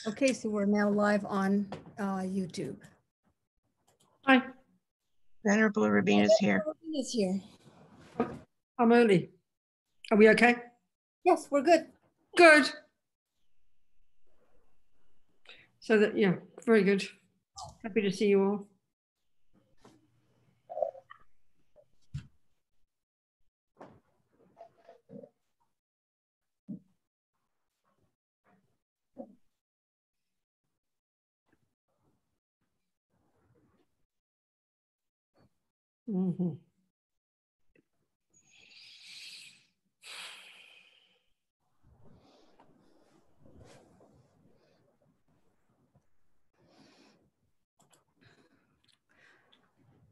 Okay, so we're now live on YouTube. Hi. Venerable Robina's here. Robina's here. I'm early. Are we okay? Yes, we're good. Good. So that, yeah, very good. Happy to see you all. Mm-hmm.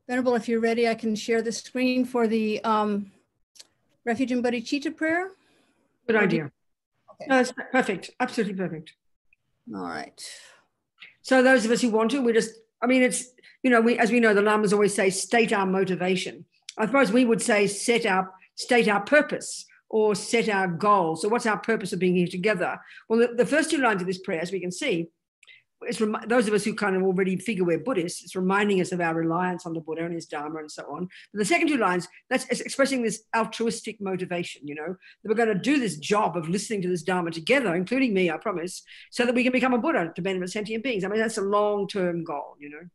Venerable, if you're ready, I can share the screen for the Refuge and Bodhicitta prayer. Good idea. Okay. No, that's perfect. Absolutely perfect. All right. So those of us who want to, we just, I mean, it's, you know, as we know, the Lamas always say, state our motivation. I suppose we would say, state our purpose or set our goal. So what's our purpose of being here together? Well, the first two lines of this prayer, as we can see, it's those of us who kind of already figure we're Buddhists, it's reminding us of our reliance on the Buddha and his Dharma and so on. But the second two lines, that's expressing this altruistic motivation, you know, that we're going to do this job of listening to this Dharma together, including me, I promise, so that we can become a Buddha to benefit sentient beings. I mean, that's a long-term goal, you know.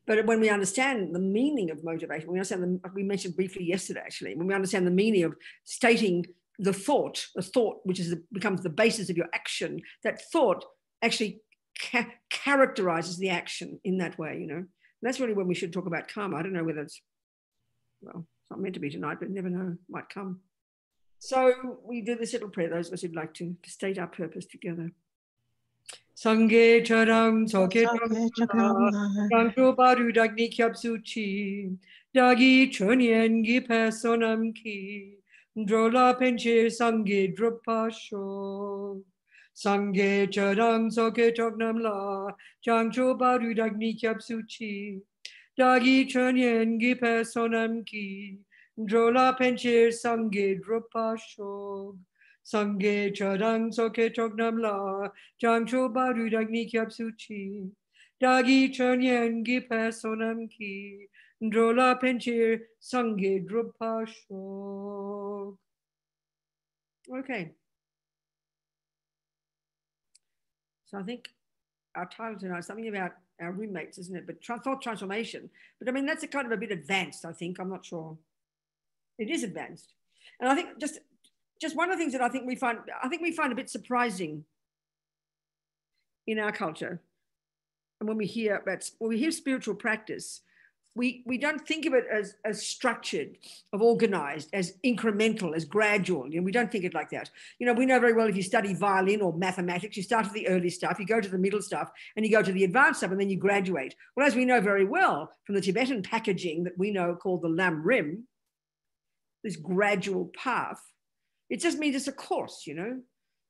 But when we understand the meaning of motivation, we understand we mentioned briefly yesterday, actually, when we understand the meaning of stating the thought which becomes the basis of your action, that thought actually characterizes the action in that way, you know. And that's really when we should talk about karma. I don't know whether it's, well, it's not meant to be tonight, but never know, might come. So we do this little prayer, those of us who'd like to state our purpose together. Sangye charang soke Rangro baru dagni kyab suchi Dagi chonyen gi personam ki Drola penche sangye dropasho Sangye charang soke chognam la Jangcho baru dagni kyab suchi Dagi chonyen gi personam ki Drola penche sangye dropasho Sangye charang soke chognam la Jangcho baru dagni kyab suchi Dagi chonyen gi personam ki Drola penche sangye drupasho. Okay. So I think our title tonight is something about our roommates, isn't it? But thought transformation. But I mean, that's a kind of a bit advanced, I think. I'm not sure. It is advanced. And I think just one of the things that I think we find a bit surprising in our culture. And when we hear spiritual practice, we don't think of it as structured, of organized, as incremental, as gradual. You know, we don't think it like that. You know, we know very well if you study violin or mathematics, you start with the early stuff, you go to the middle stuff, and you go to the advanced stuff, and then you graduate. Well, as we know very well from the Tibetan packaging that we know called the Lam Rim, this gradual path, it just means it's a course, you know.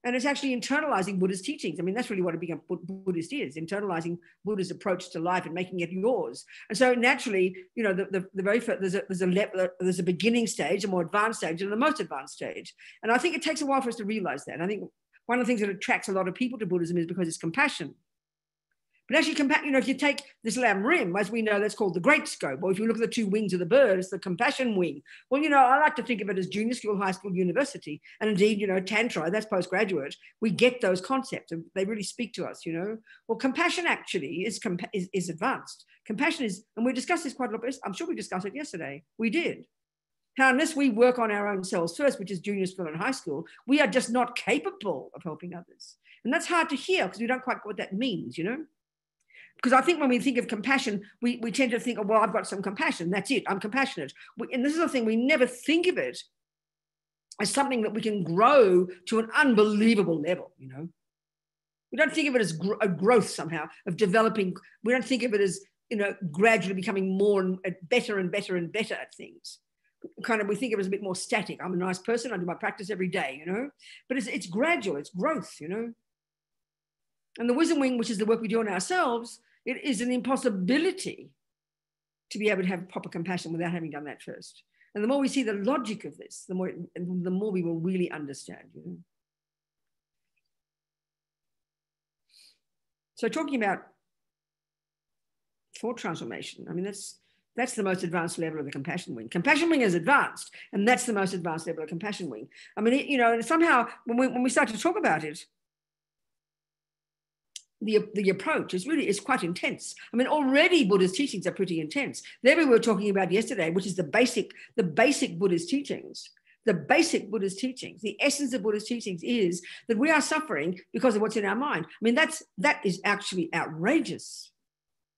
And it's actually internalizing Buddha's teachings. I mean, that's really what a Buddhist is, internalizing Buddha's approach to life and making it yours. And so naturally, you know, the very first, there's a beginning stage, a more advanced stage, and the most advanced stage. And I think it takes a while for us to realize that. And I think one of the things that attracts a lot of people to Buddhism is because it's compassion. But actually, you know, if you take this Lam Rim, as we know, that's called the great scope, or if you look at the two wings of the bird, it's the compassion wing. Well, you know, I like to think of it as junior school, high school, university. And indeed, you know, Tantra, that's postgraduate. We get those concepts and they really speak to us, you know. Well, compassion actually is advanced. Compassion is, and we discussed this quite a lot, I'm sure we discussed it yesterday. We did. Now, unless we work on our own selves first, which is junior school and high school, we are just not capable of helping others. And that's hard to hear because we don't quite get what that means, you know. Because I think when we think of compassion, we tend to think, oh, well, I've got some compassion. That's it. I'm compassionate. And this is the thing, we never think of it as something that we can grow to an unbelievable level, you know. We don't think of it as a growth somehow of developing. We don't think of it as, you know, gradually becoming more and better and better and better at things. Kind of, we think of it as a bit more static. I'm a nice person. I do my practice every day, you know. But it's gradual. It's growth, you know. And the wisdom wing, which is the work we do on ourselves, it is an impossibility to be able to have proper compassion without having done that first. And the more we see the logic of this, the more we will really understand, you know. So talking about thought transformation, I mean, that's the most advanced level of the compassion wing. Compassion wing is advanced, and that's the most advanced level of compassion wing. I mean, you know, and somehow when we start to talk about it, the approach is quite intense. I mean, already Buddha's teachings are pretty intense. There we were talking about yesterday, which is the basic Buddhist teachings. The basic Buddhist teachings, the essence of Buddhist teachings is that we are suffering because of what's in our mind. I mean, that is actually outrageous.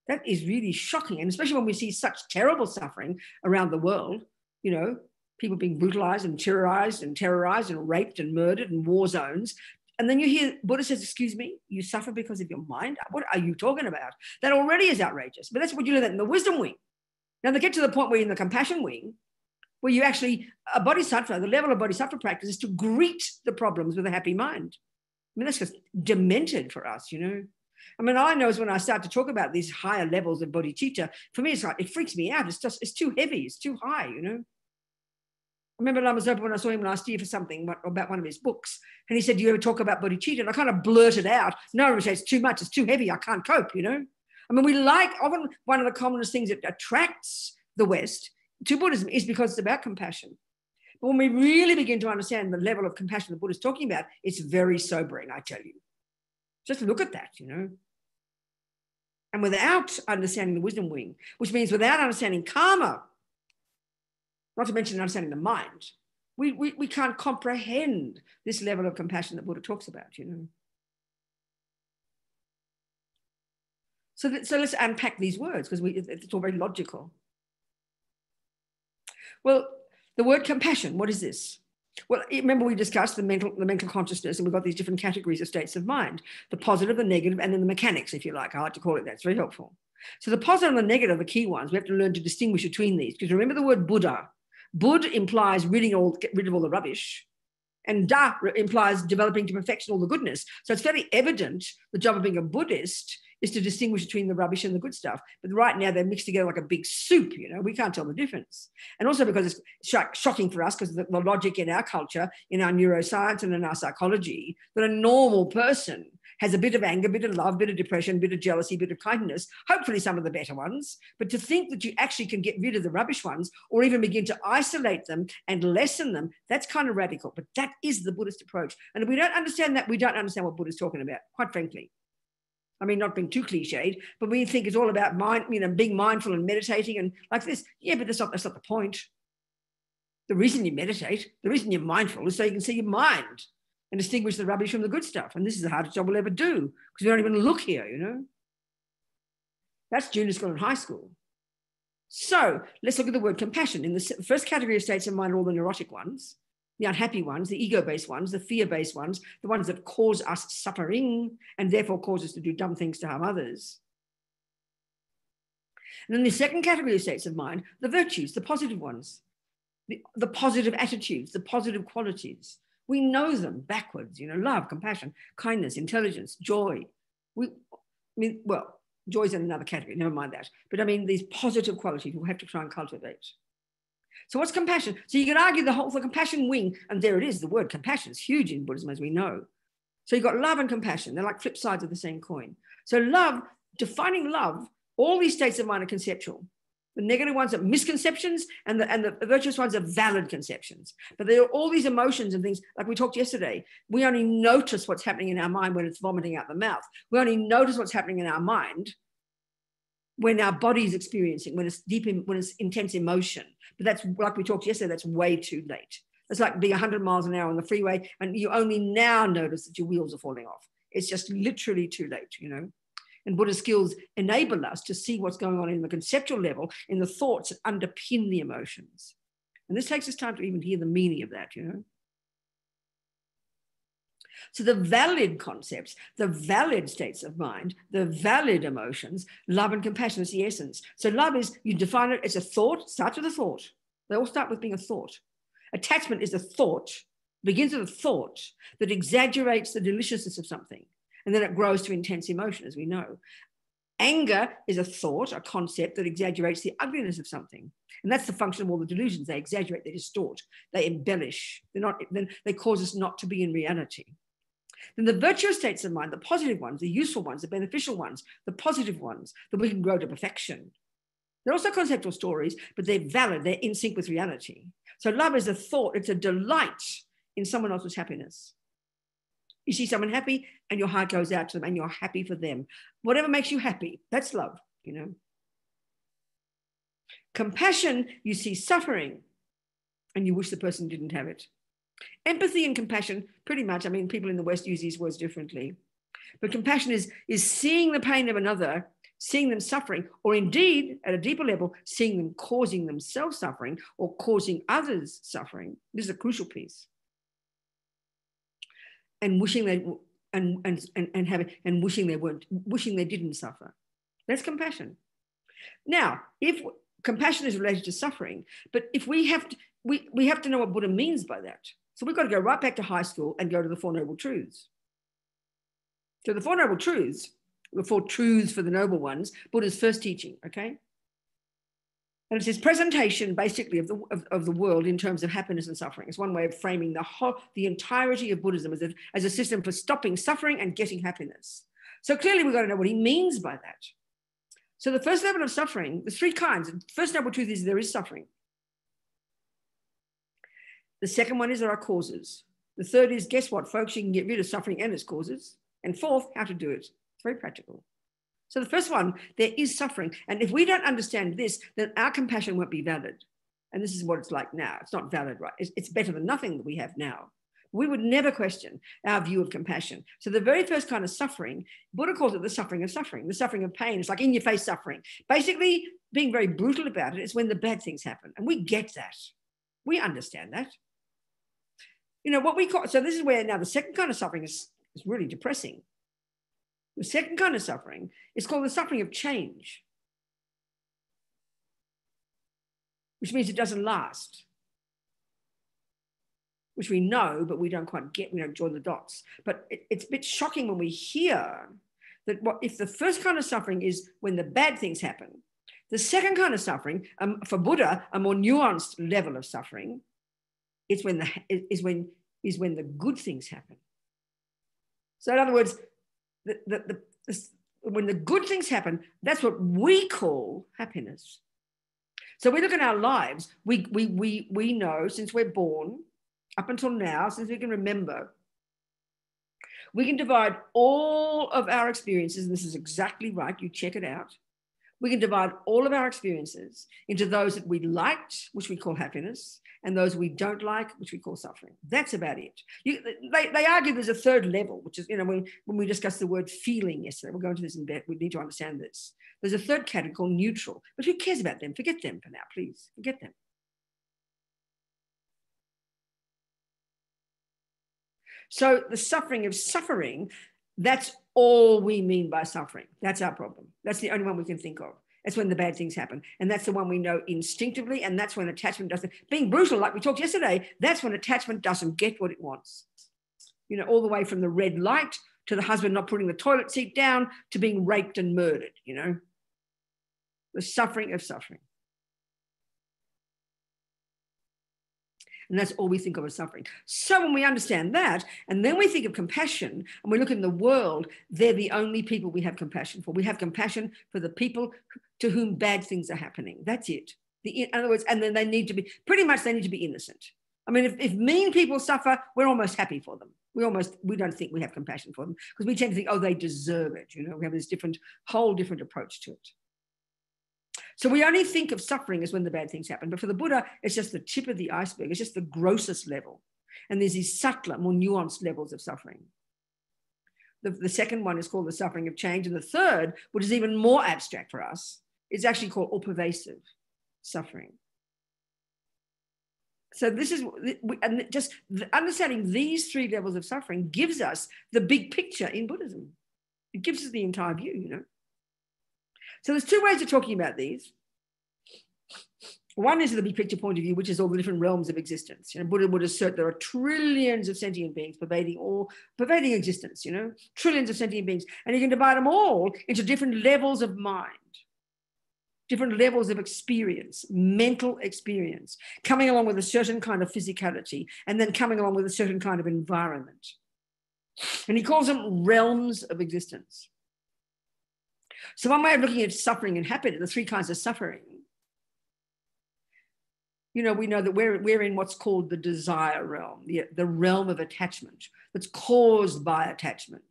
That is really shocking. And especially when we see such terrible suffering around the world, you know, people being brutalized and terrorized and raped and murdered in war zones. And then you hear Buddha says, excuse me, you suffer because of your mind? What are you talking about? That already is outrageous. But that's what you learn that in the wisdom wing. Now they get to the point where in the compassion wing, where you actually, a bodhisattva, the level of bodhisattva practice is to greet the problems with a happy mind. I mean, that's just demented for us, you know. I mean, all I know is when I start to talk about these higher levels of bodhicitta, for me, it's like, it freaks me out. It's too heavy. It's too high, you know. I remember Lama Zopa when I saw him last year for something about one of his books, and he said, do you ever talk about bodhicitta? And I kind of blurted out, no, it's too much, it's too heavy, I can't cope, you know. I mean, often one of the commonest things that attracts the West to Buddhism is because it's about compassion. But when we really begin to understand the level of compassion the Buddha is talking about, it's very sobering, I tell you. Just look at that, you know. And without understanding the wisdom wing, which means without understanding karma, not to mention understanding the mind, we can't comprehend this level of compassion that Buddha talks about, you know. So let's unpack these words, because it's all very logical. Well, the word compassion, what is this? Well, remember we discussed the mental consciousness, and we've got these different categories of states of mind, the positive, the negative, and then the mechanics, if you like. I like to call it that. It's very helpful. So the positive and the negative are the key ones. We have to learn to distinguish between these, because remember the word Buddha. Bud implies get rid of all the rubbish, and Da implies developing to perfection all the goodness. So it's very evident the job of being a Buddhist is to distinguish between the rubbish and the good stuff. But right now they're mixed together like a big soup, you know, we can't tell the difference. And also because it's shocking for us, because the logic in our culture, in our neuroscience and in our psychology, that a normal person has a bit of anger, bit of love, bit of depression, bit of jealousy, bit of kindness, hopefully some of the better ones. But to think that you actually can get rid of the rubbish ones or even begin to isolate them and lessen them, that's kind of radical. But that is the Buddhist approach. And if we don't understand that, we don't understand what Buddha's talking about, quite frankly. I mean, not being too cliched, but we think it's all about mind, you know, being mindful and meditating and like this. Yeah, but that's not the point. The reason you meditate, the reason you're mindful is so you can see your mind and distinguish the rubbish from the good stuff. And this is the hardest job we'll ever do, because we don't even look here, you know. That's junior school and high school. So let's look at the word compassion. In the first category of states of mind are all the neurotic ones, the unhappy ones, the ego-based ones, the fear-based ones, the ones that cause us suffering and therefore cause us to do dumb things to harm others. And then the second category of states of mind, the virtues, the positive ones, the positive attitudes, the positive qualities. We know them backwards, you know, love, compassion, kindness, intelligence, joy. Joy is in another category, never mind that. But I mean, these positive qualities we'll have to try and cultivate. So what's compassion? So you can argue the compassion wing, and there it is, the word compassion is huge in Buddhism, as we know. So you've got love and compassion. They're like flip sides of the same coin. So love, defining love, all these states of mind are conceptual. The negative ones are misconceptions, and the virtuous ones are valid conceptions. But there are all these emotions and things, like we talked yesterday. We only notice what's happening in our mind when it's vomiting out the mouth. We only notice what's happening in our mind when our body is experiencing, when it's intense emotion. But that's, like we talked yesterday, that's way too late. It's like being 100 miles an hour on the freeway, and you only now notice that your wheels are falling off. It's just literally too late, you know. And Buddha's skills enable us to see what's going on in the conceptual level, in the thoughts that underpin the emotions. And this takes us time to even hear the meaning of that, you know. So the valid concepts, the valid states of mind, the valid emotions, love and compassion is the essence. So love is, you define it as a thought, starts with a thought. They all start with being a thought. Attachment is a thought, begins with a thought that exaggerates the deliciousness of something. And then it grows to intense emotion, as we know. Anger is a thought, a concept that exaggerates the ugliness of something. And that's the function of all the delusions. They exaggerate, they distort, they embellish. They cause us not to be in reality. Then the virtuous states of mind, the positive ones, the useful ones, the beneficial ones, the positive ones, that we can grow to perfection. They're also conceptual stories, but they're valid. They're in sync with reality. So love is a thought. It's a delight in someone else's happiness. You see someone happy and your heart goes out to them and you're happy for them. Whatever makes you happy, that's love, you know. Compassion, you see suffering and you wish the person didn't have it. Empathy and compassion, pretty much, I mean, people in the West use these words differently. But compassion is seeing the pain of another, seeing them suffering, or indeed, at a deeper level, seeing them causing themselves suffering or causing others suffering. This is a crucial piece. And wishing they wishing they didn't suffer. That's compassion. Now, if compassion is related to suffering, but if we have to know what Buddha means by that. So we've got to go right back to high school and go to the Four Noble Truths. So the Four Noble Truths, the four truths for the noble ones, Buddha's first teaching, okay? And it's his presentation, basically, of the world in terms of happiness and suffering. It's one way of framing the entirety of Buddhism as a system for stopping suffering and getting happiness. So clearly, we've got to know what he means by that. So the first level of suffering, there's three kinds. The first noble truth is there is suffering. The second one is there are causes. The third is, guess what, folks? You can get rid of suffering and its causes. And fourth, how to do it. It's very practical. So the first one, there is suffering. And if we don't understand this, then our compassion won't be valid. And this is what it's like now. It's not valid, right? It's better than nothing that we have now. We would never question our view of compassion. So the very first kind of suffering, Buddha calls it the suffering of pain. It's like in your face suffering. Basically, being very brutal about it is when the bad things happen. And we get that. We understand that. You know, what we call, so this is where now the second kind of suffering is really depressing. The second kind of suffering is called the suffering of change, which means it doesn't last, which we know, but we don't quite get, we don't join the dots. But it's a bit shocking when we hear that if the first kind of suffering is when the bad things happen, the second kind of suffering, for Buddha, a more nuanced level of suffering, is when the good things happen. So in other words, when the good things happen, that's what we call happiness. So we look at our lives, we know since we're born, up until now, since we can remember, we can divide all of our experiences, and this is exactly right, you check it out. We can divide all of our experiences into those that we liked, which we call happiness, and those we don't like, which we call suffering. That's about it. They argue there's a third level, which is, you know, when we discussed the word feeling yesterday, we'll go into this in bed, we need to understand this. There's a third category called neutral, but who cares about them? Forget them for now, please, forget them. So the suffering of suffering, that's all we mean by suffering. That's our problem. That's the only one we can think of. That's when the bad things happen. And that's the one we know instinctively. And that's when attachment doesn't, being brutal, like we talked yesterday, that's when attachment doesn't get what it wants. You know, all the way from the red light to the husband not putting the toilet seat down to being raped and murdered, you know, the suffering of suffering. And that's all we think of as suffering. So when we understand that, and then we think of compassion, and we look in the world, they're the only people we have compassion for. We have compassion for the people to whom bad things are happening. That's it. In other words, and then they need to be, pretty much they need to be innocent. I mean, if mean people suffer, we're almost happy for them. We don't think we have compassion for them because we tend to think, oh, they deserve it. You know, we have this whole different approach to it. So we only think of suffering as when the bad things happen. But for the Buddha, it's just the tip of the iceberg. It's just the grossest level. And there's these subtler, more nuanced levels of suffering. The second one is called the suffering of change. And the third, which is even more abstract for us, is actually called all pervasive suffering. So this is, and just understanding these three levels of suffering gives us the big picture in Buddhism. It gives us the entire view, you know. So there's two ways of talking about these. One is the big picture point of view, which is all the different realms of existence. You know, Buddha would assert there are trillions of sentient beings pervading existence, you know, trillions of sentient beings. And you can divide them all into different levels of mind, different levels of experience, mental experience, coming along with a certain kind of physicality, and then coming along with a certain kind of environment. And he calls them realms of existence. So one way of looking at suffering and happiness, the three kinds of suffering, we know that we're in what's called the desire realm, the realm of attachment that's caused by attachment.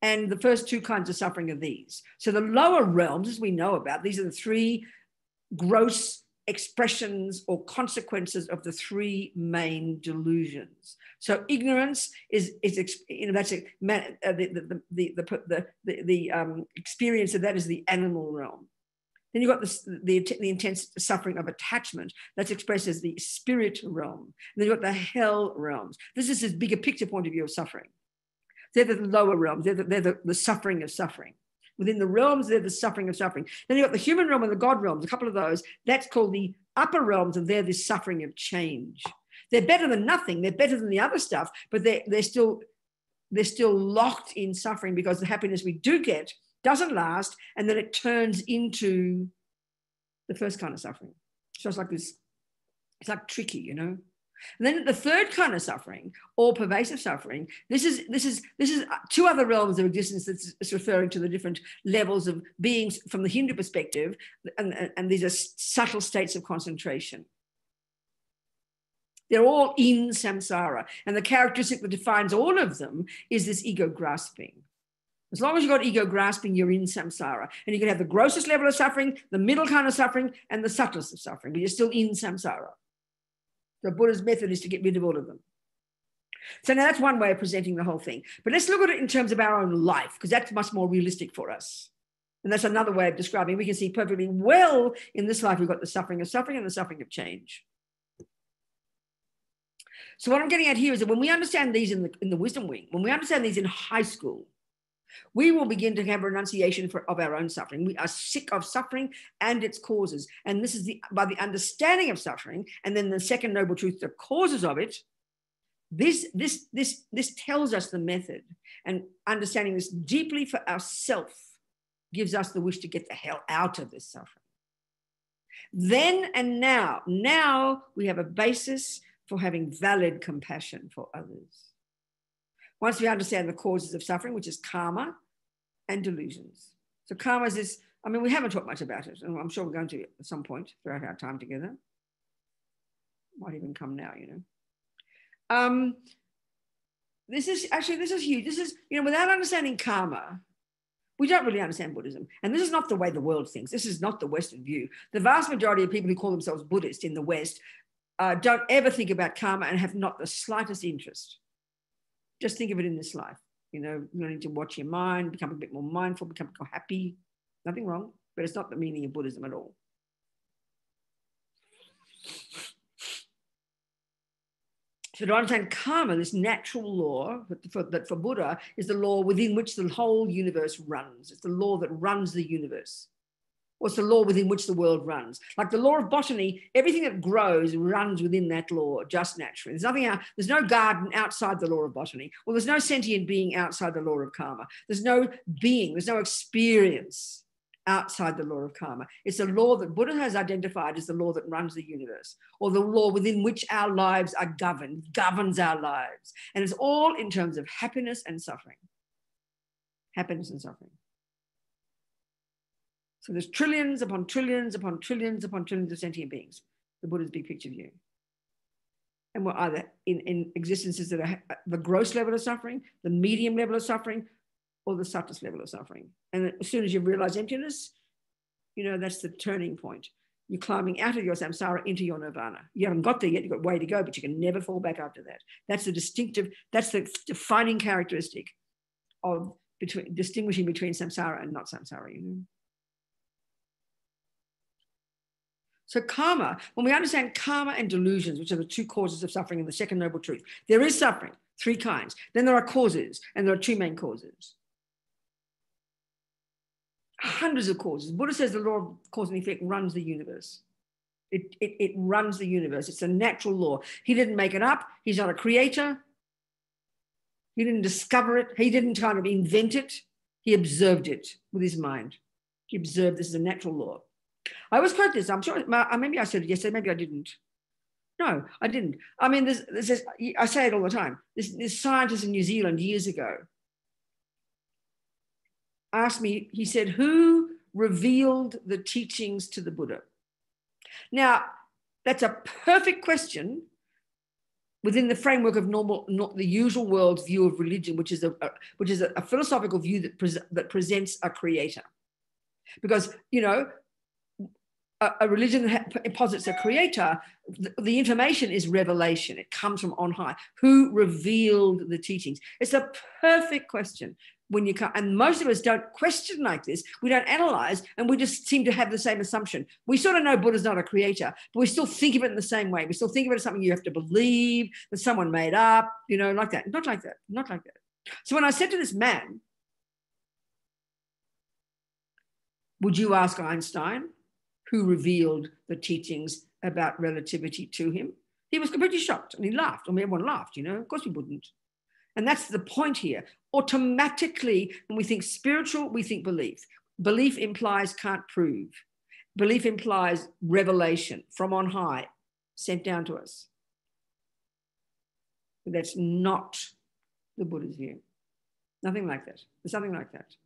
And the first two kinds of suffering are these. So the lower realms, as we know about, these are the three gross expressions or consequences of the three main delusions. So ignorance is that's the experience of that is the animal realm. Then you've got the intense suffering of attachment that's expressed as the spirit realm. And then you've got the hell realms. This is this bigger picture point of view of suffering. They're the lower realms. They're the suffering of suffering. Within the realms, they're the suffering of suffering. Then you've got the human realm and the God realms, a couple of those. That's called the upper realms, and they're the suffering of change. They're better than nothing. They're better than the other stuff, but they're still locked in suffering because the happiness we do get doesn't last, and then it turns into the first kind of suffering. So it's like this, it's like tricky, And then the third kind of suffering, or pervasive suffering, this is two other realms of existence that's referring to the different levels of beings from the Hindu perspective, and these are subtle states of concentration. They're all in samsara, and the characteristic that defines all of them is this ego grasping. As long as you've got ego grasping, you're in samsara. And you can have the grossest level of suffering, the middle kind of suffering, and the subtlest of suffering, but you're still in samsara. The Buddha's method is to get rid of all of them. So now that's one way of presenting the whole thing. But let's look at it in terms of our own life, because that's much more realistic for us. And that's another way of describing. We can see perfectly well in this life, we've got the suffering of suffering and the suffering of change. So what I'm getting at here is that when we understand these in the wisdom wing, when we understand these in high school, we will begin to have renunciation of our own suffering. We are sick of suffering and its causes. And this is by the understanding of suffering, and then the second noble truth, the causes of it. This tells us the method, and understanding this deeply for ourselves gives us the wish to get the hell out of this suffering. Then and now we have a basis for having valid compassion for others. Once we understand the causes of suffering, which is karma and delusions. So karma is this, we haven't talked much about it, and I'm sure we're going to at some point throughout our time together. Might even come now, This is huge. This is, without understanding karma, we don't really understand Buddhism. And this is not the way the world thinks. This is not the Western view. The vast majority of people who call themselves Buddhist in the West don't ever think about karma and have not the slightest interest. Just think of it in this life. You need to watch your mind, become a bit more mindful, become more happy. Nothing wrong, but it's not the meaning of Buddhism at all. So to understand karma, this natural law that for Buddha is the law within which the whole universe runs. It's the law that runs the universe. Or it's the law within which the world runs. Like the law of botany, everything that grows runs within that law just naturally. There's no garden outside the law of botany. Well, there's no sentient being outside the law of karma. There's no being, there's no experience outside the law of karma. It's a law that Buddha has identified as the law that runs the universe, or the law within which our lives are governed, governs our lives. And it's all in terms of happiness and suffering. Happiness and suffering. So there's trillions upon trillions upon trillions upon trillions of sentient beings, the Buddha's big picture view. And we're either in existences that are the gross level of suffering, the medium level of suffering, or the subtlest level of suffering. And as soon as you realize emptiness, that's the turning point. You're climbing out of your samsara into your nirvana. You haven't got there yet, you've got a way to go, but you can never fall back after that. That's the defining characteristic of distinguishing between samsara and not samsara, So karma, when we understand karma and delusions, which are the two causes of suffering in the second noble truth, there is suffering, three kinds. Then there are causes, and there are two main causes. Hundreds of causes. Buddha says the law of cause and effect runs the universe. It runs the universe. It's a natural law. He didn't make it up. He's not a creator. He didn't discover it. He didn't kind of invent it. He observed it with his mind. He observed this as a natural law. I always quote this. I'm sure, maybe I said it yesterday, maybe I didn't. No, I didn't. I mean, I say it all the time. This scientist in New Zealand years ago asked me, he said, who revealed the teachings to the Buddha? Now, that's a perfect question within the framework of not the usual world's view of religion, which is a philosophical view that presents a creator. Because, you know, a religion that posits a creator, the information is revelation. It comes from on high. Who revealed the teachings? It's a perfect question. When you come, and most of us don't question like this. We don't analyze, and we just seem to have the same assumption. We sort of know Buddha's not a creator, but we still think of it in the same way. We still think of it as something you have to believe, that someone made up, you know, like that. Not like that. Not like that. So when I said to this man, would you ask Einstein who revealed the teachings about relativity to him? He was completely shocked, and he laughed. I mean, everyone laughed, you know. Of course we wouldn't. And that's the point here. Automatically, when we think spiritual, we think belief. Belief implies can't prove. Belief implies revelation from on high, sent down to us. But that's not the Buddha's view. Nothing like that. There's nothing like that.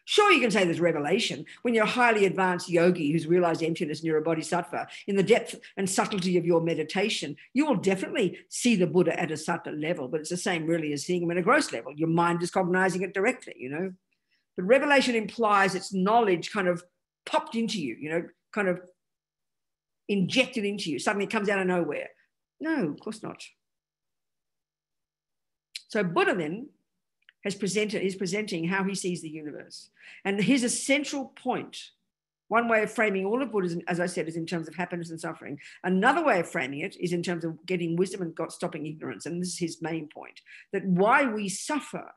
Sure, you can say there's revelation when you're a highly advanced yogi who's realized emptiness and you're a bodhisattva. In the depth and subtlety of your meditation, you will definitely see the Buddha at a subtle level, but it's the same really as seeing him at a gross level. Your mind is cognizing it directly, you know. But revelation implies its knowledge kind of popped into you, you know, kind of injected into you. Suddenly it comes out of nowhere. No, of course not. So Buddha then is presenting how he sees the universe. And his essential point, one way of framing all of Buddhism, as I said, is in terms of happiness and suffering. Another way of framing it is in terms of getting wisdom and stopping ignorance. And this is his main point, that why we suffer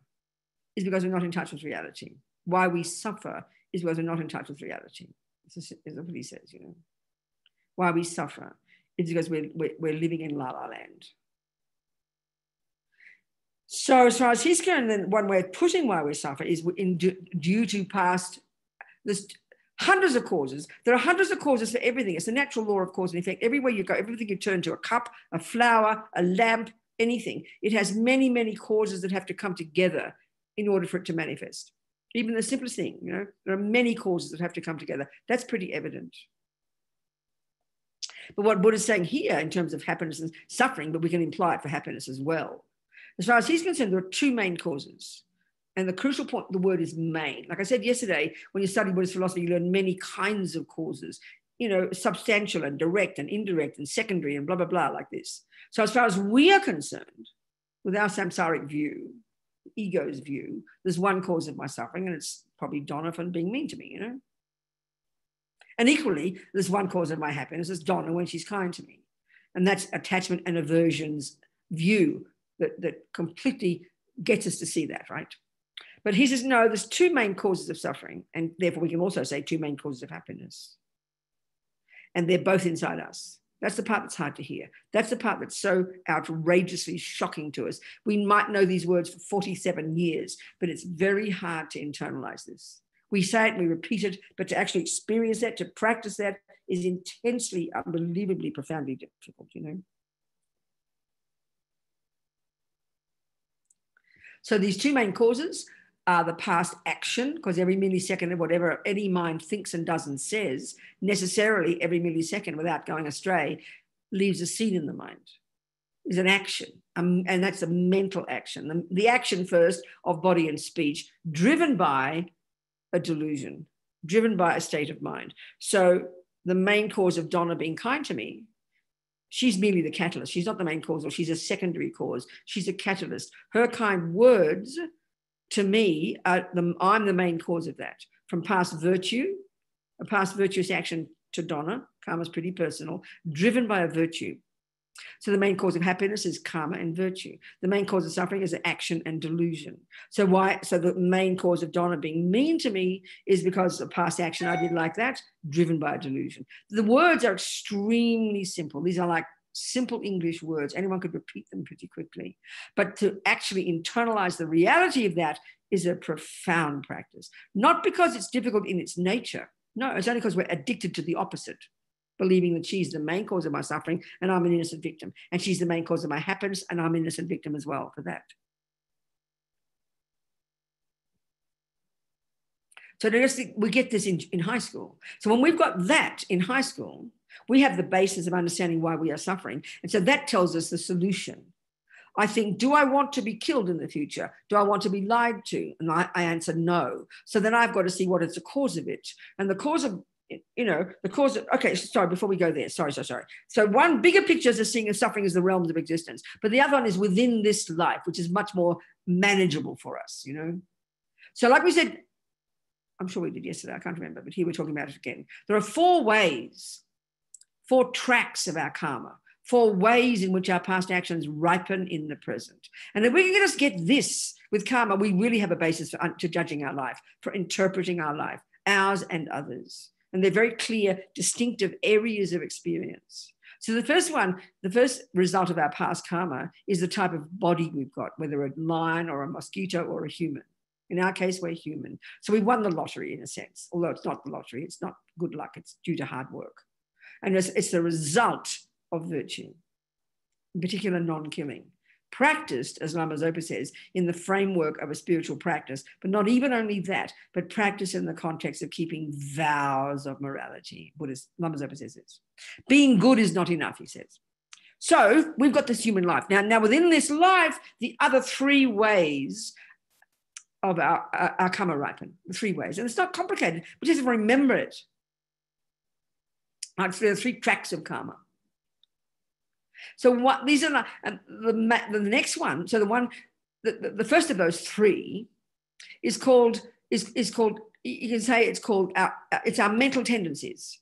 is because we're not in touch with reality. Why we suffer is because we're not in touch with reality. This is what he says, you know. Why we suffer is because we're living in La La Land. So as far as he's concerned, then one way of putting why we suffer is due to past, there's hundreds of causes. There are hundreds of causes for everything. It's the natural law of cause and effect. Everywhere you go, everything you turn to, a cup, a flower, a lamp, anything, it has many, many causes that have to come together in order for it to manifest. Even the simplest thing, you know, there are many causes that have to come together. That's pretty evident. But what Buddha's saying here in terms of happiness and suffering, but we can imply it for happiness as well. As far as he's concerned, there are two main causes. And the crucial point, the word is main. Like I said yesterday, when you study Buddhist philosophy, you learn many kinds of causes, you know, substantial and direct and indirect and secondary and blah, blah, blah, like this. So as far as we are concerned, with our samsaric view, ego's view, there's one cause of my suffering, and it's probably Donna for being mean to me, you know. And equally, there's one cause of my happiness, it's Donna when she's kind to me. And that's attachment and aversion's view that completely gets us to see that, right? But he says, no, there's two main causes of suffering, and therefore we can also say two main causes of happiness. And they're both inside us. That's the part that's hard to hear. That's the part that's so outrageously shocking to us. We might know these words for 47 years, but it's very hard to internalize this. We say it, we repeat it, but to actually experience that, to practice that, is intensely, unbelievably, profoundly difficult, you know? So these two main causes are the past action, because every millisecond of whatever any mind thinks and does and says, necessarily every millisecond without going astray, leaves a seed in the mind, is an action. And that's a mental action. The action first of body and speech, driven by a delusion, driven by a state of mind. So the main cause of Donna being kind to me, she's merely the catalyst. She's not the main cause, or she's a secondary cause. She's a catalyst. Her kind words to me, I'm the main cause of that. From past virtue, a past virtuous action to Donna, karma's pretty personal, driven by a virtue. So the main cause of happiness is karma and virtue. The main cause of suffering is action and delusion. So the main cause of Donna being mean to me is because of past action I did like that, driven by a delusion. The words are extremely simple. These are like simple English words. Anyone could repeat them pretty quickly. But to actually internalize the reality of that is a profound practice. Not because it's difficult in its nature. No, it's only because we're addicted to the opposite. believing that she's the main cause of my suffering and I'm an innocent victim. And she's the main cause of my happiness and I'm an innocent victim as well for that. So we get this in high school. So when we've got that in high school, we have the basis of understanding why we are suffering. And so that tells us the solution. I think, do I want to be killed in the future? Do I want to be lied to? And I answer no. So then I've got to see what is the cause of it. And the cause of, okay, sorry, before we go there, sorry. So one bigger picture is seeing suffering as the realms of existence. But the other one is within this life, which is much more manageable for us, So like we said, I'm sure we did yesterday, I can't remember, but here we're talking about it again. There are 4 ways, 4 tracks of our karma, 4 ways in which our past actions ripen in the present. And if we can just get this with karma, we really have a basis to judging our life, for interpreting our life, ours and others. And they're very clear, distinctive areas of experience. So the first result of our past karma is the type of body we've got, whether a lion or a mosquito or a human. In our case, we're human. So we won the lottery in a sense, although it's not the lottery, it's not good luck, it's due to hard work. And it's the result of virtue, in particular non-killing, practiced, as Lama Zopa says, in the framework of a spiritual practice, but not even only that, but practice in the context of keeping vows of morality. Lama Zopa says this. Being good is not enough, he says. So we've got this human life. Now within this life, the other 3 ways of our karma ripen, the 3 ways. And it's not complicated, but just remember it. There are 3 tracks of karma. So what these are the next one. So the first of those 3 is called you can say it's our mental tendencies.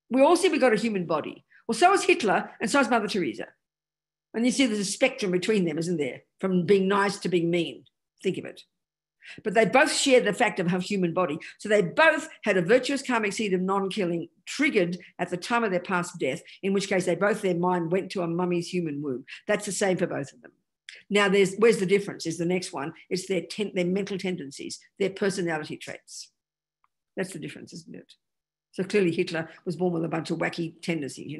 We all see we've got a human body. Well, so is Hitler and so is Mother Teresa. And you see there's a spectrum between them, isn't there? From being nice to being mean. Think of it. But they both share the fact of a human body. So they both had a virtuous karmic seed of non-killing triggered at the time of their past death, in which case their mind went to a mummy's human womb. That's the same for both of them. Now, where's the difference is the next one. It's their mental tendencies, their personality traits. That's the difference, isn't it? So clearly Hitler was born with a bunch of wacky tendencies,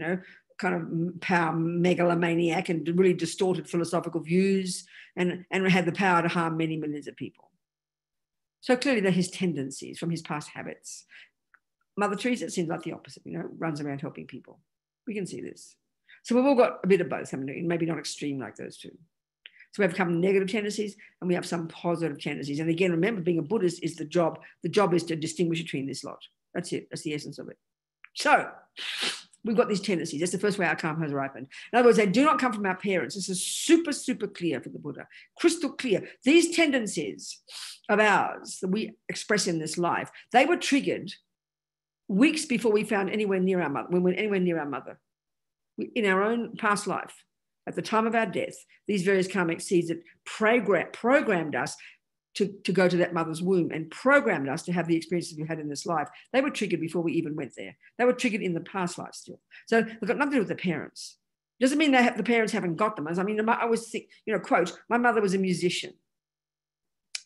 kind of power megalomaniac and really distorted philosophical views and had the power to harm many millions of people. So clearly they're his tendencies from his past habits. Mother Teresa, it seems like the opposite, runs around helping people. We can see this. So we've all got a bit of both, maybe not extreme like those 2. So we have some negative tendencies and we have some positive tendencies. And again, remember, being a Buddhist is the job. The job is to distinguish between this lot. That's it. That's the essence of it. So we've got these tendencies. That's the first way our karma has ripened. In other words, they do not come from our parents. This is super, super clear for the Buddha. Crystal clear. These tendencies of ours that we express in this life, they were triggered weeks before we found anywhere near our mother, when we went anywhere near our mother. In our own past life, at the time of our death, these various karmic seeds that programmed us to go to that mother's womb and programmed us to have the experiences we had in this life, they were triggered before we even went there. They were triggered in the past life still. So they've got nothing to do with the parents. Doesn't mean the parents haven't got them. I always think, quote, my mother was a musician.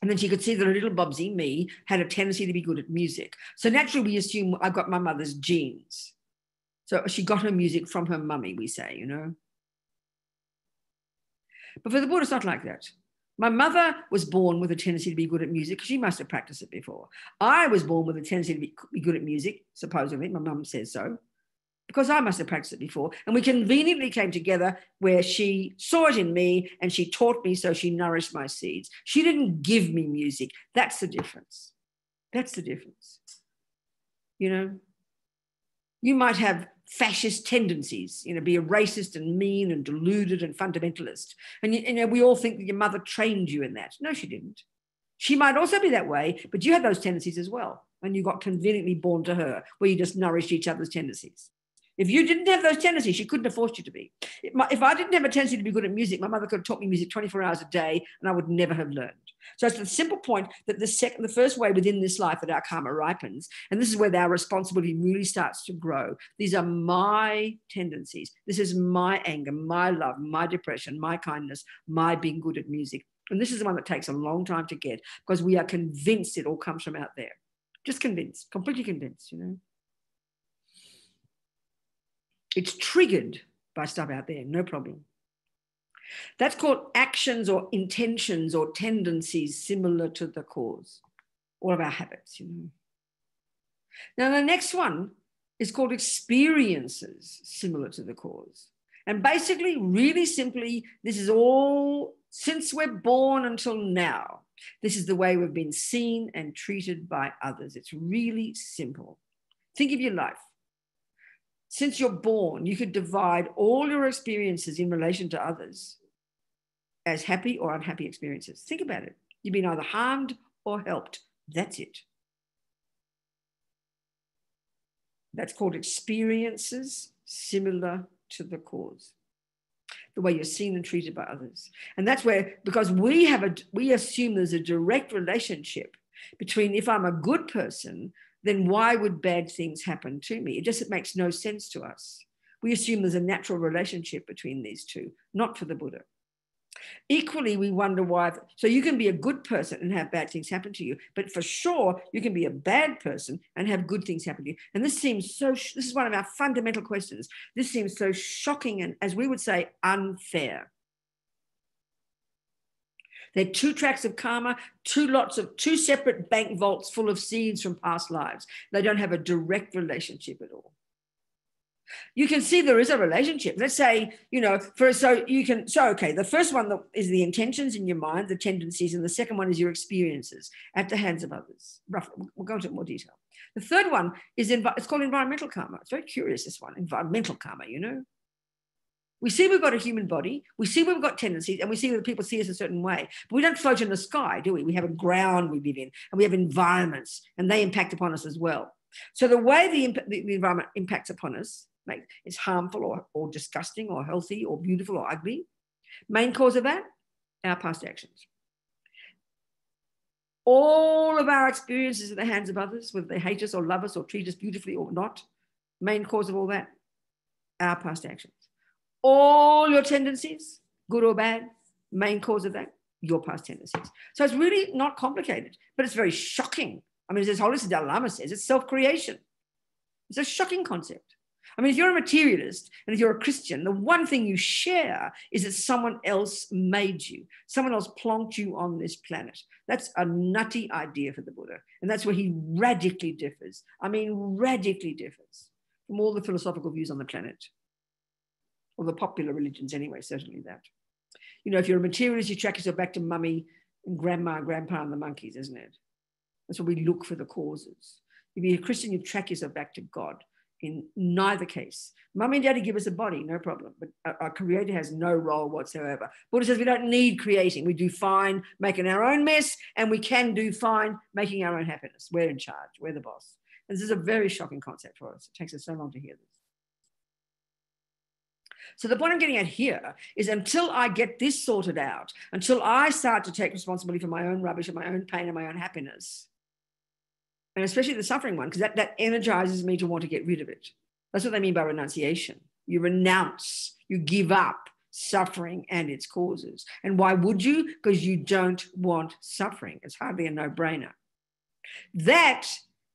And then she could see that a little Bobsy, me, had a tendency to be good at music. So naturally we assume I got my mother's genes. So she got her music from her mummy, we say, But for the Buddha, it's not like that. My mother was born with a tendency to be good at music because she must have practiced it before. I was born with a tendency to be good at music, supposedly. My mum says so, because I must have practiced it before. And we conveniently came together where she saw it in me and she taught me, so she nourished my seeds. She didn't give me music. That's the difference. That's the difference. You might have fascist tendencies, be a racist and mean and deluded and fundamentalist. And we all think that your mother trained you in that. No, she didn't. She might also be that way, but you had those tendencies as well. And you got conveniently born to her, where you just nourished each other's tendencies. If you didn't have those tendencies, she couldn't have forced you to be. If I didn't have a tendency to be good at music, my mother could have taught me music 24 hours a day and I would never have learned. So it's the simple point that the first way within this life that our karma ripens, and this is where our responsibility really starts to grow. These are my tendencies. This is my anger, my love, my depression, my kindness, my being good at music. And this is the one that takes a long time to get because we are convinced it all comes from out there. Just convinced, completely convinced, It's triggered by stuff out there, no problem. That's called actions or intentions or tendencies similar to the cause. All of our habits, you know. Now, the next one is called experiences similar to the cause. And basically, really simply, this is all since we're born until now. This is the way we've been seen and treated by others. It's really simple. Think of your life. Since you're born, you could divide all your experiences in relation to others as happy or unhappy experiences. Think about it. You've been either harmed or helped. That's it. That's called experiences similar to the cause. The way you're seen and treated by others. And that's where, because we assume there's a direct relationship between if I'm a good person, then why would bad things happen to me? It makes no sense to us. We assume there's a natural relationship between these two, not for the Buddha. Equally, we wonder why. So you can be a good person and have bad things happen to you, but for sure, you can be a bad person and have good things happen to you. And this is one of our fundamental questions. This seems so shocking and, as we would say, unfair. They're two tracks of karma, two separate bank vaults full of seeds from past lives. They don't have a direct relationship at all. You can see there is a relationship. Let's say, you know, okay, the first one is the intentions in your mind, the tendencies, and the second one is your experiences at the hands of others. Roughly, we'll go into more detail. The third one is, it's called environmental karma. It's very curious, this one, environmental karma, you know. We see we've got a human body, we see we've got tendencies, and we see that people see us a certain way. But we don't float in the sky, do we? We have a ground we live in, and we have environments, and they impact upon us as well. So the way the environment impacts upon us, it's harmful or disgusting or healthy or beautiful or ugly. Main cause of that, our past actions. All of our experiences at the hands of others, whether they hate us or love us or treat us beautifully or not, main cause of all that, our past actions. All your tendencies, good or bad, main cause of that, your past tendencies. So it's really not complicated, but it's very shocking. I mean, as Holy Dalai Lama says, it's self-creation. It's a shocking concept. I mean, if you're a materialist and if you're a Christian, the one thing you share is that someone else made you. Someone else plonked you on this planet. That's a nutty idea for the Buddha. And that's where he radically differs. I mean, radically differs from all the philosophical views on the planet. Or the popular religions anyway, certainly that. You know, if you're a materialist, you track yourself back to mummy and grandma and grandpa and the monkeys, isn't it? That's where we look for the causes. If you're a Christian, you track yourself back to God. In neither case, mummy and daddy give us a body, no problem, but our creator has no role whatsoever. Buddha says we don't need creating. We do fine making our own mess, and we can do fine making our own happiness. We're in charge. We're the boss. And this is a very shocking concept for us. It takes us so long to hear this. So the point I'm getting at here is until I get this sorted out, until I start to take responsibility for my own rubbish and my own pain and my own happiness, and especially the suffering one, because that energizes me to want to get rid of it. That's what they mean by renunciation. You renounce, you give up suffering and its causes. And why would you? Because you don't want suffering. It's hardly a no-brainer. That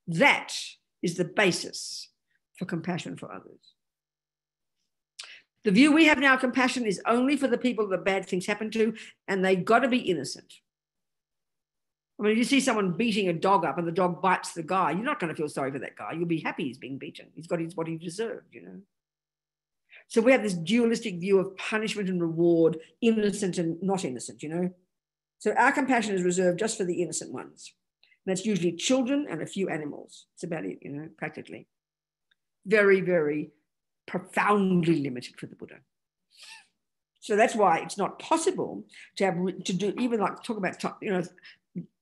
is the basis for compassion for others. The view we have now, compassion is only for the people that bad things happen to, and they've got to be innocent. I mean, if you see someone beating a dog up and the dog bites the guy, you're not going to feel sorry for that guy. You'll be happy he's being beaten. He's got what he deserved, you know. So we have this dualistic view of punishment and reward, innocent and not innocent, you know. So our compassion is reserved just for the innocent ones. And that's usually children and a few animals. It's about it, you know, practically. Very, very profoundly limited for the Buddha. So that's why it's not possible to do even like talk about, you know,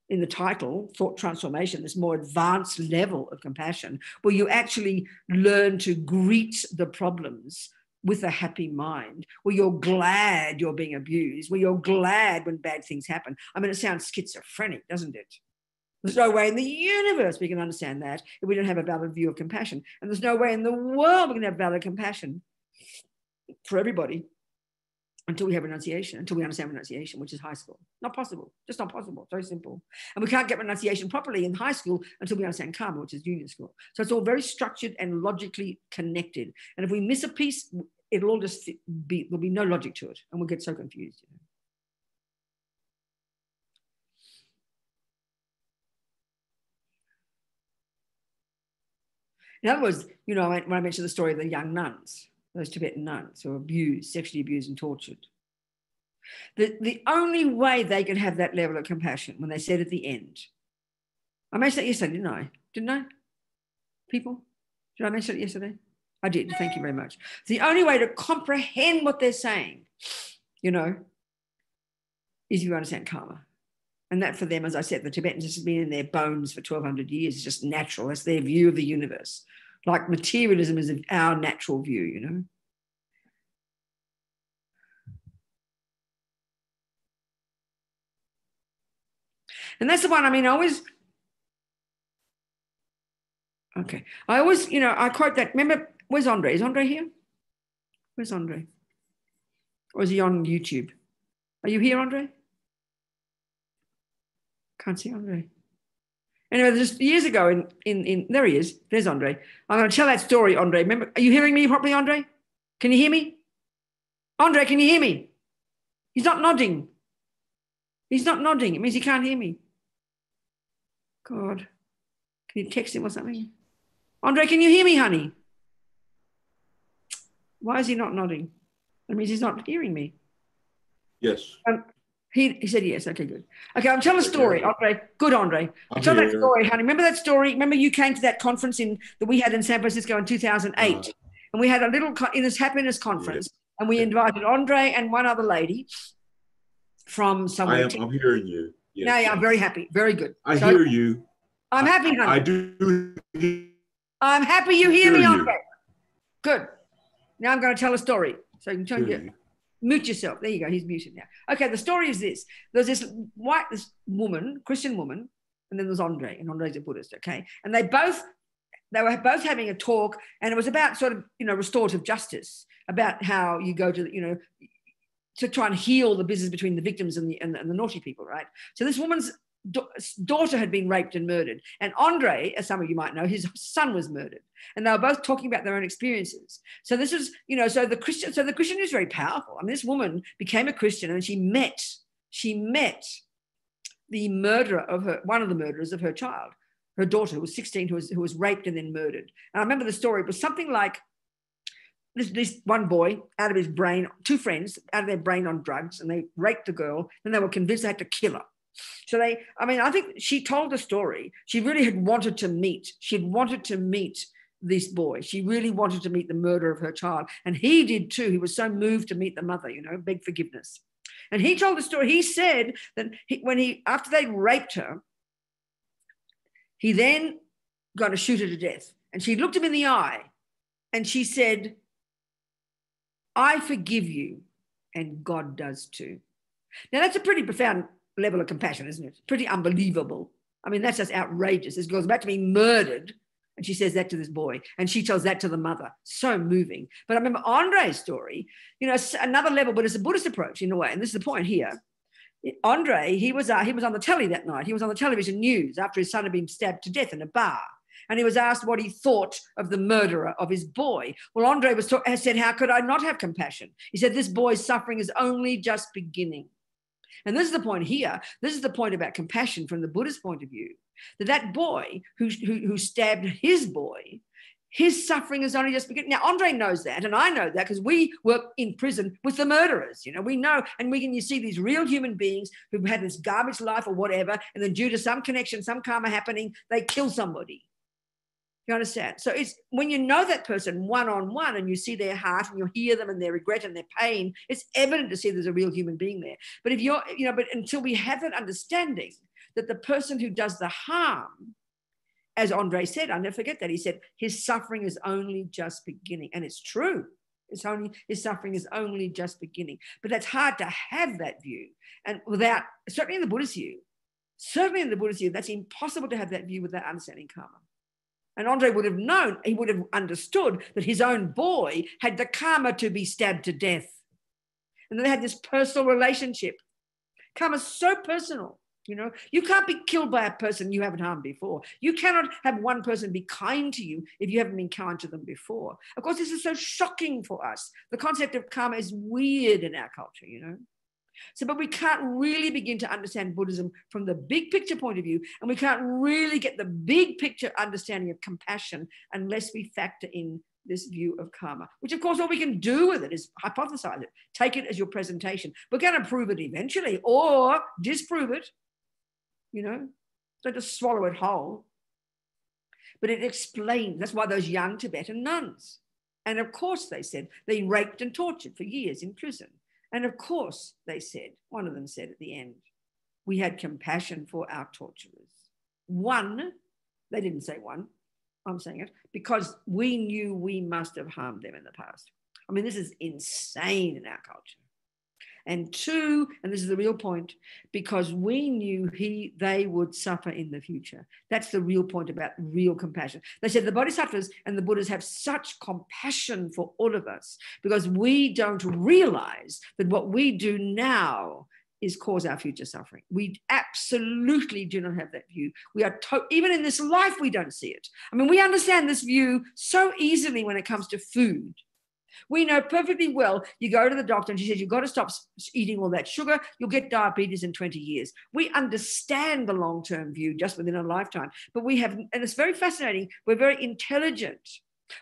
in the title, thought transformation, this more advanced level of compassion, where you actually learn to greet the problems with a happy mind, where you're glad you're being abused, where you're glad when bad things happen. I mean, it sounds schizophrenic, doesn't it? There's no way in the universe we can understand that if we don't have a valid view of compassion. And there's no way in the world we can have valid compassion for everybody until we have renunciation, until we understand renunciation, which is high school. Not possible, just not possible, very simple. And we can't get renunciation properly in high school until we understand karma, which is junior school. So it's all very structured and logically connected. And if we miss a piece, it'll all just be, there'll be no logic to it, and we'll get so confused. In other words, you know, when I mentioned the story of the young nuns, those Tibetan nuns who were abused, sexually abused and tortured, the only way they could have that level of compassion when they said at the end, I mentioned that yesterday, didn't I? Didn't I? People? Did I mention it yesterday? I did. Thank you very much. The only way to comprehend what they're saying, you know, is you understand karma. And that for them, as I said, the Tibetans has been in their bones for 1,200 years. It's just natural. That's their view of the universe. Like materialism is our natural view, you know. And that's the one, I mean, I always, you know, I quote that. Remember, where's Andre? Is Andre here? Where's Andre? Or is he on YouTube? Are you here, Andre? Can't see Andre. Anyway, just years ago there he is. There's Andre. I'm going to tell that story, Andre. Remember, are you hearing me properly, Andre? Can you hear me? Andre, can you hear me? He's not nodding. He's not nodding. It means he can't hear me. God. Can you text him or something? Andre, can you hear me, honey? Why is he not nodding? That means he's not hearing me. Yes. He said yes. Okay, good. Okay, I'll tell a story, Andre. Good, Andre. I'll tell that story, honey. Remember that story? Remember you came to that conference that we had in San Francisco in 2008, and we had a little in this happiness conference, and we invited Andre and one other lady from somewhere. I'm hearing you. Yes. Yeah, I'm very happy. Very good. I hear you. I'm happy, honey. I do. I'm happy you hear me, Andre. Good. Now I'm going to tell a story. So you can turn your mute yourself. There you go. He's muted now. Okay, the story is this. There's this woman, Christian woman, and then there's Andre, and Andre's a Buddhist, okay? And they were both having a talk, and it was about sort of, you know, restorative justice, about how you go to, you know, to try and heal the business between the victims and the naughty people, right? So this woman's daughter had been raped and murdered. And Andre, as some of you might know, his son was murdered. And they were both talking about their own experiences. So this is, you know, so the Christian is very powerful. I mean, this woman became a Christian and she met the murderer of one of the murderers of her child, her daughter, who was 16, who was raped and then murdered. And I remember the story. It was something like this one boy, out of his brain, two friends out of their brain on drugs, and they raped the girl. Then they were convinced they had to kill her. So I think she told the story. She really had wanted to meet. She'd wanted to meet this boy. She really wanted to meet the murderer of her child. And he did too. He was so moved to meet the mother, you know, beg forgiveness. And he told the story. He said that after they raped her, he then got to shoot her to death. And she looked him in the eye and she said, I forgive you, and God does too. Now, that's a pretty profound level of compassion, isn't it? Pretty unbelievable. I mean, that's just outrageous. This girl's about to be murdered, and she says that to this boy, and she tells that to the mother. So moving. But I remember Andre's story, you know, another level, but it's a Buddhist approach in a way, and this is the point here. Andre, he was on the telly that night. He was on the television news after his son had been stabbed to death in a bar. And he was asked what he thought of the murderer of his boy. Well, Andre said, how could I not have compassion? He said, this boy's suffering is only just beginning. And this is the point here. This is the point about compassion from the Buddhist point of view, that boy who stabbed his boy, his suffering is only just beginning. Now, Andre knows that, and I know that because we work in prison with the murderers. You know, we know, and you see these real human beings who've had this garbage life or whatever, and then due to some connection, some karma happening, they kill somebody. You understand? So it's when you know that person one-on-one and you see their heart and you hear them and their regret and their pain, it's evident to see there's a real human being there. But but until we have that understanding that the person who does the harm, as Andre said, I'll never forget that, he said, his suffering is only just beginning. And it's true. His suffering is only just beginning. But that's hard to have that view. And certainly in the Buddhist view, that's impossible to have that view without understanding karma. And Andre would have known, he would have understood that his own boy had the karma to be stabbed to death. And then they had this personal relationship. Karma's so personal. You know, you can't be killed by a person you haven't harmed before. You cannot have one person be kind to you if you haven't been kind to them before. Of course, this is so shocking for us. The concept of karma is weird in our culture, you know. So, but we can't really begin to understand Buddhism from the big picture point of view, and we can't really get the big picture understanding of compassion unless we factor in this view of karma, which of course all we can do with it is hypothesize it, take it as your presentation. We're going to prove it eventually or disprove it, you know, don't just swallow it whole. But it explains, that's why those young Tibetan nuns, and of course they said they raped and tortured for years in prison. And of course they said, one of them said at the end, we had compassion for our torturers. One, they didn't say one, I'm saying it, because we knew we must have harmed them in the past. I mean, this is insane in our culture. And two, and this is the real point, because we knew they would suffer in the future. That's the real point about real compassion. They said the bodhisattvas and the Buddhas have such compassion for all of us because we don't realize that what we do now is cause our future suffering. We absolutely do not have that view. We are even in this life, we don't see it. I mean, we understand this view so easily when it comes to food. We know perfectly well, you go to the doctor and she says, you've got to stop eating all that sugar, you'll get diabetes in 20 years. We understand the long-term view just within a lifetime, but we have, and it's very fascinating, we're very intelligent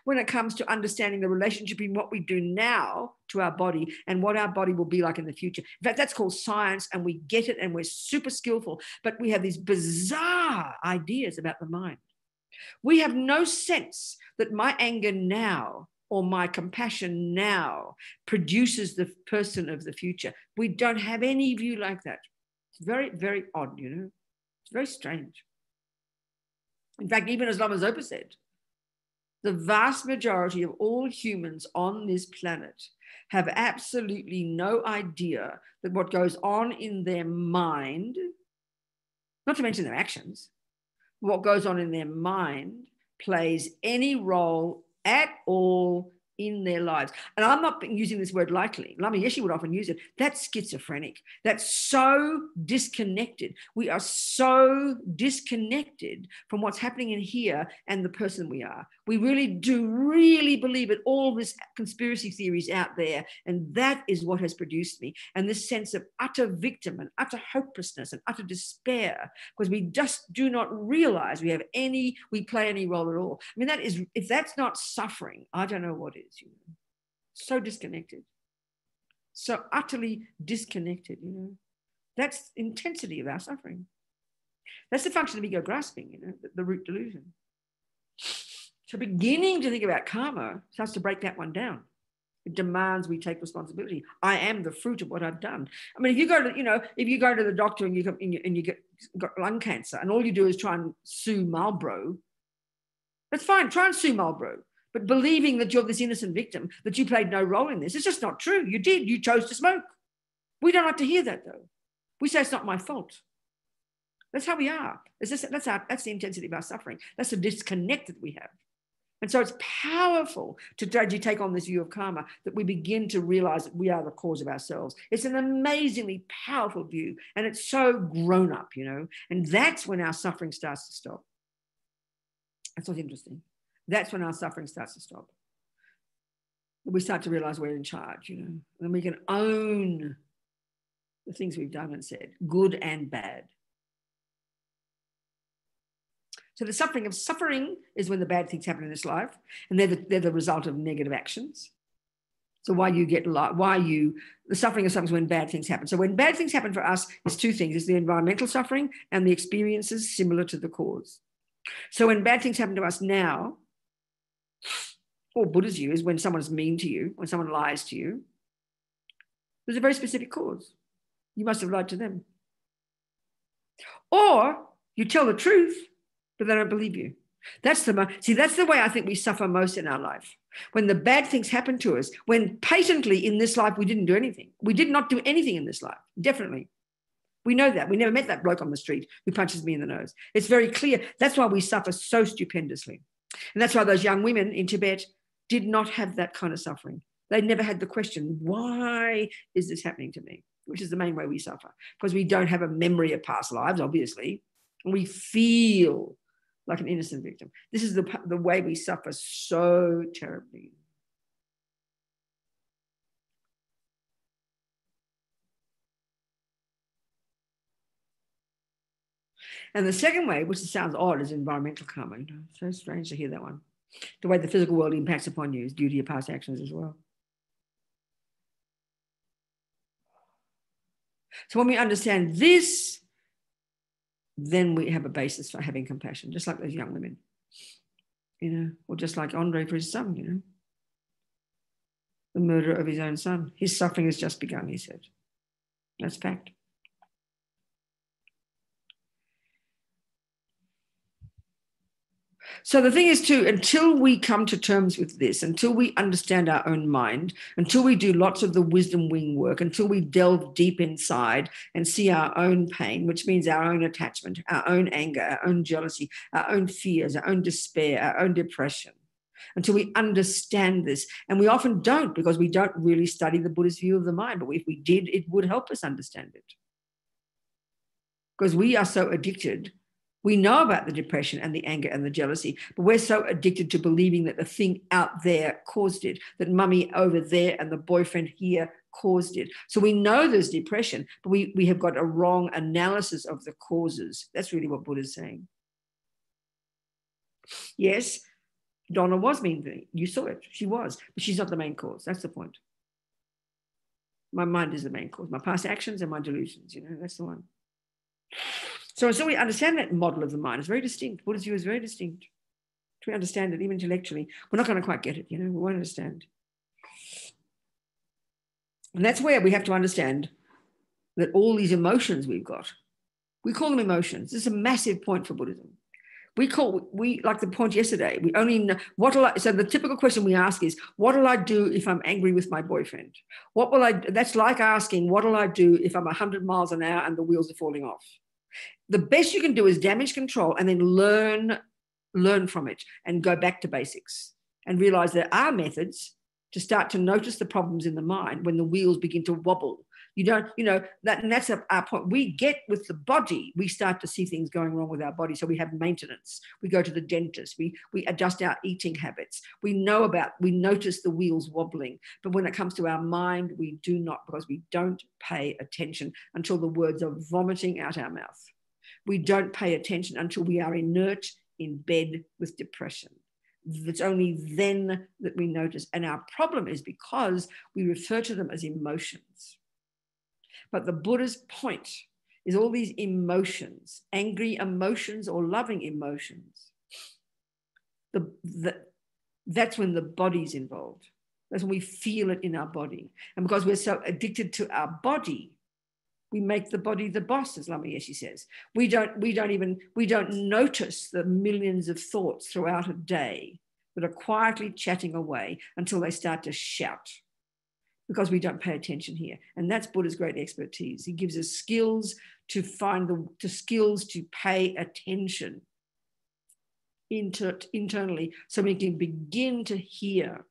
when it comes to understanding the relationship between what we do now to our body and what our body will be like in the future. In fact, that's called science, and we get it and we're super skillful, but we have these bizarre ideas about the mind. We have no sense that my anger now or my compassion now produces the person of the future. We don't have any view like that. It's very, very odd, you know. It's very strange. In fact, even as Lama Zopa said, the vast majority of all humans on this planet have absolutely no idea that what goes on in their mind, not to mention their actions, what goes on in their mind plays any role at all in their lives. And I'm not using this word lightly. Lama Yeshe would often use it. That's schizophrenic. That's so disconnected. We are so disconnected from what's happening in here and the person we are. We really do believe it. All this conspiracy theories out there. And that is what has produced me. And this sense of utter victim and utter hopelessness and utter despair, because we just do not realize we play any role at all. I mean, that is, if that's not suffering, I don't know what is. You know, so disconnected, so utterly disconnected, you know. That's the intensity of our suffering. That's the function of ego grasping, you know, the root delusion. So beginning to think about karma starts to break that one down. It demands we take responsibility. I am the fruit of what I've done. I mean, if you go to the doctor and you got lung cancer and all you do is try and sue Marlboro, that's fine, try and sue Marlboro. But believing that you're this innocent victim, that you played no role in this, it's just not true. You did. You chose to smoke. We don't like to hear that, though. We say it's not my fault. That's how we are. That's the intensity of our suffering. That's the disconnect that we have. And so it's powerful to gradually take on this view of karma, that we begin to realize that we are the cause of ourselves. It's an amazingly powerful view, and it's so grown up, you know, and that's when our suffering starts to stop. That's what's interesting. That's when our suffering starts to stop. We start to realize we're in charge, you know, and we can own the things we've done and said, good and bad. So the suffering is when the bad things happen in this life, and they're the result of negative actions. So the suffering of something is when bad things happen. So when bad things happen for us, it's two things. It's the environmental suffering and the experiences similar to the cause. So when bad things happen to us now, or Buddha's view is when someone's mean to you, when someone lies to you, there's a very specific cause. You must have lied to them. Or you tell the truth, but they don't believe you. That's the way I think we suffer most in our life. When the bad things happen to us, when patently in this life we didn't do anything. We did not do anything in this life, definitely. We know that. We never met that bloke on the street who punches me in the nose. It's very clear. That's why we suffer so stupendously. And that's why those young women in Tibet did not have that kind of suffering. They never had the question, why is this happening to me? Which is the main way we suffer, because we don't have a memory of past lives, obviously, and we feel like an innocent victim. This is the way we suffer so terribly. And the second way, which sounds odd, is environmental karma. So strange to hear that one. The way the physical world impacts upon you is due to your past actions as well. So when we understand this, then we have a basis for having compassion, just like those young women, or just like Andre for his son, the murderer of his own son. His suffering has just begun, he said. That's fact. So the thing is too, until we come to terms with this, until we understand our own mind, until we do lots of the wisdom wing work, until we delve deep inside and see our own pain, which means our own attachment, our own anger, our own jealousy, our own fears, our own despair, our own depression, until we understand this. And we often don't, because we don't really study the Buddhist view of the mind. But if we did, it would help us understand it. Because we are so addicted. We know about the depression and the anger and the jealousy, but we're so addicted to believing that the thing out there caused it, that mummy over there and the boyfriend here caused it. So we know there's depression, but we have got a wrong analysis of the causes. That's really what Buddha's saying. Yes, Donna was mean. You saw it. She was, but she's not the main cause. That's the point. My mind is the main cause. My past actions and my delusions, that's the one. So we understand that model of the mind. It's very distinct. Buddha's view is very distinct. We understand it, even intellectually. We're not going to quite get it, we won't understand. And that's where we have to understand that all these emotions we've got, we call them emotions. This is a massive point for Buddhism. We like the point yesterday, we only know, so the typical question we ask is, what will I do if I'm angry with my boyfriend? That's like asking, what will I do if I'm 100 miles an hour and the wheels are falling off? The best you can do is damage control and then learn from it and go back to basics and realize there are methods to start to notice the problems in the mind when the wheels begin to wobble. And that's our point. We get with the body, we start to see things going wrong with our body. So we have maintenance. We go to the dentist. We adjust our eating habits. We notice the wheels wobbling. But when it comes to our mind, we do not, because we don't pay attention until the words are vomiting out our mouth. We don't pay attention until we are inert in bed with depression. It's only then that we notice. And our problem is because we refer to them as emotions. But the Buddha's point is all these emotions, angry emotions or loving emotions, that's when the body's involved. That's when we feel it in our body. And because we're so addicted to our body, we make the body the boss, as Lama Yeshe says. We don't notice the millions of thoughts throughout a day that are quietly chatting away until they start to shout, because we don't pay attention here. And that's Buddha's great expertise. He gives us skills to skills to pay attention internally, so we can begin to hear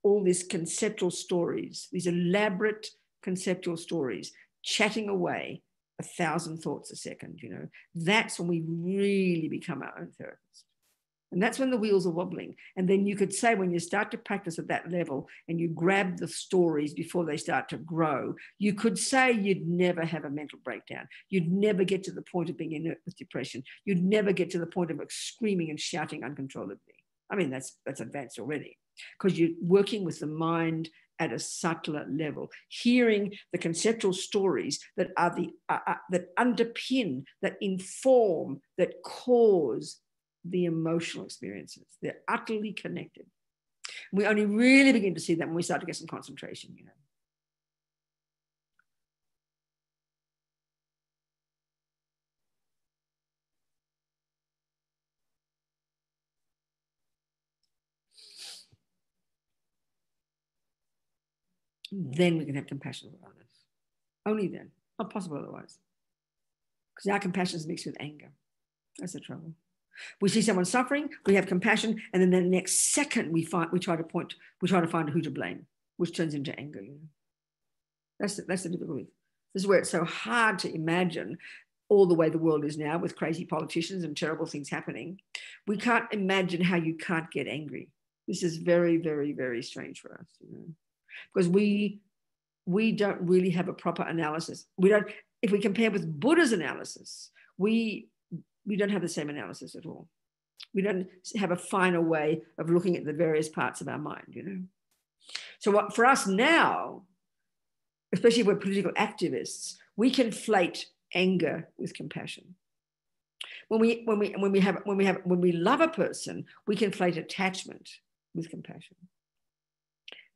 all these conceptual stories, these elaborate conceptual stories, chatting away 1,000 thoughts a second. That's when we really become our own therapist. And that's when the wheels are wobbling. And then you could say, when you start to practice at that level and you grab the stories before they start to grow, you could say you'd never have a mental breakdown. You'd never get to the point of being inert with depression. You'd never get to the point of screaming and shouting uncontrollably. I mean, that's advanced already, because you're working with the mind at a subtler level, hearing the conceptual stories that are that underpin, that inform, that cause the emotional experiences. They're utterly connected. We only really begin to see that when we start to get some concentration, Then we can have compassion for others. Only then. Not possible otherwise. Because our compassion is mixed with anger. That's the trouble. We see someone suffering, we have compassion, and then the next second we try to find who to blame. which turns into anger. That's the difficulty. This is where it's so hard to imagine all the way the world is now with crazy politicians and terrible things happening. We can't imagine how you can't get angry. This is very, very, very strange for us, because we don't really have a proper analysis. If we compare with Buddha's analysis, we don't have the same analysis at all. We don't have a finer way of looking at the various parts of our mind, So for us now, especially if we're political activists, we conflate anger with compassion. When we love a person, we conflate attachment with compassion.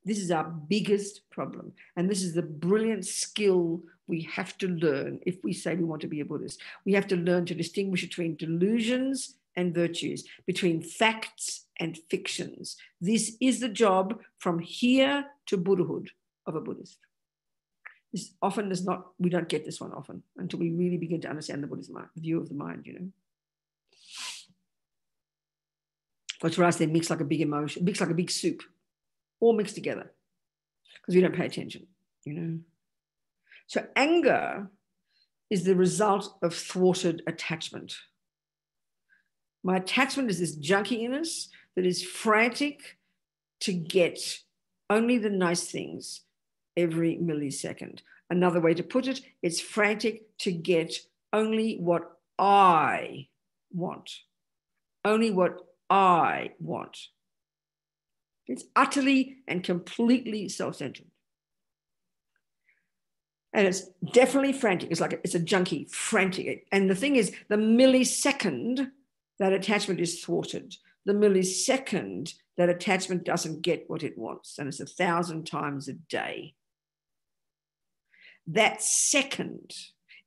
This is our biggest problem. And this is the brilliant skill we have to learn if we say we want to be a Buddhist. We have to learn to distinguish between delusions and virtues, between facts and fictions. This is the job from here to Buddhahood of a Buddhist. This often is not, we don't get this one often until we really begin to understand the Buddhist mind, the view of the mind, Because for us, they mix like a big emotion, mix like a big soup, all mixed together because we don't pay attention, So anger is the result of thwarted attachment. My attachment is this junkiness that is frantic to get only the nice things every millisecond. Another way to put it, it's frantic to get only what I want. Only what I want. It's utterly and completely self-centered. And it's definitely frantic. It's a junkie, frantic. And the thing is, the millisecond that attachment is thwarted, the millisecond that attachment doesn't get what it wants, and it's 1,000 times a day. That second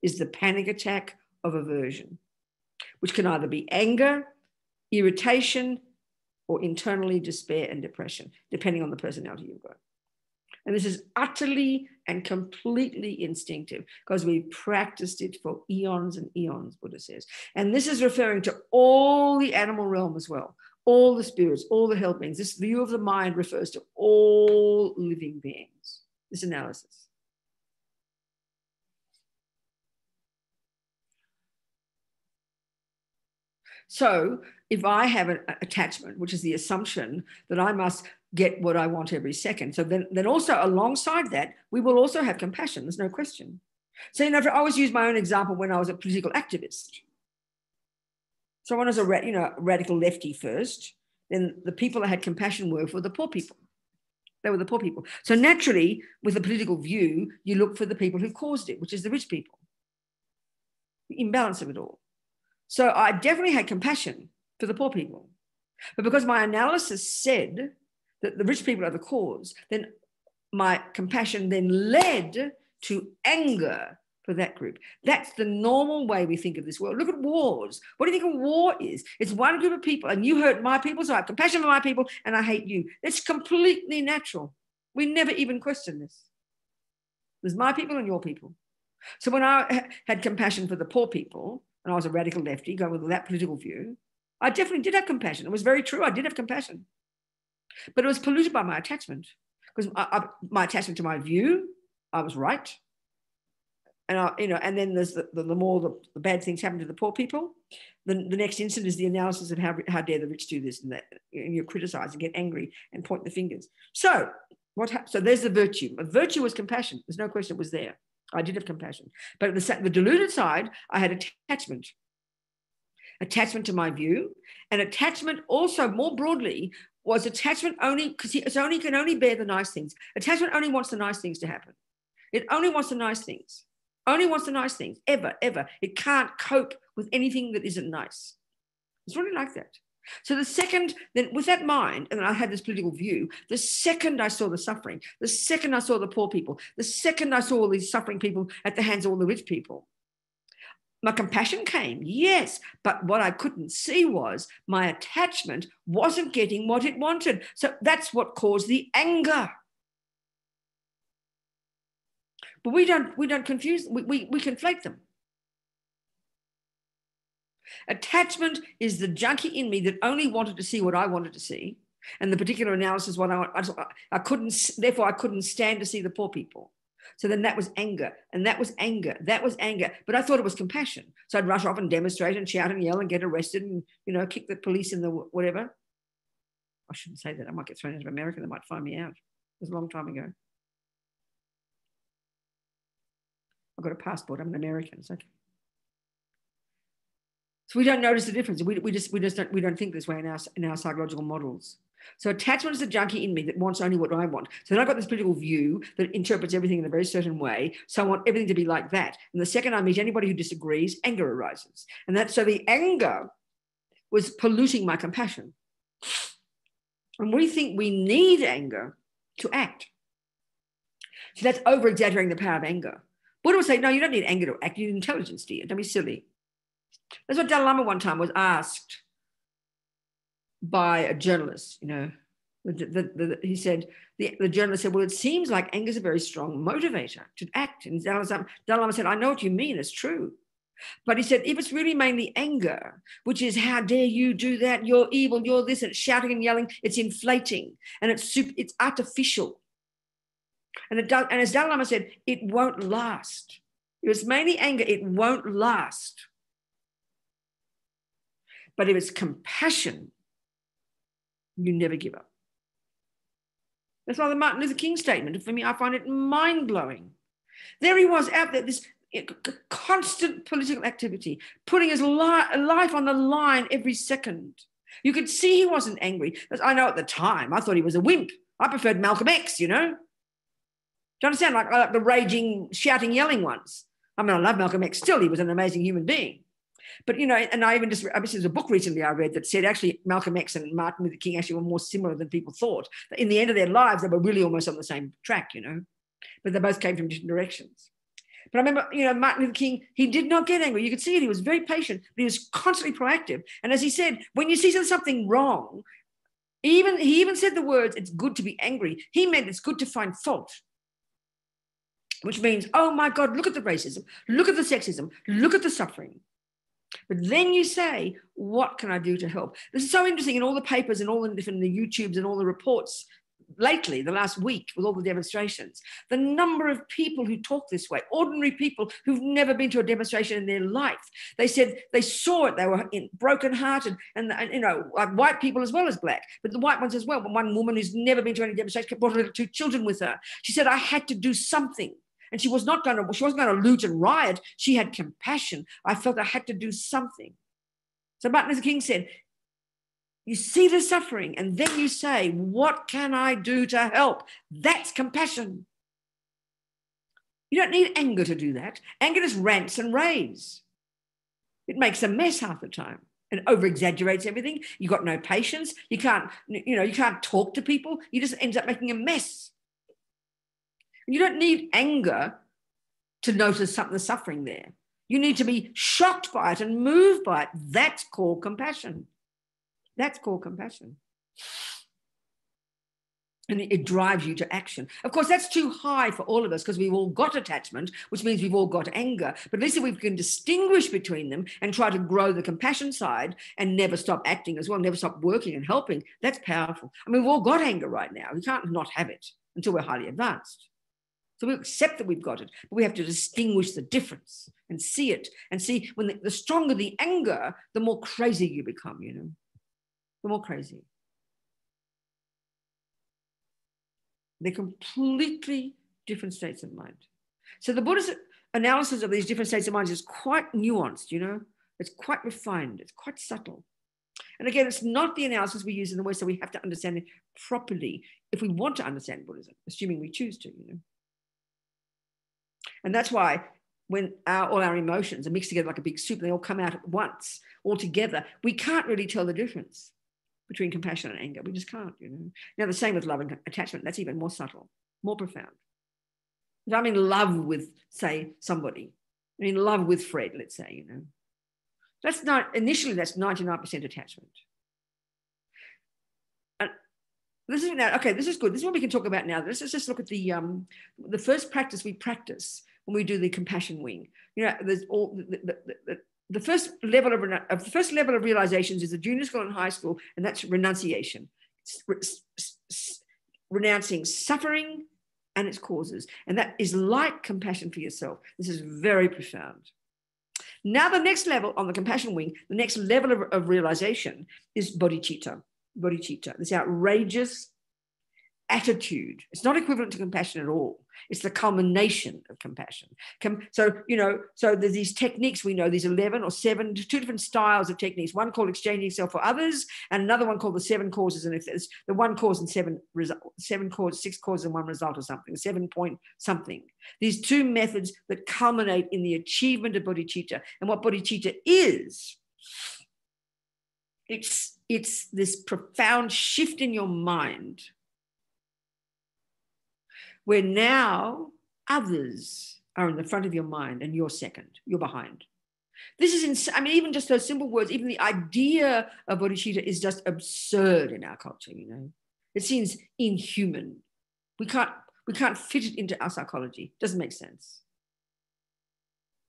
is the panic attack of aversion, which can either be anger, irritation, or internally despair and depression, depending on the personality you've got. And this is utterly and completely instinctive because we've practiced it for eons and eons, Buddha says. And this is referring to all the animal realm as well, all the spirits, all the help beings. This view of the mind refers to all living beings, this analysis. So if I have an attachment, which is the assumption that I must get what I want every second, so then also alongside that, we will also have compassion. There's no question. So, I always use my own example when I was a political activist. So when I was a radical lefty first, then the people I had compassion were for the poor people. They were the poor people. So naturally, with a political view, you look for the people who caused it, which is the rich people. The imbalance of it all. So I definitely had compassion for the poor people. But because my analysis said that the rich people are the cause, then my compassion then led to anger for that group. That's the normal way we think of this world. Look at wars. What do you think a war is? It's one group of people and you hurt my people, so I have compassion for my people and I hate you. It's completely natural. We never even question this. There's my people and your people. So when I had compassion for the poor people, and I was a radical lefty, going with that political view, I definitely did have compassion. It was very true. I did have compassion. But it was polluted by my attachment. Because my attachment to my view, I was right. And and then there's the more the bad things happen to the poor people. The next instant is the analysis of how dare the rich do this and that. And you criticize and get angry and point the fingers. So so there's the virtue. A virtue was compassion. There's no question it was there. I did have compassion. But the deluded side, I had attachment. Attachment to my view. And attachment also, more broadly, was attachment only, because it can only bear the nice things. Attachment only wants the nice things to happen. It only wants the nice things. Only wants the nice things, ever. It can't cope with anything that isn't nice. It's really like that. So the second, then with that mind, and I had this political view, the second I saw the suffering, the second I saw the poor people, the second I saw all these suffering people at the hands of all the rich people, my compassion came, yes, but what I couldn't see was my attachment wasn't getting what it wanted. So that's what caused the anger. But we don't confuse, we conflate them. Attachment is the junkie in me that only wanted to see what I wanted to see. And the particular analysis, what I couldn't stand to see the poor people. So then that was anger, and that was anger, that was anger. But I thought it was compassion. So I'd rush off and demonstrate and shout and yell and get arrested and, you know, kick the police in the whatever. I shouldn't say that. I might get thrown into America. They might find me out. It was a long time ago. I've got a passport. I'm an American. It's okay. So we don't notice the difference. We don't think this way in our psychological models. So attachment is the junkie in me that wants only what I want. So then I've got this political view that interprets everything in a very certain way. So I want everything to be like that. And the second I meet anybody who disagrees, anger arises. And that's so the anger was polluting my compassion. And we think we need anger to act. So that's over-exaggerating the power of anger. Buddha would say, no, you don't need anger to act. You need intelligence, dear. Don't be silly. That's what Dalai Lama one time was asked by a journalist, you know. He said, the journalist said, well, it seems like anger is a very strong motivator to act. And Dalai Lama said, I know what you mean, it's true. But he said, if it's really mainly anger, which is how dare you do that, you're evil, you're this, and it's shouting and yelling, it's inflating, and it's artificial. And as Dalai Lama said, it won't last. If it's mainly anger, it won't last. But if it's compassion, you never give up. That's why the Martin Luther King statement, for me, I find it mind-blowing. There he was out there, this constant political activity, putting his life on the line every second. You could see he wasn't angry. I know at the time, I thought he was a wimp. I preferred Malcolm X, you know. Do you understand? Like the raging, shouting, yelling ones. I mean, I love Malcolm X still. He was an amazing human being. But, you know, and I even there's a book recently I read that said actually Malcolm X and Martin Luther King actually were more similar than people thought. In the end of their lives, they were really almost on the same track, you know, but they both came from different directions. But I remember, you know, Martin Luther King, he did not get angry. You could see it. He was very patient, but he was constantly proactive. And as he said, when you see something wrong, he even said the words, it's good to be angry. He meant it's good to find fault, which means, oh my God, look at the racism, look at the sexism, look at the suffering. But then you say, what can I do to help? This is so interesting in all the papers and all the different the YouTubes and all the reports lately, the last week, with all the demonstrations, the number of people who talk this way, ordinary people who've never been to a demonstration in their life. They said they saw it, they were brokenhearted, and you know, like white people as well as black, but the white ones as well. One woman who's never been to any demonstration brought her 2 children with her. She said, I had to do something. And she wasn't going to loot and riot. She had compassion. I felt I had to do something. So Martin Luther King said, you see the suffering and then you say, what can I do to help? That's compassion. You don't need anger to do that. Anger just rants and raves. It makes a mess half the time and over-exaggerates everything. You've got no patience. You can't talk to people. You just end up making a mess. You don't need anger to notice the suffering there. You need to be shocked by it and moved by it. That's called compassion. That's called compassion. And it drives you to action. Of course, that's too high for all of us because we've all got attachment, which means we've all got anger. But at least if we can distinguish between them and try to grow the compassion side and never stop acting as well, never stop working and helping, that's powerful. I mean, we've all got anger right now. We can't not have it until we're highly advanced. So we accept that we've got it, but we have to distinguish the difference and see it and see when the stronger the anger, the more crazy you become, you know, the more crazy. They're completely different states of mind. So the Buddha's analysis of these different states of mind is quite nuanced, you know, it's quite refined, it's quite subtle. And again, it's not the analysis we use in the West, so we have to understand it properly if we want to understand Buddhism, assuming we choose to, you know. And that's why when all our emotions are mixed together like a big soup, they all come out at once, all together, we can't really tell the difference between compassion and anger. We just can't, you know. Now, the same with love and attachment. That's even more subtle, more profound. If I'm in love with, say, somebody, I'm in love with Fred, let's say, you know. That's 99% attachment. This is now, okay, this is good. This is what we can talk about now. Let's just look at the first practice we practice when we do the compassion wing. You know, there's all the first level of realizations is the junior school and high school, and that's renunciation. renouncing suffering and its causes. And that is like compassion for yourself. This is very profound. Now, the next level on the compassion wing, the next level of realization is bodhicitta. Bodhicitta, this outrageous attitude. It's not equivalent to compassion at all. It's the culmination of compassion. So there's these techniques we know, these 11 or 7, 2 different styles of techniques, one called exchanging self for others, and another one called the 7 causes and effects, the 1 cause and 7 result, 7 cause, 6 causes and 1 result or something, 7 point something. These 2 methods that culminate in the achievement of bodhicitta. And what bodhicitta is, it's this profound shift in your mind where now others are in the front of your mind and you're second, you're behind. This is, even just those simple words, even the idea of bodhicitta is just absurd in our culture, It seems inhuman. We can't fit it into our psychology. It doesn't make sense.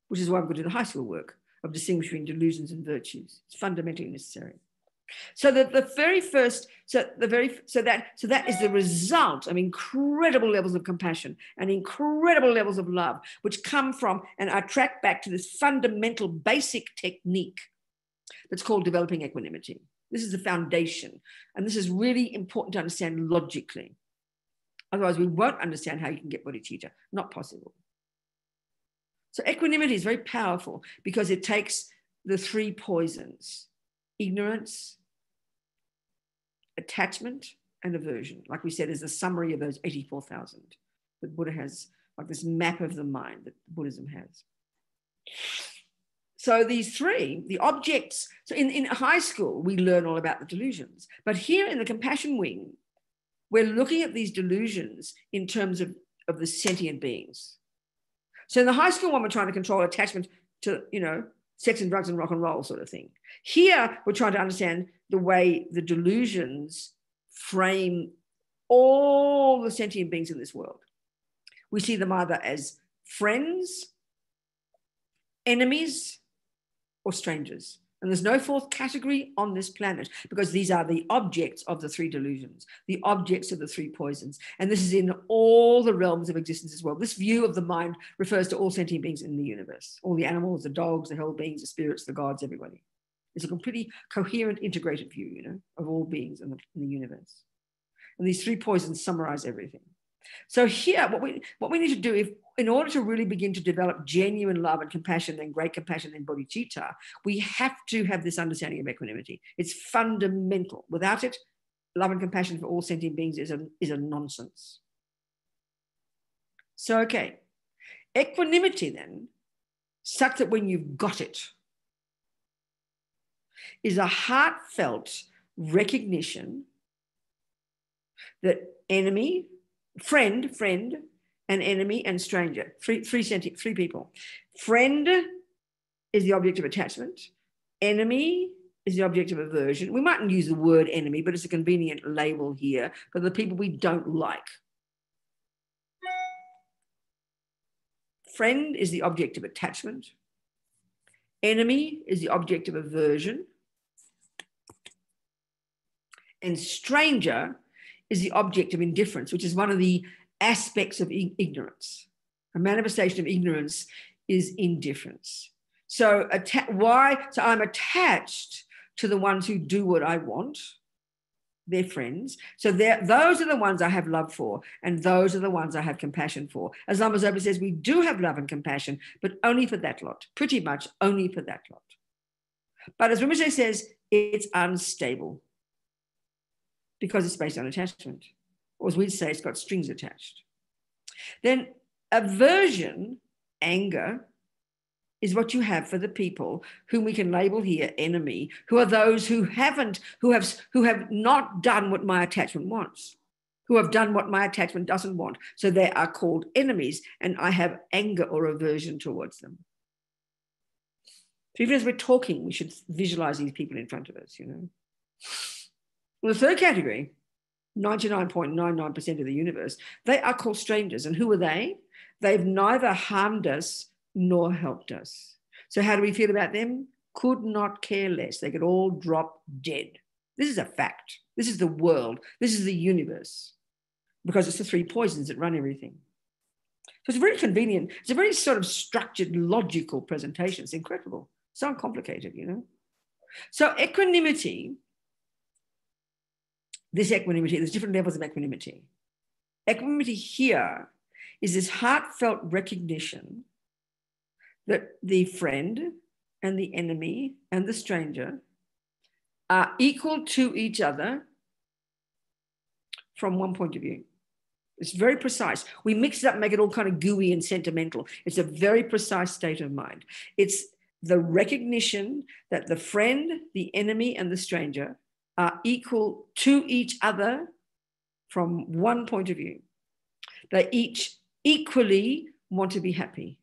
Which is why we've got to do the high school work of distinguishing delusions and virtues. It's fundamentally necessary. So that the very first, that is the result of incredible levels of compassion and incredible levels of love, which come from, and I track back to this fundamental basic technique that's called developing equanimity. This is the foundation. And this is really important to understand logically. Otherwise, we won't understand how you can get bodhicitta. Not possible. So equanimity is very powerful because it takes the 3 poisons: ignorance, attachment, and aversion. Like we said, is a summary of those 84,000 that Buddha has, like this map of the mind that Buddhism has. So these 3, the objects, so in high school, we learn all about the delusions. But here in the compassion wing, we're looking at these delusions in terms of the sentient beings. So in the high school one, we're trying to control attachment to, sex and drugs and rock and roll sort of thing. Here, we're trying to understand the way the delusions frame all the sentient beings in this world. We see them either as friends, enemies, or strangers. And there's no 4th category on this planet because these are the objects of the 3 delusions, the objects of the 3 poisons. And this is in all the realms of existence as well. This view of the mind refers to all sentient beings in the universe, all the animals, the dogs, the hell beings, the spirits, the gods, everybody. It's a completely coherent, integrated view, of all beings in the universe. And these 3 poisons summarize everything. So here, what we need to do, in order to really begin to develop genuine love and compassion, then great compassion, then bodhicitta, we have to have this understanding of equanimity. It's fundamental. Without it, love and compassion for all sentient beings is a nonsense. So, okay, equanimity then, such that when you've got it, is a heartfelt recognition that enemy, friend, and enemy and stranger, three people. Friend is the object of attachment. Enemy is the object of aversion. We mightn't use the word enemy, but it's a convenient label here for the people we don't like. Friend is the object of attachment. Enemy is the object of aversion. And stranger is the object of indifference, which is one of the aspects of ignorance. A manifestation of ignorance is indifference. So I'm attached to the ones who do what I want. They're friends. So those are the ones I have love for, and those are the ones I have compassion for. As Lama Zopa says, we do have love and compassion, but only for that lot, pretty much only for that lot. But as Rinpoche says, it's unstable because it's based on attachment. Or as we'd say, it's got strings attached. Then aversion, anger, is what you have for the people whom we can label here enemy, who are those who have not done what my attachment wants, who have done what my attachment doesn't want. So they are called enemies, and I have anger or aversion towards them. So even as we're talking, we should visualize these people in front of us, Well, the 3rd category, 99.99% of the universe, they are called strangers. And who are they? They've neither harmed us nor helped us. So how do we feel about them? Could not care less. They could all drop dead. This is a fact. This is the world. This is the universe, because it's the three poisons that run everything. So it's very convenient. It's a very sort of structured, logical presentation. It's incredible. So uncomplicated, you know. So equanimity, this equanimity, there's different levels of equanimity. Equanimity here is this heartfelt recognition that the friend and the enemy and the stranger are equal to each other from one point of view. It's very precise. We mix it up and make it all kind of gooey and sentimental. It's a very precise state of mind. It's the recognition that the friend, the enemy, and the stranger are equal to each other from one point of view. They each equally want to be happy.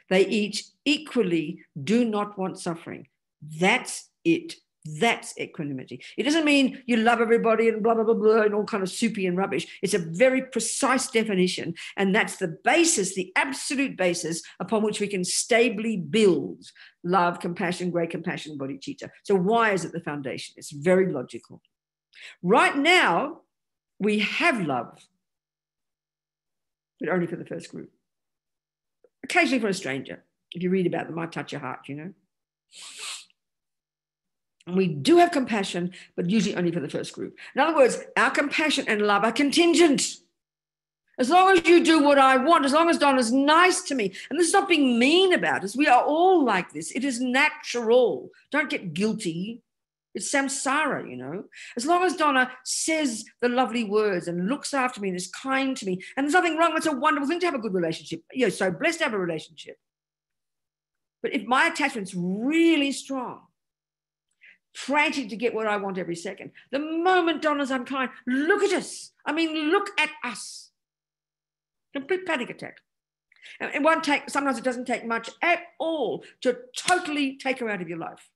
They each equally do not want suffering. That's it. That's equanimity. It doesn't mean you love everybody and blah, blah, blah, blah, and all kind of soupy and rubbish. It's a very precise definition. And that's the basis, the absolute basis upon which we can stably build love, compassion, great compassion, bodhicitta. So why is it the foundation? It's very logical. Right now, we have love, but only for the first group. Occasionally for a stranger. If you read about them, might touch your heart, you know. And we do have compassion, but usually only for the first group. In other words, our compassion and love are contingent. As long as you do what I want, as long as Donna's nice to me, and this is not being mean about us, we are all like this. It is natural. Don't get guilty. It's samsara, you know. As long as Donna says the lovely words and looks after me and is kind to me, and there's nothing wrong, it's a wonderful thing to have a good relationship. You're so blessed to have a relationship. But if my attachment's really strong, frantic to get what I want every second, the moment Donna's unkind, look at us. I mean, look at us. Complete panic attack. And it won't take, sometimes it doesn't take much at all to totally take her out of your life.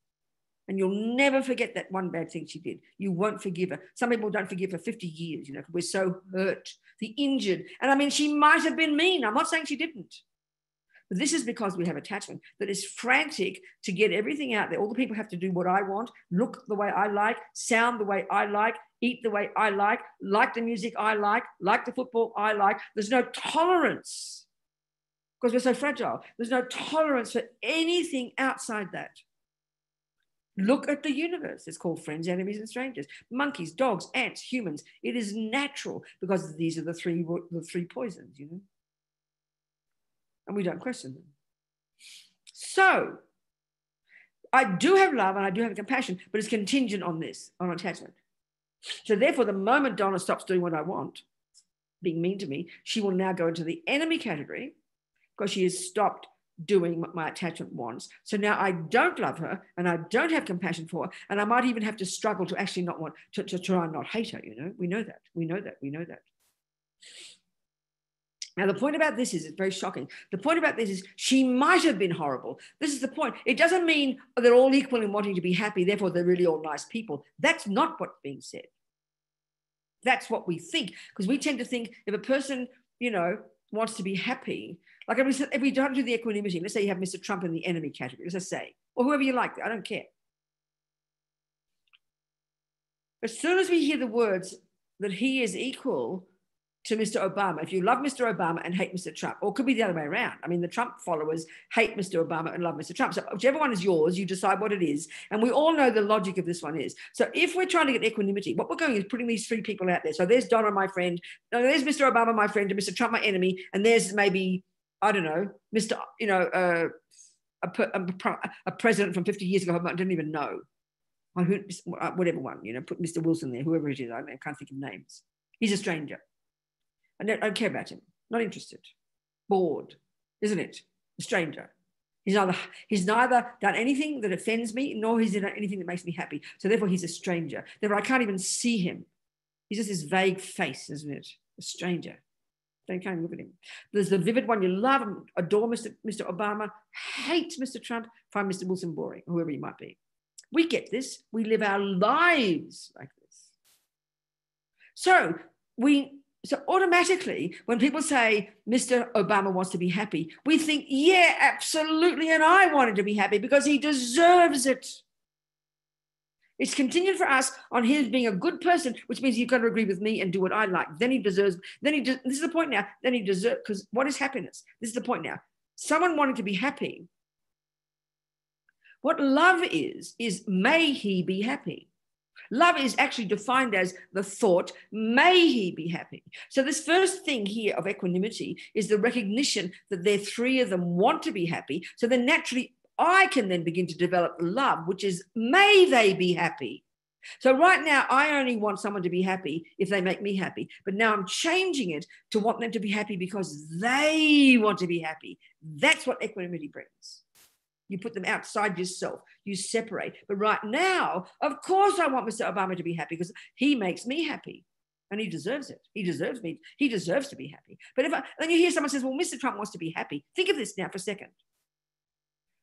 And you'll never forget that one bad thing she did. You won't forgive her. Some people don't forgive for 50 years, you know, because we're so hurt, the injured. And I mean, she might have been mean. I'm not saying she didn't. But this is because we have attachment that is frantic to get everything out there. All the people have to do what I want, look the way I like, sound the way I like, eat the way I like the music I like the football I like. There's no tolerance because we're so fragile. There's no tolerance for anything outside that. Look at the universe. It's called friends, enemies, and strangers. Monkeys, dogs, ants, humans. It is natural because these are the three poisons, you know. And we don't question them. So I do have love and I do have compassion, but it's contingent on this, on attachment. So therefore, the moment Donna stops doing what I want, being mean to me, she will now go into the enemy category because she has stopped doing what my attachment wants. So now I don't love her and I don't have compassion for her. And I might even have to struggle to actually not want to try and not hate her, you know. We know that. We know that. We know that. Now, the point about this is, it's very shocking. The point about this is she might have been horrible. This is the point. It doesn't mean they're all equal in wanting to be happy, therefore they're really all nice people. That's not what's being said. That's what we think, because we tend to think if a person, you know, wants to be happy, like if we don't do the equanimity, let's say you have Mr. Trump in the enemy category, let's just say, or whoever you like, I don't care. As soon as we hear the words that he is equal to Mr. Obama, if you love Mr. Obama and hate Mr. Trump, or it could be the other way around. I mean, the Trump followers hate Mr. Obama and love Mr. Trump. So whichever one is yours, you decide what it is. And we all know the logic of this one is. So if we're trying to get equanimity, what we're going is putting these three people out there. So there's Donna, my friend. No, there's Mr. Obama, my friend, and Mr. Trump, my enemy. And there's maybe, I don't know, Mr. You know, a president from 50 years ago, I don't even know. Whatever one, you know, put Mr. Wilson there, whoever it is, I can't think of names. He's a stranger. I don't care about him. Not interested. Bored, isn't it? A stranger. He's neither done anything that offends me, nor has he done anything that makes me happy. So therefore, he's a stranger. Therefore, I can't even see him. He's just this vague face, isn't it? A stranger. Don't can't look at him. There's the vivid one. You love him, adore Mr. Obama, hate Mr. Trump, find Mr. Wilson boring, whoever he might be. We get this. We live our lives like this. So automatically, when people say Mr. Obama wants to be happy, we think, yeah, absolutely, and I want him to be happy because he deserves it. It's contingent for us on him being a good person, which means you've got to agree with me and do what I like. Then he deserves, this is the point now, then he deserves, because what is happiness? This is the point now. Someone wanting to be happy, what love is may he be happy. Love is actually defined as the thought, may he be happy. So this first thing here of equanimity is the recognition that there three of them want to be happy. So then naturally, I can then begin to develop love, which is, may they be happy. So right now, I only want someone to be happy if they make me happy. But now I'm changing it to want them to be happy because they want to be happy. That's what equanimity brings. You put them outside yourself. You separate. But right now, of course, I want Mr. Obama to be happy because he makes me happy. And he deserves it. He deserves me. He deserves to be happy. But then you hear someone says, well, Mr. Trump wants to be happy. Think of this now for a second.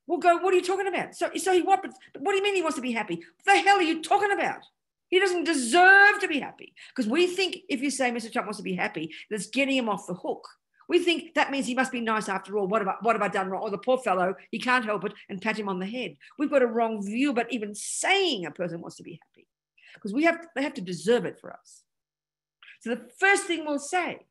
We'll go, what are you talking about? So he what? But what do you mean he wants to be happy? What the hell are you talking about? He doesn't deserve to be happy. Because we think if you say Mr. Trump wants to be happy, that's getting him off the hook. We think that means he must be nice after all. What have I done wrong? Or the poor fellow, he can't help it, and pat him on the head. We've got a wrong view about even saying a person wants to be happy. Because they have to deserve it for us. So the first thing we'll say,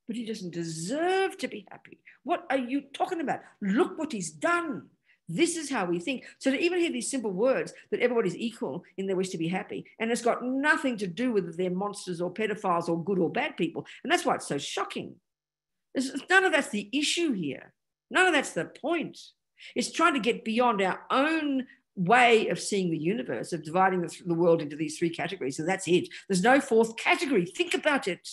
but he doesn't deserve to be happy. What are you talking about? Look what he's done. This is how we think. So to even hear these simple words that everybody's equal in their wish to be happy, and it's got nothing to do with if they're monsters or pedophiles or good or bad people. And that's why it's so shocking. None of that's the issue here. None of that's the point. It's trying to get beyond our own way of seeing the universe, of dividing the world into these three categories. So that's it. There's no fourth category. Think about it.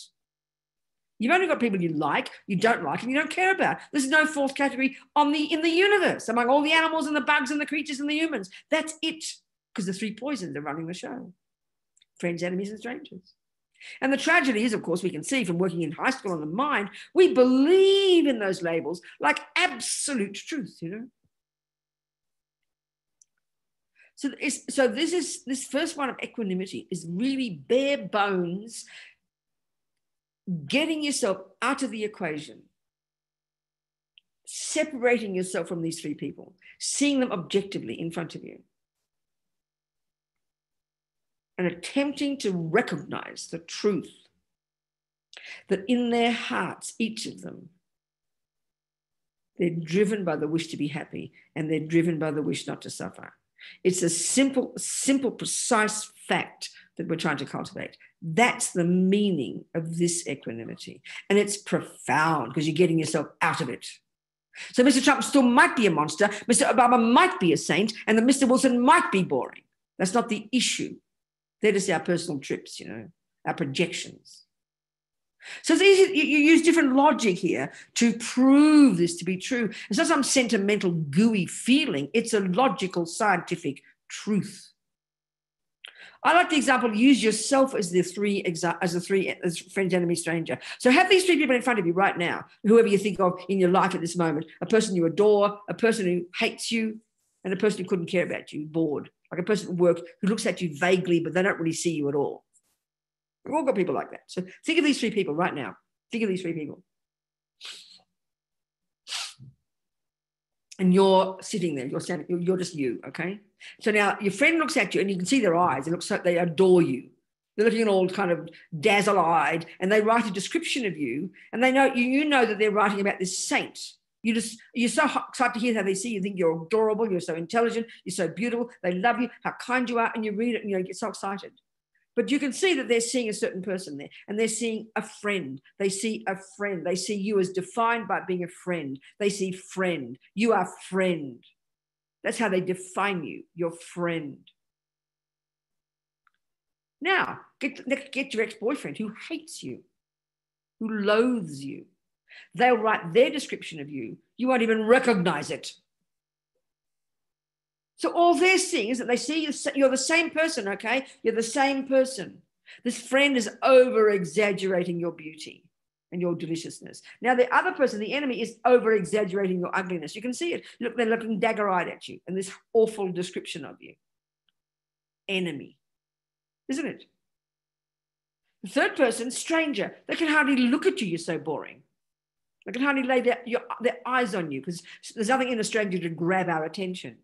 You've only got people you like, you don't like, and you don't care about. There's no fourth category in the universe among all the animals and the bugs and the creatures and the humans. That's it, because the three poisons are running the show. Friends, enemies, and strangers. And the tragedy is, of course, we can see from working in high school on the mind, we believe in those labels like absolute truth, you know. So this first one of equanimity is really bare bones, getting yourself out of the equation, separating yourself from these three people, seeing them objectively in front of you, and attempting to recognize the truth that in their hearts, each of them, they're driven by the wish to be happy and they're driven by the wish not to suffer. It's a simple, precise fact that we're trying to cultivate. That's the meaning of this equanimity. And it's profound because you're getting yourself out of it. So Mr. Trump still might be a monster, Mr. Obama might be a saint, and that Mr. Wilson might be boring. That's not the issue. They're just our personal trips, you know, our projections. So it's easy, you use different logic here to prove this to be true. It's not some sentimental, gooey feeling. It's a logical, scientific truth. I like the example, use yourself as as friend, enemy, stranger. So have these three people in front of you right now, whoever you think of in your life at this moment, a person you adore, a person who hates you, and a person who couldn't care about you, bored, like a person at work who looks at you vaguely, but they don't really see you at all. We've all got people like that. So think of these three people right now. Think of these three people. And you're sitting there, you're just you, okay? So now your friend looks at you and you can see their eyes. It looks like they adore you. They're looking all kind of dazzle-eyed, and they write a description of you, and they know you know that they're writing about this saint. You're so excited to hear how they see you. Think you're adorable, you're so intelligent, you're so beautiful, they love you, how kind you are, and you read it and you get so excited. But you can see that they're seeing a certain person there, and they're seeing a friend. They see a friend. They see you as defined by being a friend. They see friend. You are friend. That's how they define you, your friend. Now, get your ex-boyfriend who hates you, who loathes you. They'll write their description of you. You won't even recognize it. So all they're seeing is that they see you're the same person, okay? You're the same person. This friend is over-exaggerating your beauty and your deliciousness. Now the other person, the enemy, is over-exaggerating your ugliness. You can see it. Look, they're looking dagger-eyed at you and this awful description of you. Enemy, isn't it? The third person, stranger. They can hardly look at you. You're so boring. They can hardly lay their eyes on you because there's nothing in a stranger to grab our attention.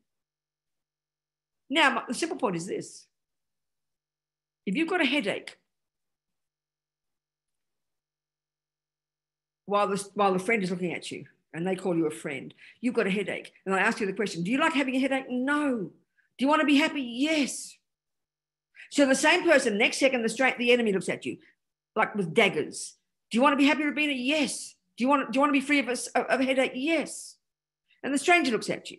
Now, the simple point is this. If you've got a headache while the friend is looking at you and they call you a friend, you've got a headache. And I ask you the question, do you like having a headache? No. Do you want to be happy? Yes. So the same person, next second, the enemy looks at you like with daggers. Do you want to be happy, Robina? Yes. Do you want to be free of a headache? Yes. And the stranger looks at you.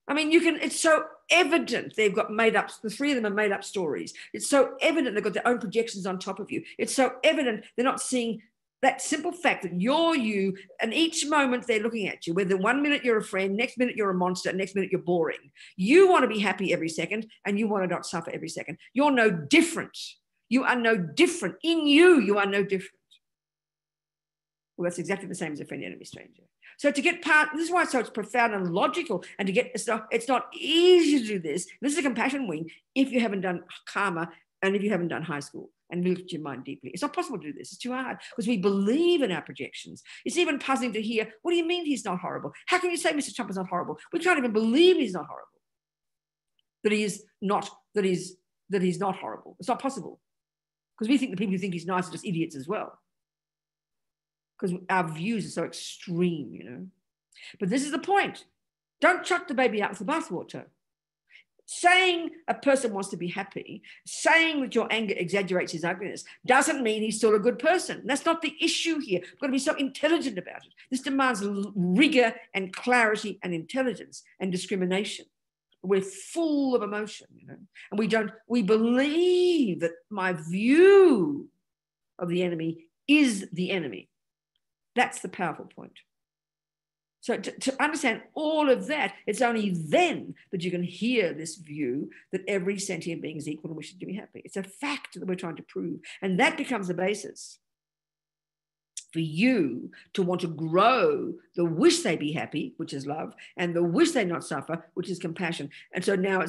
I mean, it's so evident they've got made up, the three of them are made up stories. It's so evident they've got their own projections on top of you. It's so evident they're not seeing that simple fact that you're you, and each moment they're looking at you, whether 1 minute you're a friend, next minute you're a monster, next minute you're boring. You want to be happy every second, and you want to not suffer every second. You're no different. You are no different. In you are no different. Well, that's exactly the same as a friend, enemy, stranger. So to get this is why it's profound and logical, and to get it's not easy to do this. This is a compassion wing if you haven't done karma and if you haven't done high school and lived your mind deeply. It's not possible to do this. It's too hard because we believe in our projections. It's even puzzling to hear, what do you mean he's not horrible? How can you say Mr. Trump is not horrible? We can't even believe he's not horrible. That he's not horrible. It's not possible. Because we think the people who think he's nice are just idiots as well. Because our views are so extreme, you know. But this is the point. Don't chuck the baby out with the bathwater. Saying a person wants to be happy, saying that your anger exaggerates his ugliness, doesn't mean he's still a good person. That's not the issue here. We've got to be so intelligent about it. This demands rigor and clarity and intelligence and discrimination. We're full of emotion, you know, and we believe that my view of the enemy is the enemy. That's the powerful point. So to understand all of that, it's only then that you can hear this view that every sentient being is equal and wishes to be happy. It's a fact that we're trying to prove. And that becomes the basis for you to want to grow the wish they be happy, which is love, and the wish they not suffer, which is compassion. And so now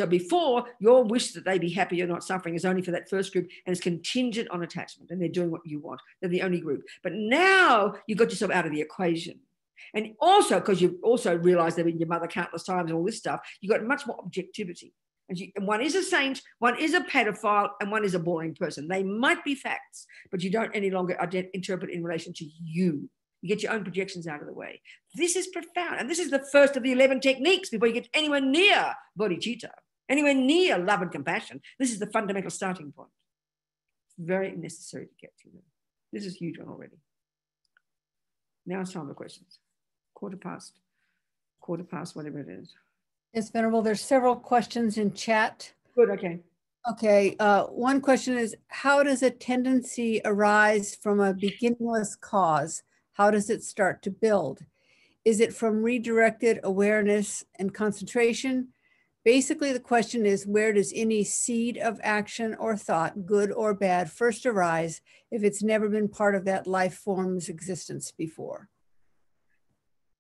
before your wish that they be happy or not suffering is only for that first group, and it's contingent on attachment, and they're doing what you want. They're the only group. But now you've got yourself out of the equation. And also, because you've also realized they've been your mother countless times and all this stuff, you've got much more objectivity. And one is a saint, one is a pedophile, and one is a boring person. They might be facts, but you don't any longer interpret in relation to you. You get your own projections out of the way. This is profound. And this is the first of the 11 techniques before you get anywhere near bodhicitta, anywhere near love and compassion. This is the fundamental starting point. It's very necessary to get to them. This is a huge one already. Now it's time for questions. Quarter past, whatever it is. Yes, Venerable, there's several questions in chat. Good, okay. Okay, one question is, how does a tendency arise from a beginningless cause? How does it start to build? Is it from redirected awareness and concentration? Basically, the question is, where does any seed of action or thought, good or bad, first arise if it's never been part of that life form's existence before?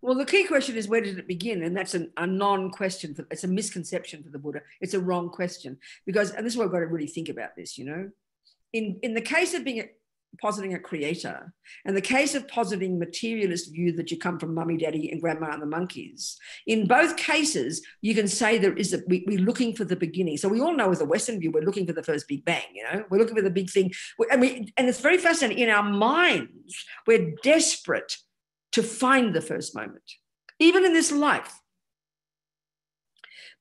Well, the key question is, where did it begin? And that's a non-question. It's a misconception for the Buddha. It's a wrong question. Because, and this is why we've got to really think about this, you know. In the case of positing a creator, and the case of positing materialist view that you come from mummy, daddy, and grandma and the monkeys, in both cases, you can say we're looking for the beginning. So we all know with the Western view, we're looking for the first Big Bang, you know. We're looking for the big thing. And it's very fascinating. In our minds, we're desperate to find the first moment. Even in this life,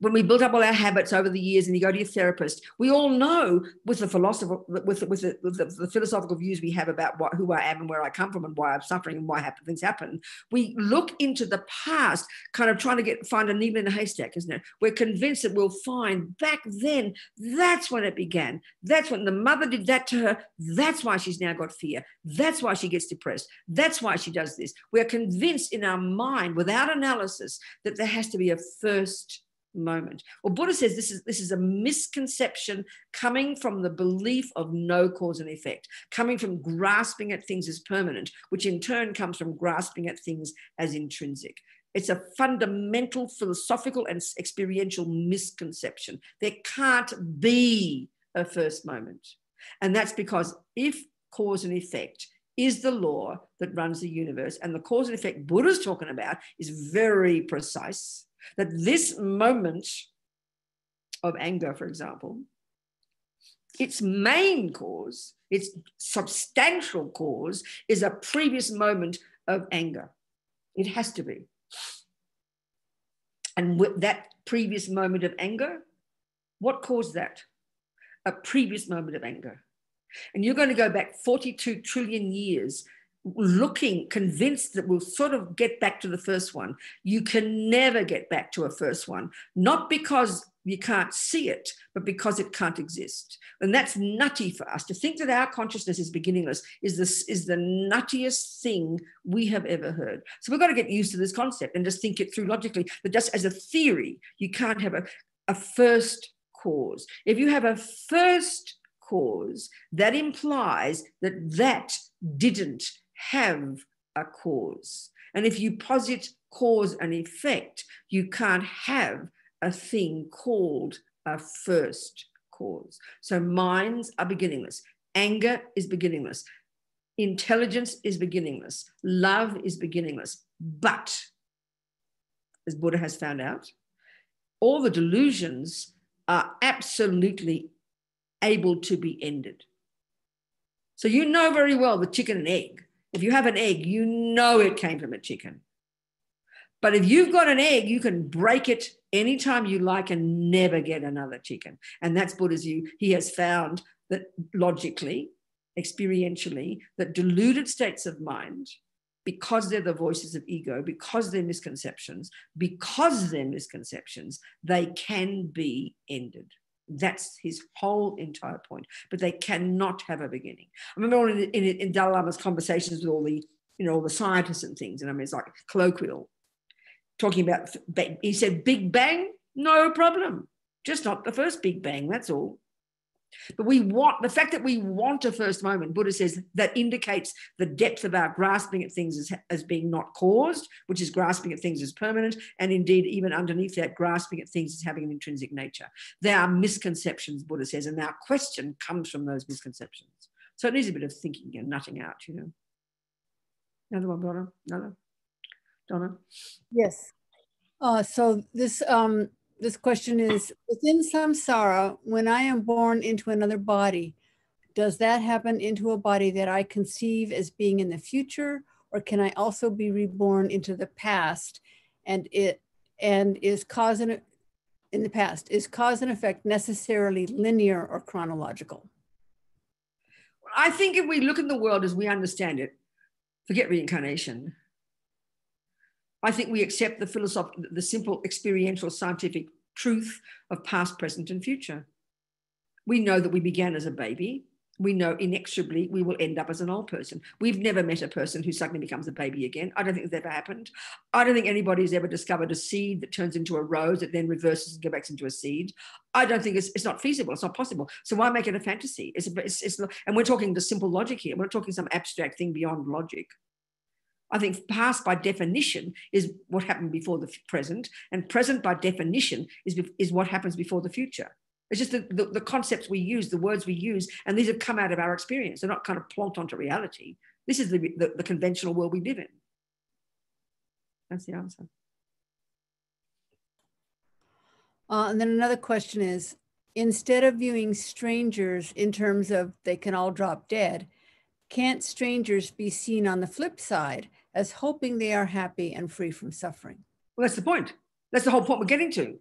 when we built up all our habits over the years and you go to your therapist, we all know with the philosophical views we have about who I am and where I come from and why I'm suffering and why things happen, we look into the past kind of trying to find a needle in a haystack, isn't it? We're convinced that we'll find back then, that's when it began. That's when the mother did that to her. That's why she's now got fear. That's why she gets depressed. That's why she does this. We're convinced in our mind without analysis that there has to be a first moment. Well, Buddha says this is a misconception coming from the belief of no cause and effect, coming from grasping at things as permanent, which in turn comes from grasping at things as intrinsic. It's a fundamental philosophical and experiential misconception. There can't be a first moment. And that's because if cause and effect is the law that runs the universe, and the cause and effect Buddha's talking about is very precise, that this moment of anger, for example, its main cause, its substantial cause, is a previous moment of anger. It has to be. And with that previous moment of anger, what caused that? A previous moment of anger. And you're going to go back 42 trillion years looking, convinced that we'll sort of get back to the first one. You can never get back to a first one, not because you can't see it, but because it can't exist. And that's nutty for us. To think that our consciousness is beginningless is the nuttiest thing we have ever heard. So we've got to get used to this concept and just think it through logically, that just as a theory, you can't have a first cause. If you have a first cause, that implies that didn't have a cause. And if you posit cause and effect, you can't have a thing called a first cause. So minds are beginningless. Anger is beginningless. Intelligence is beginningless. Love is beginningless. But, as Buddha has found out, all the delusions are absolutely able to be ended. So you know very well the chicken and egg. If you have an egg, you know it came from a chicken. But if you've got an egg, you can break it anytime you like and never get another chicken. And that's Buddha's view. He has found that logically, experientially, that deluded states of mind, because they're the voices of ego, because they're misconceptions, they can be ended. That's his whole entire point. But they cannot have a beginning. I remember in Dalai Lama's conversations with all the scientists and things, and I mean, it's like colloquial, talking about, he said, Big Bang, no problem. Just not the first Big Bang, that's all. But the fact that we want a first moment, Buddha says, that indicates the depth of our grasping at things as being not caused, which is grasping at things as permanent, and indeed even underneath that, grasping at things as having an intrinsic nature. There are misconceptions, Buddha says, and our question comes from those misconceptions. So it needs a bit of thinking and nutting out, Another one, Donna? Another? Donna? Yes. So this question is, within samsara, when I am born into another body, does that happen into a body that I conceive as being in the future, or can I also be reborn into the past? And is cause and effect necessarily linear or chronological? I think if we look at the world as we understand it, forget reincarnation. I think we accept the simple experiential scientific truth of past, present, and future. We know that we began as a baby. We know inexorably we will end up as an old person. We've never met a person who suddenly becomes a baby again. I don't think it's ever happened. I don't think anybody's ever discovered a seed that turns into a rose that then reverses and goes back into a seed. I don't think it's not feasible. It's not possible. So why make it a fantasy? And we're talking the simple logic here. We're not talking some abstract thing beyond logic. I think past by definition is what happened before the present, and present by definition is what happens before the future. It's just the concepts we use, the words we use, and these have come out of our experience. They're not kind of plonked onto reality. This is the conventional world we live in. That's the answer. And then another question is, instead of viewing strangers in terms of they can all drop dead, can't strangers be seen on the flip side as hoping they are happy and free from suffering? Well, that's the point. That's the whole point we're getting to.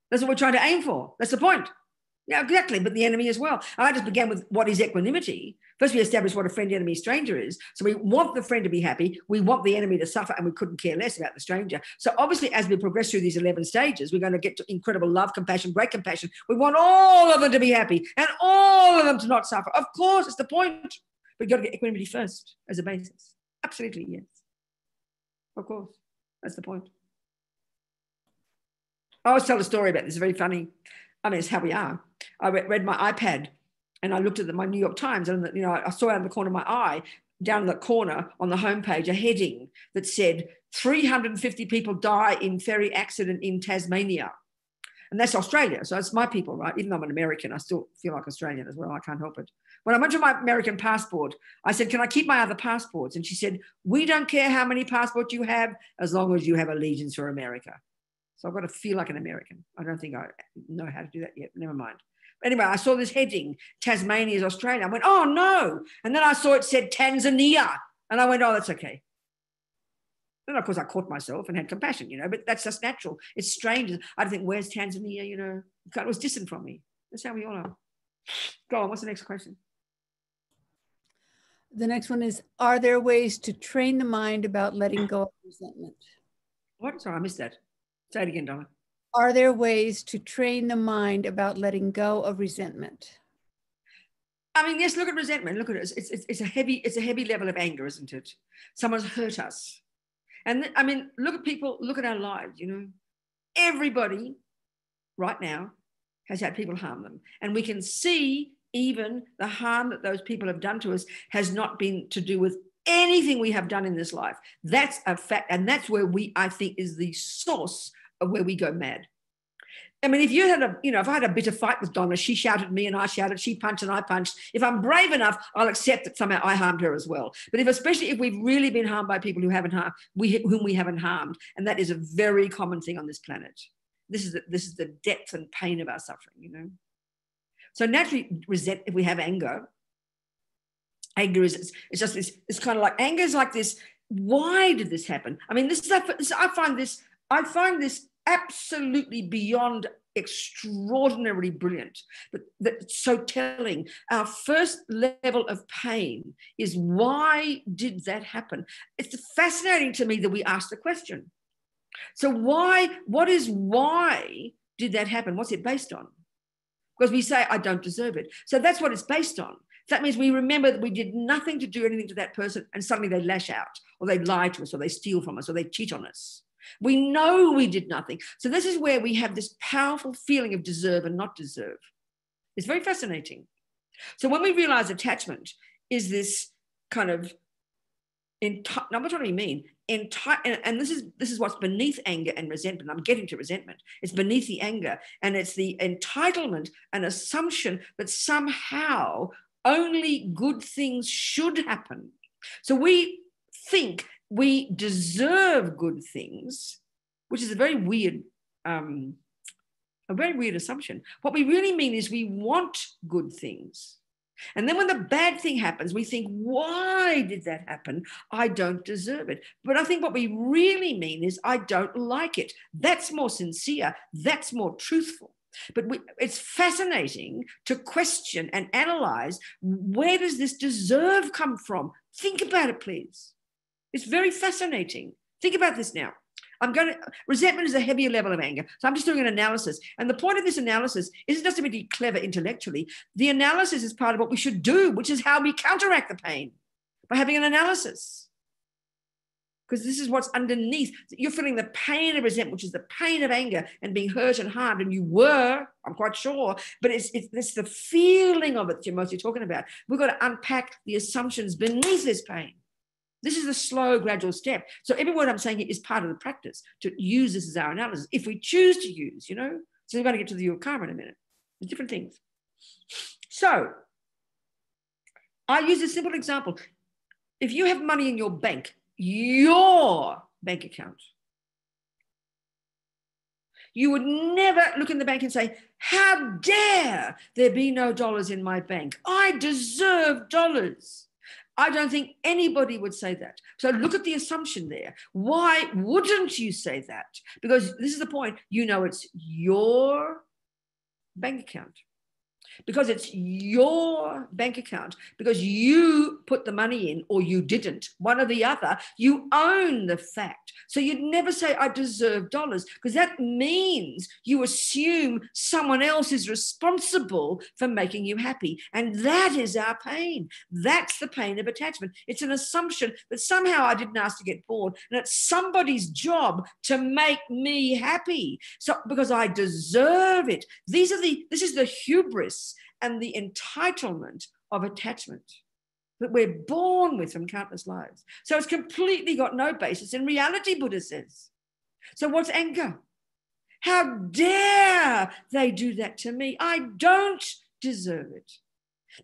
That's what we're trying to aim for. That's the point. Yeah, exactly. But the enemy as well. I just began with what is equanimity. First, we established what a friend, enemy, stranger is. So we want the friend to be happy. We want the enemy to suffer, and we couldn't care less about the stranger. So obviously, as we progress through these 11 stages, we're going to get to incredible love, compassion, great compassion. We want all of them to be happy and all of them to not suffer. Of course, it's the point. But you've got to get equanimity first as a basis. Absolutely, yes. Of course. That's the point. I always tell a story about this. It's very funny. I mean, it's how we are. I read my iPad and I looked at my New York Times, and I saw out of the corner of my eye, down in the corner on the homepage, a heading that said 350 people die in ferry accident in Tasmania. And that's Australia. So it's my people, right? Even though I'm an American, I still feel like Australian as well. I can't help it. When I went to my American passport, I said, can I keep my other passports? And she said, we don't care how many passports you have as long as you have allegiance for America. So I've got to feel like an American. I don't think I know how to do that yet. Never mind. But anyway, I saw this heading, Tasmania is Australia. I went, oh, no. And then I saw it said Tanzania. And I went, oh, that's okay. And of course, I caught myself and had compassion, but that's just natural. It's strange. I think, where's Tanzania? It was distant from me. That's how we all are. Go on, what's the next question? The next one is, are there ways to train the mind about letting go of resentment? What? Sorry, I missed that. Say it again, Donna. Are there ways to train the mind about letting go of resentment? I mean, yes, look at resentment. Look at it. It's a heavy level of anger, isn't it? Someone's hurt us. And I mean, look at people, look at our lives, Everybody right now has had people harm them. And we can see even the harm that those people have done to us has not been to do with anything we have done in this life. That's a fact. And that's where I think is the source of where we go mad. I mean, if you had if I had a bitter fight with Donna, she shouted at me and I shouted, she punched and I punched. If I'm brave enough, I'll accept that somehow I harmed her as well. But especially if we've really been harmed by people whom we haven't harmed, and that is a very common thing on this planet. This is the depth and pain of our suffering, So naturally, if we have anger is it's just this. It's kind of like anger is like this. Why did this happen? I mean, I find this absolutely beyond extraordinarily brilliant, but that's so telling. Our first level of pain is, why did that happen? It's fascinating to me that we ask the question. So why did that happen? What's it based on? Because we say, I don't deserve it. So that's what it's based on. That means we remember that we did nothing to do anything to that person, and suddenly they lash out, or they lie to us, or they steal from us, or they cheat on us. We know we did nothing. So this is where we have this powerful feeling of deserve and not deserve. It's very fascinating. So when we realize attachment is this kind of, now what do I mean? And this is what's beneath anger and resentment. I'm getting to resentment. It's beneath the anger, and it's the entitlement and assumption that somehow only good things should happen. So we think we deserve good things, which is a very weird assumption. What we really mean is we want good things. And then when the bad thing happens, we think, why did that happen? I don't deserve it. But I think what we really mean is, I don't like it. That's more sincere. That's more truthful. But it's fascinating to question and analyze, where does this deserve come from? Think about it, please. It's very fascinating. Think about this now. Resentment is a heavier level of anger. So I'm just doing an analysis. And the point of this analysis isn't just to be clever intellectually. The analysis is part of what we should do, which is how we counteract the pain, by having an analysis. Because this is what's underneath. You're feeling the pain of resentment, which is the pain of anger and being hurt and harmed. And you were, I'm quite sure, but it's the feeling of it that you're mostly talking about. We've got to unpack the assumptions beneath this pain. This is the slow, gradual step. So every word I'm saying here is part of the practice, to use this as our analysis, if we choose to use, So we're going to get to the your karma in a minute. There's different things. So I use a simple example. If you have money in your bank account, you would never look in the bank and say, how dare there be no dollars in my bank? I deserve dollars. I don't think anybody would say that. So look at the assumption there. Why wouldn't you say that? Because this is the point. It's your bank account. Because it's your bank account, because you put the money in or you didn't, one or the other, you own the fact. So you'd never say, I deserve dollars, because that means you assume someone else is responsible for making you happy. And that is our pain. That's the pain of attachment. It's an assumption that somehow I didn't ask to get born, and it's somebody's job to make me happy. So because I deserve it. This is the hubris and the entitlement of attachment that we're born with from countless lives. So it's completely got no basis in reality, Buddha says. So what's anger? How dare they do that to me? I don't deserve it.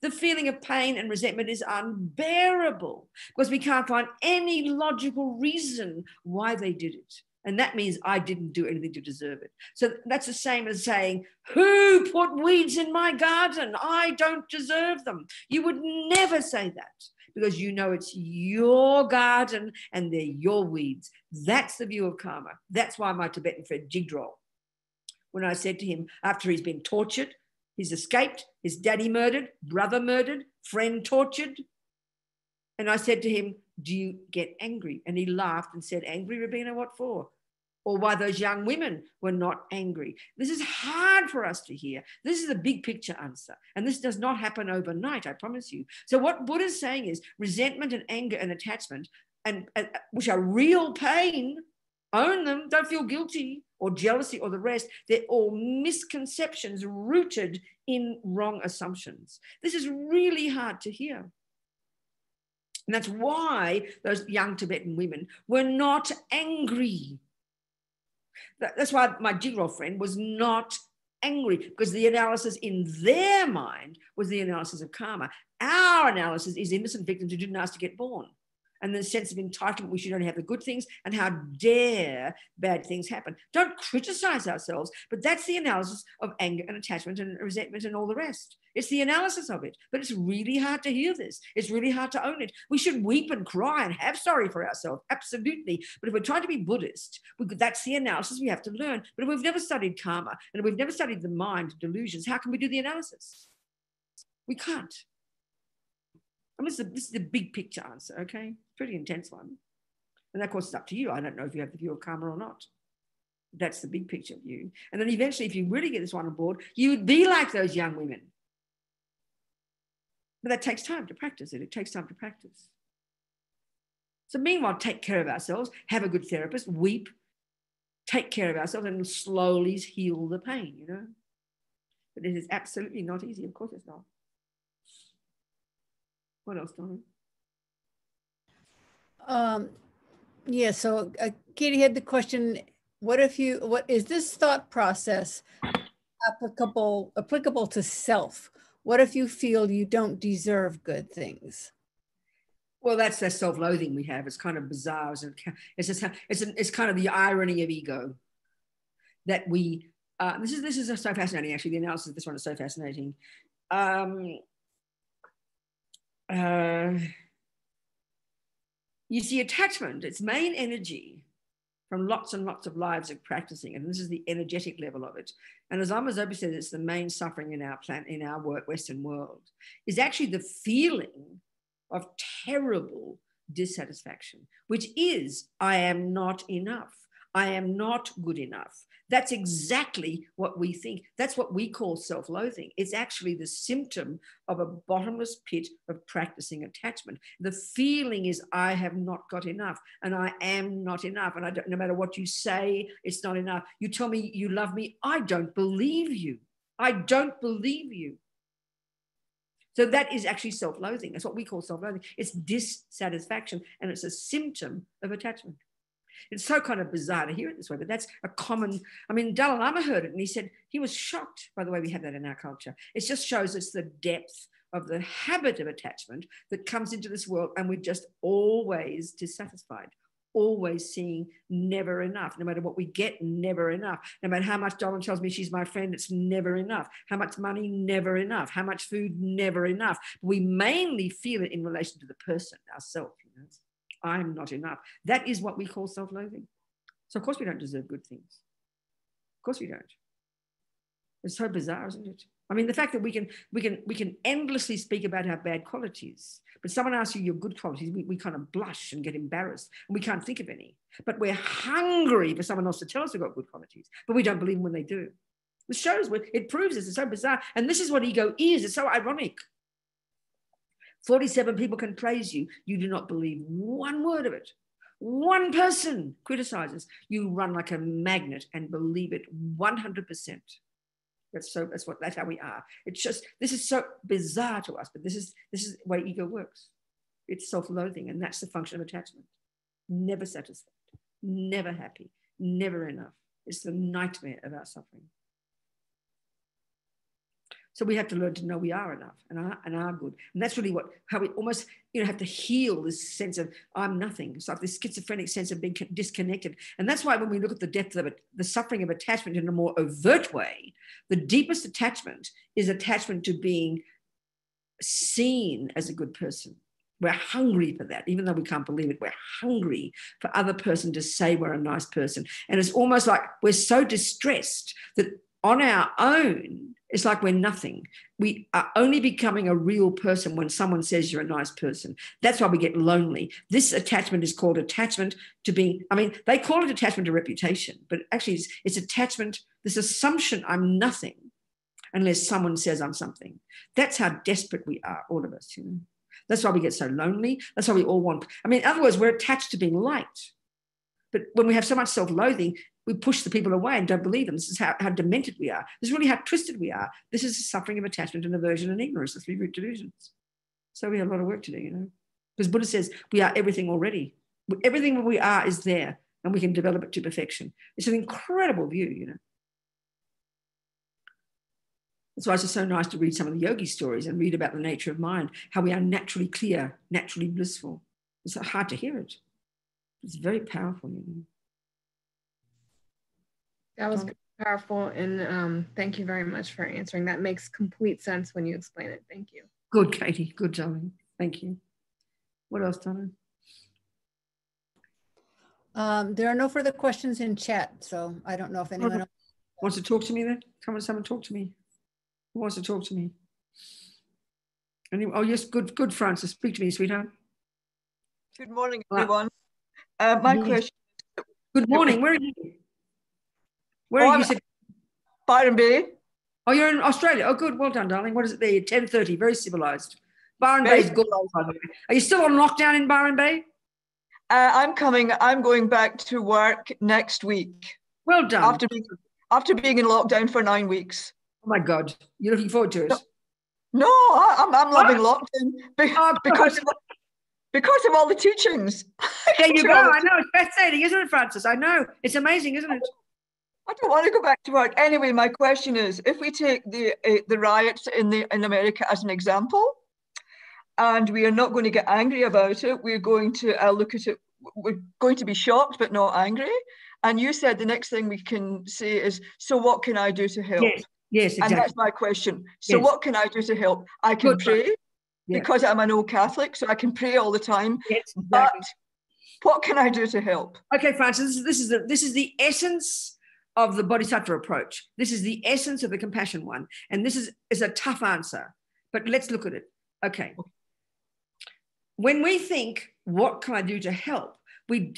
The feeling of pain and resentment is unbearable because we can't find any logical reason why they did it. And that means I didn't do anything to deserve it. So that's the same as saying, who put weeds in my garden? I don't deserve them. You would never say that because you know it's your garden and they're your weeds. That's the view of karma. That's why my Tibetan friend Jigdrol, when I said to him, after he's been tortured, he's escaped, his daddy murdered, brother murdered, friend tortured. And I said to him, do you get angry? And he laughed and said, angry, Robina, what for? Or why those young women were not angry. This is hard for us to hear. This is a big picture answer. And this does not happen overnight, I promise you. So what Buddha's saying is resentment and anger and attachment, and which are real pain, own them, don't feel guilty, or jealousy or the rest. They're all misconceptions rooted in wrong assumptions. This is really hard to hear. And that's why those young Tibetan women were not angry. That's why my Jigdrol friend was not angry, because the analysis in their mind was the analysis of karma. Our analysis is innocent victims who didn't ask to get born. And the sense of entitlement, we should only have the good things, and how dare bad things happen. Don't criticize ourselves, but that's the analysis of anger and attachment and resentment and all the rest. It's the analysis of it, but it's really hard to hear this. It's really hard to own it. We should weep and cry and have sorry for ourselves, absolutely. But if we're trying to be Buddhist, that's the analysis we have to learn. But if we've never studied karma, and if we've never studied the mind, delusions, how can we do the analysis? We can't. I mean, this is the big picture answer, okay? Pretty intense one. And of course, it's up to you. I don't know if you have the view of karma or not. That's the big picture view. And then eventually, if you really get this one on board, you would be like those young women. But that takes time to practice it. It takes time to practice. So meanwhile, take care of ourselves, have a good therapist, weep, take care of ourselves, and slowly heal the pain, you know? But it is absolutely not easy. Of course it's not. What else, Donna? Yeah, so Katie had the question, what is this thought process applicable to self? What if you feel you don't deserve good things? Well, that's that self-loathing we have. It's kind of bizarre. It's kind of the irony of ego that we, this is so fascinating, actually. The analysis of this one is so fascinating. You see, attachment, its main energy from lots and lots of lives of practicing, and this is the energetic level of it. And as Amma Zobi said, it's the main suffering in our planet, in our Western world, is actually the feeling of terrible dissatisfaction, which is, I am not enough. I am not good enough. That's exactly what we think. That's what we call self-loathing. It's actually the symptom of a bottomless pit of practicing attachment. The feeling is, I have not got enough, and I am not enough. And no matter what you say, it's not enough. You tell me you love me, I don't believe you. I don't believe you. So that is actually self-loathing. That's what we call self-loathing. It's dissatisfaction, and it's a symptom of attachment. It's so kind of bizarre to hear it this way, but that's a common, I mean, Dalai Lama heard it and he said he was shocked by the way we have that in our culture. It just shows us the depth of the habit of attachment that comes into this world, and we're just always dissatisfied, always seeing never enough. No matter what we get, never enough. No matter how much Donna tells me she's my friend, it's never enough. How much money, never enough. How much food, never enough. We mainly feel it in relation to the person, ourselves, you know. I'm not enough. That is what we call self-loathing. So of course we don't deserve good things. Of course we don't. It's so bizarre, isn't it? I mean, the fact that we can endlessly speak about our bad qualities, but someone asks you your good qualities, we kind of blush and get embarrassed, and we can't think of any. But we're hungry for someone else to tell us we've got good qualities, but we don't believe them when they do. It shows, it proves this. It's so bizarre. And this is what ego is. It's so ironic. 47 people can praise you. You do not believe one word of it. One person criticizes. You run like a magnet and believe it 100%. That's how we are. It's just, this is so bizarre to us, but this is the way ego works. It's self-loathing, and that's the function of attachment. Never satisfied, never happy, never enough. It's the nightmare of our suffering. So we have to learn to know we are enough and are good. And that's really how we almost, have to heal this sense of I'm nothing. It's like this schizophrenic sense of being disconnected. And that's why when we look at the depth of it, the suffering of attachment in a more overt way, the deepest attachment is attachment to being seen as a good person. We're hungry for that, even though we can't believe it. We're hungry for other person to say we're a nice person. And it's almost like we're so distressed that on our own, it's like we're nothing. We are only becoming a real person when someone says you're a nice person. That's why we get lonely. This attachment is called attachment to being, they call it attachment to reputation, but actually it's attachment, this assumption I'm nothing unless someone says I'm something. That's how desperate we are, all of us, That's why we get so lonely. That's why we all want, in other words, we're attached to being liked. But when we have so much self-loathing, we push the people away and don't believe them. This is how demented we are. This is really how twisted we are. This is the suffering of attachment and aversion and ignorance, the three root delusions. So we have a lot of work to do, Because Buddha says we are everything already. Everything we are is there, and we can develop it to perfection. It's an incredible view, That's why it's just so nice to read some of the yogi stories and read about the nature of mind, how we are naturally clear, naturally blissful. It's hard to hear it. It's very powerful, That was powerful, and thank you very much for answering. That makes complete sense when you explain it. Thank you. Good, Katie. Good, darling. Thank you. What else, Donna? There are no further questions in chat, so I don't know if anyone else wants to talk to me then. Come on, someone talk to me. Who wants to talk to me? Oh, yes, good, Francis. Speak to me, sweetheart. Good morning, everyone. My question. Good morning. Where are you? Where are you? Byron Bay. Oh, you're in Australia. Oh, good. Well done, darling. What is it there? 10:30. Very civilized. Byron Bay is good, by the way. Are you still on lockdown in Byron Bay? I'm going back to work next week. Well done. After being in lockdown for 9 weeks. Oh my God. You're looking forward to it? No, I'm loving lockdown because of all the teachings. There you go. I know. It's fascinating, isn't it, Francis? I know. It's amazing, isn't it? I don't want to go back to work. Anyway, my question is, if we take the riots in America as an example, and we are not going to get angry about it, we're going to look at it, we're going to be shocked but not angry. And you said the next thing we can say is, so what can I do to help? Yes, exactly. And that's my question. So what can I do to help? I can pray because I'm an old Catholic, so I can pray all the time. Yes, exactly. But what can I do to help? Okay, Francis, this is the essence of the Bodhisattva approach. This is the essence of the compassion one. And this is a tough answer, but let's look at it. Okay. When we think, what can I do to help? You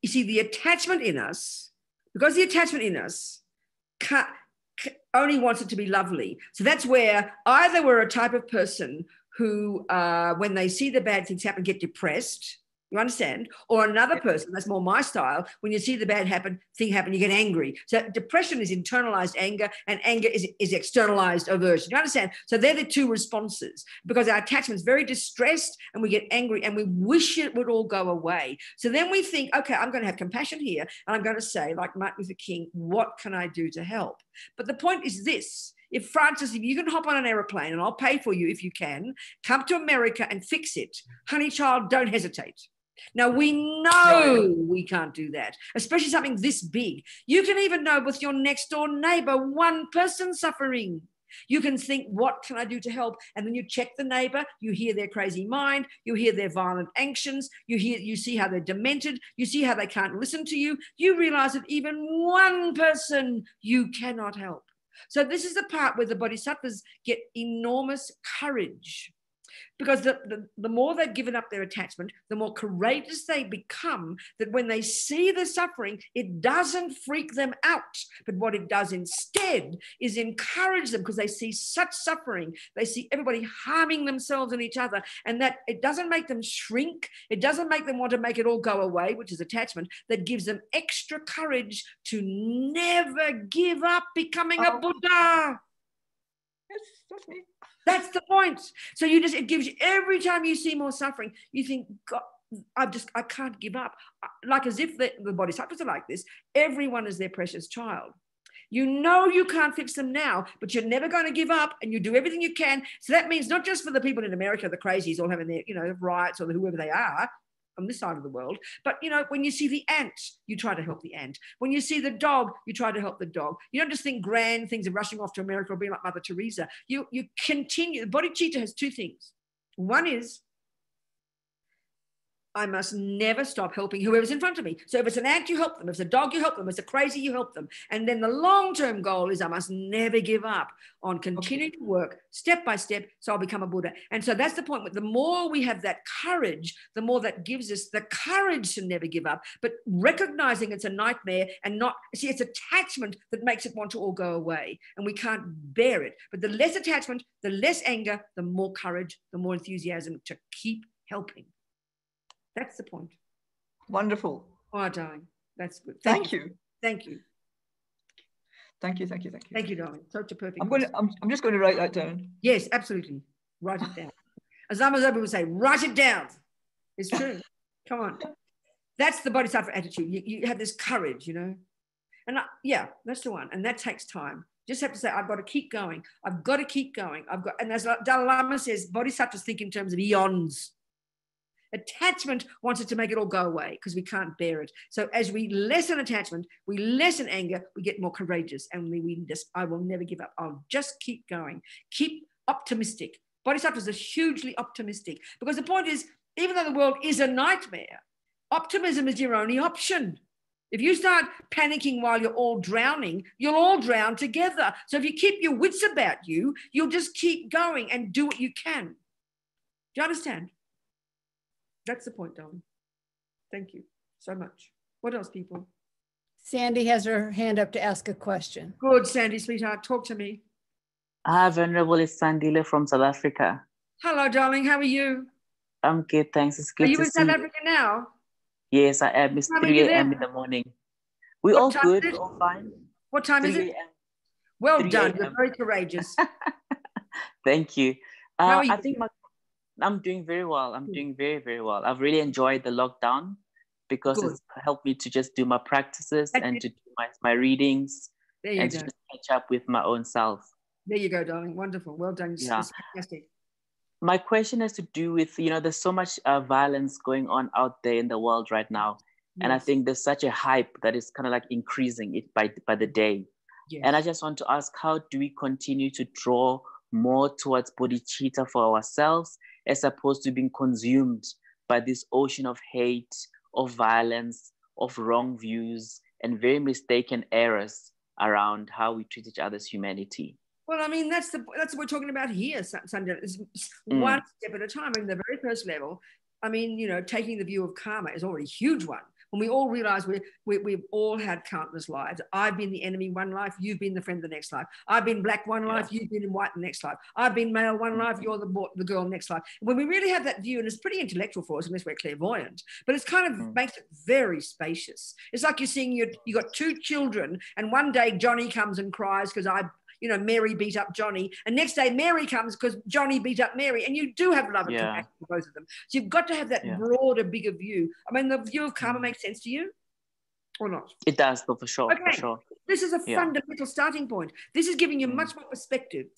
see, the attachment in us, because the attachment in us only wants it to be lovely. So that's where either we're a type of person who, when they see the bad things happen, get depressed. You understand? Or another person, that's more my style, when you see the bad thing happen, you get angry. So depression is internalized anger, and anger is externalized aversion. You understand? So they're the two responses, because our attachment is very distressed and we get angry and we wish it would all go away. So then we think, okay, I'm going to have compassion here, and I'm going to say, like Martin Luther King, what can I do to help? But the point is this. If Francis, if you can hop on an aeroplane, and I'll pay for you if you can, come to America and fix it, honey child, don't hesitate. Now, we know we can't do that, especially something this big. You can even know with your next door neighbor, one person suffering. You can think, what can I do to help? And then you check the neighbor, you hear their crazy mind, you hear their violent actions, you see how they're demented, you see how they can't listen to you. You realize that even one person you cannot help. So this is the part where the bodhisattvas get enormous courage. Because the more they've given up their attachment, the more courageous they become, that when they see the suffering, it doesn't freak them out. But what it does instead is encourage them, because they see such suffering. They see everybody harming themselves and each other. And that it doesn't make them shrink. It doesn't make them want to make it all go away, which is attachment. That gives them extra courage to never give up becoming a Buddha. Yes, that's me. That's the point. So it gives you, every time you see more suffering, you think, God, I can't give up. Like as if the bodhisattvas are like this. Everyone is their precious child. You know you can't fix them now, but you're never going to give up, and you do everything you can. So that means not just for the people in America, the crazies all having their, riots, or whoever they are on this side of the world, but when you see the ant, you try to help the ant. When you see the dog, you try to help the dog. You don't just think grand things are rushing off to America or being like Mother Teresa. You continue. The bodhicitta has two things. One is, I must never stop helping whoever's in front of me. So if it's an ant, you help them. If it's a dog, you help them. If it's a crazy, you help them. And then the long-term goal is I must never give up on continuing to work step by step so I'll become a Buddha. And so that's the point. The more we have that courage, the more that gives us the courage to never give up, but recognizing it's a nightmare and not, see, it's attachment that makes it want to all go away, and we can't bear it. But the less attachment, the less anger, the more courage, the more enthusiasm to keep helping. That's the point. Wonderful. Oh, darling, that's good. Thank you. Thank you. Thank you. Thank you. Thank you. Thank you, darling. Such a perfect. I'm just going to write that down. Yes, absolutely. Write it down. As Zobi would say, write it down. It's true. Come on. That's the bodhisattva attitude. You have this courage, And yeah, that's the one. And that takes time. Just have to say, I've got to keep going. I've got to keep going. And as Dalai Lama says, bodhisattvas think in terms of eons. Attachment wants it to make it all go away because we can't bear it. So as we lessen attachment, we lessen anger, we get more courageous, and I will never give up. I'll just keep going. Keep optimistic. Bodhisattvas are hugely optimistic, because the point is, even though the world is a nightmare, optimism is your only option. If you start panicking while you're all drowning, you'll all drown together. So if you keep your wits about you, you'll just keep going and do what you can. Do you understand? That's the point, darling. Thank you so much. What else, people? Sandy has her hand up to ask a question. Good, Sandy, sweetheart. Talk to me. Hi, Venerable. It's Sandile from South Africa. Hello, darling. How are you? I'm good, thanks. It's good to see you. Are you in South Africa now? Yes, I am. It's 3 a.m. in the morning. We're all good, all fine. What time is it? Well done. You're very courageous. Thank you. How are you? I think I'm doing very well. I'm doing very, very well. I've really enjoyed the lockdown because it's helped me to just do my practices and to do my readings and to just catch up with my own self. There you go, darling. Wonderful. Well done. Yeah. It's fantastic. My question has to do with, there's so much violence going on out there in the world right now. Yes. And I think there's such a hype that is kind of like increasing it by the day. Yes. And I just want to ask, how do we continue to draw more towards bodhicitta for ourselves, as opposed to being consumed by this ocean of hate, of violence, of wrong views, and very mistaken errors around how we treat each other's humanity? Well, I mean, that's what we're talking about here, Sunday. It's one step at a time. I mean, the very first level, I mean, taking the view of karma is already a huge one. When we all realize we've all had countless lives. I've been the enemy one life, you've been the friend the next life. I've been black one life, you've been in white the next life. I've been male one life, you're the girl next life. When we really have that view, and it's pretty intellectual for us unless we're clairvoyant, but it's kind of makes it very spacious. It's like you're seeing you got two children, and one day Johnny comes and cries because Mary beat up Johnny, and next day Mary comes because Johnny beat up Mary, and you do have love and compassion for both of them. So you've got to have that broader, bigger view. I mean, the view of karma makes sense to you or not? It does, though, for sure. Okay. For sure. This is a fundamental starting point. This is giving you much more perspective.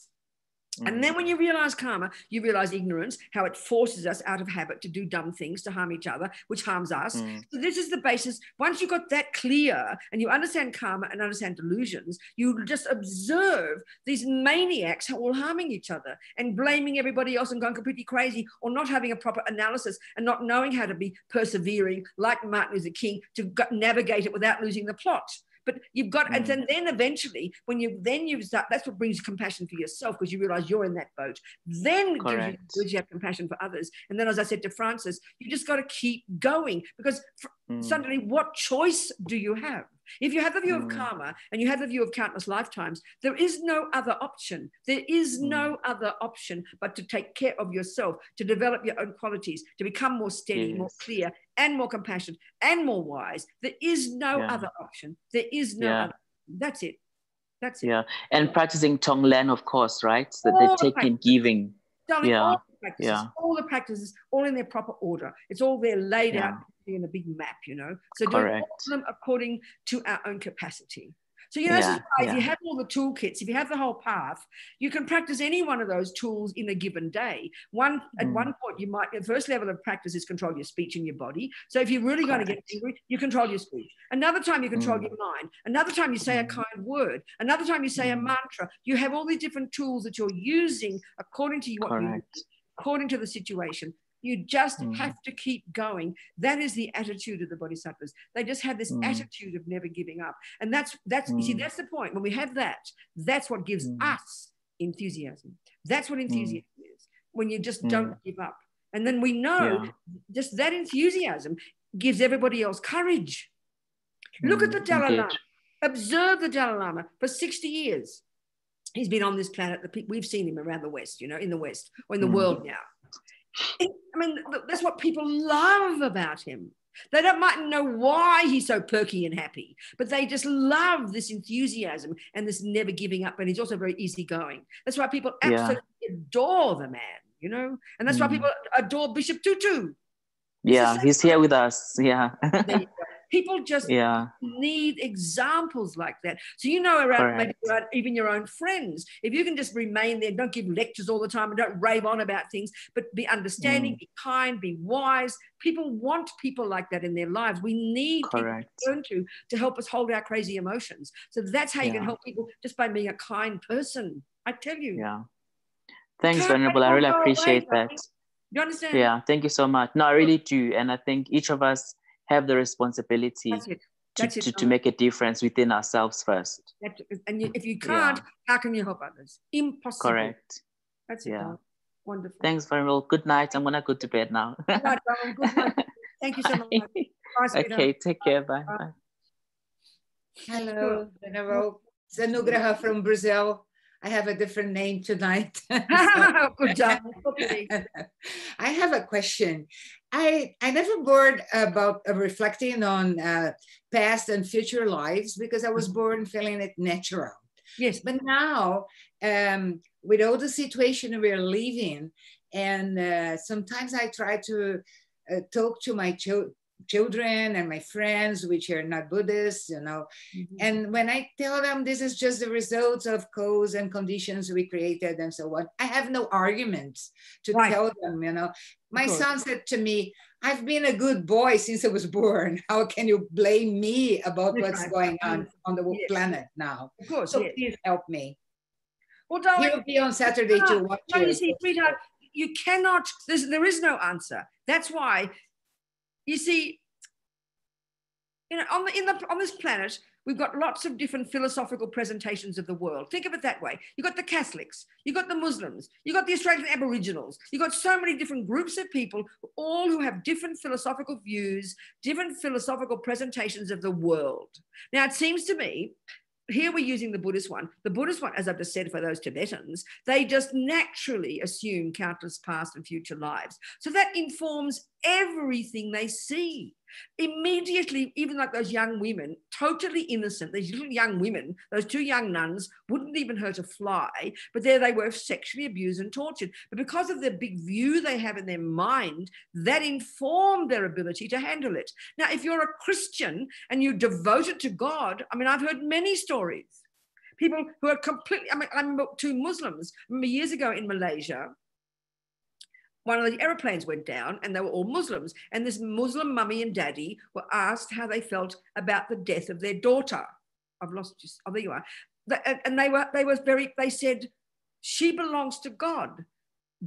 And then when you realize karma, you realize ignorance, how it forces us out of habit to do dumb things, to harm each other, which harms us. So this is the basis. Once you've got that clear and you understand karma and understand delusions, you just observe these maniacs all harming each other and blaming everybody else and going completely crazy, or not having a proper analysis and not knowing how to be persevering like Martin Luther King to navigate it without losing the plot. But you've got, and then eventually, when you start, that's what brings compassion for yourself, because you realize you're in that boat. Then gives you have compassion for others. And then, as I said to Francis, you just got to keep going, because suddenly, what choice do you have? If you have the view of karma and you have the view of countless lifetimes, there is no other option. There is no other option but to take care of yourself, to develop your own qualities, to become more steady, more clear, and more compassionate, and more wise. There is no other option. There is no other. That's it. That's it. Yeah, and practicing Tonglen, of course, right? So the taking, giving. Darling, all the practices, all in their proper order. It's all there laid out in a big map, So do all of them according to our own capacity. So, you know, this is why if you have all the toolkits, if you have the whole path, you can practice any one of those tools in a given day. At one point, you might, the first level of practice is control your speech and your body. So if you're really going to get angry, you control your speech. Another time you control your mind. Another time you say a kind word. Another time you say a mantra. You have all these different tools that you're using according to what you need, according to the situation. You just have to keep going. That is the attitude of the bodhisattvas. They just have this attitude of never giving up. And that's you see, that's the point. When we have that, that's what gives us enthusiasm. That's what enthusiasm is. When you just don't give up. And then we know just that enthusiasm gives everybody else courage. Look at the Dalai Lama. Observe the Dalai Lama for 60 years. He's been on this planet. We've seen him around the West, you know, in the West or in the world now. I mean, that's what people love about him. They mightn't know why he's so perky and happy, but they just love this enthusiasm and this never giving up. And he's also very easygoing. That's why people absolutely adore the man, you know, and that's why people adore Bishop Tutu. Yeah, he's here with us. Yeah. People just need examples like that. So, you know, maybe around even your own friends, if you can just remain there, don't give lectures all the time and don't rave on about things, but be understanding, be kind, be wise. People want people like that in their lives. We need people to turn to help us hold our crazy emotions. So that's how you can help people, just by being a kind person. I tell you. Yeah. Thanks, Venerable. I really appreciate that. You understand? Yeah, thank you so much. No, I really do. And I think each of us have the responsibility to make a difference within ourselves first. And if you can't, how can you help others? Impossible. Correct. That's it. Wonderful. Thanks, Venerable. Good night. I'm going to go to bed now. Good night, darling. Good night. Thank you so much. Bye, okay, take care. Bye. Bye. Hello, Venerable. It's Anugraha from Brazil. I have a different name tonight. Good job. I have a question. I never bored about reflecting on past and future lives because I was born feeling it natural. Yes. But now, with all the situation we're living, and sometimes I try to talk to my children and my friends, which are not Buddhists, you know. And when I tell them this is just the results of cause and conditions we created and so on, I have no arguments to tell them, you know. My son said to me, I've been a good boy since I was born. How can you blame me about what's going on the planet now? Of course, so please help me. Well, darling, he'll be on Saturday to watch you. You see, sweetheart, you cannot, there is no answer. That's why, you see, you know, on this planet, we've got lots of different philosophical presentations of the world. Think of it that way. You've got the Catholics, you've got the Muslims, you've got the Australian Aboriginals, you've got so many different groups of people, all who have different philosophical views, different philosophical presentations of the world. Now, it seems to me, here we're using the Buddhist one. The Buddhist one, as I've just said for those Tibetans, they just naturally assume countless past and future lives. So that informs everything they see. Immediately, even like those young women, totally innocent, these little young women, those two young nuns, wouldn't even hurt a fly, but there they were sexually abused and tortured. But because of the big view they have in their mind, that informed their ability to handle it. Now, if you're a Christian and you're devoted to God, I mean, I've heard many stories. People who are completely, I mean, I remember two Muslims, I remember years ago in Malaysia, one of the airplanes went down and they were all Muslims. And this Muslim mummy and daddy were asked how they felt about the death of their daughter. I've lost you. Oh, there you are. And they said, she belongs to God.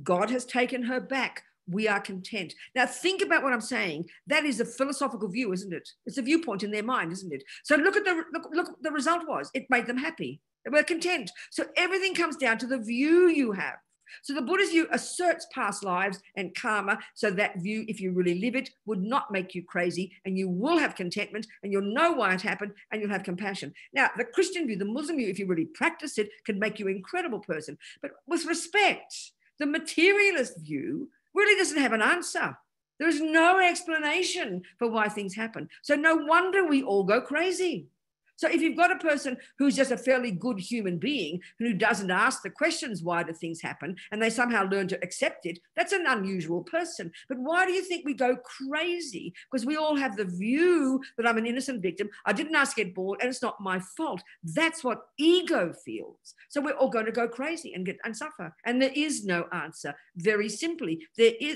God has taken her back. We are content. Now think about what I'm saying. That is a philosophical view, isn't it? It's a viewpoint in their mind, isn't it? So look at the result was, it made them happy. They were content. So everything comes down to the view you have. So the Buddhist view asserts past lives and karma, so that view, if you really live it, would not make you crazy, and you will have contentment, and you'll know why it happened, and you'll have compassion. Now, the Christian view, the Muslim view, if you really practice it, can make you an incredible person. But with respect, the materialist view really doesn't have an answer. There is no explanation for why things happen. So no wonder we all go crazy. So if you've got a person who's just a fairly good human being who doesn't ask the questions, why do things happen, and they somehow learn to accept it, that's an unusual person. But why do you think we go crazy? Because we all have the view that I'm an innocent victim. I didn't ask to get bored and it's not my fault. That's what ego feels. So we're all going to go crazy and suffer. And there is no answer. Very simply,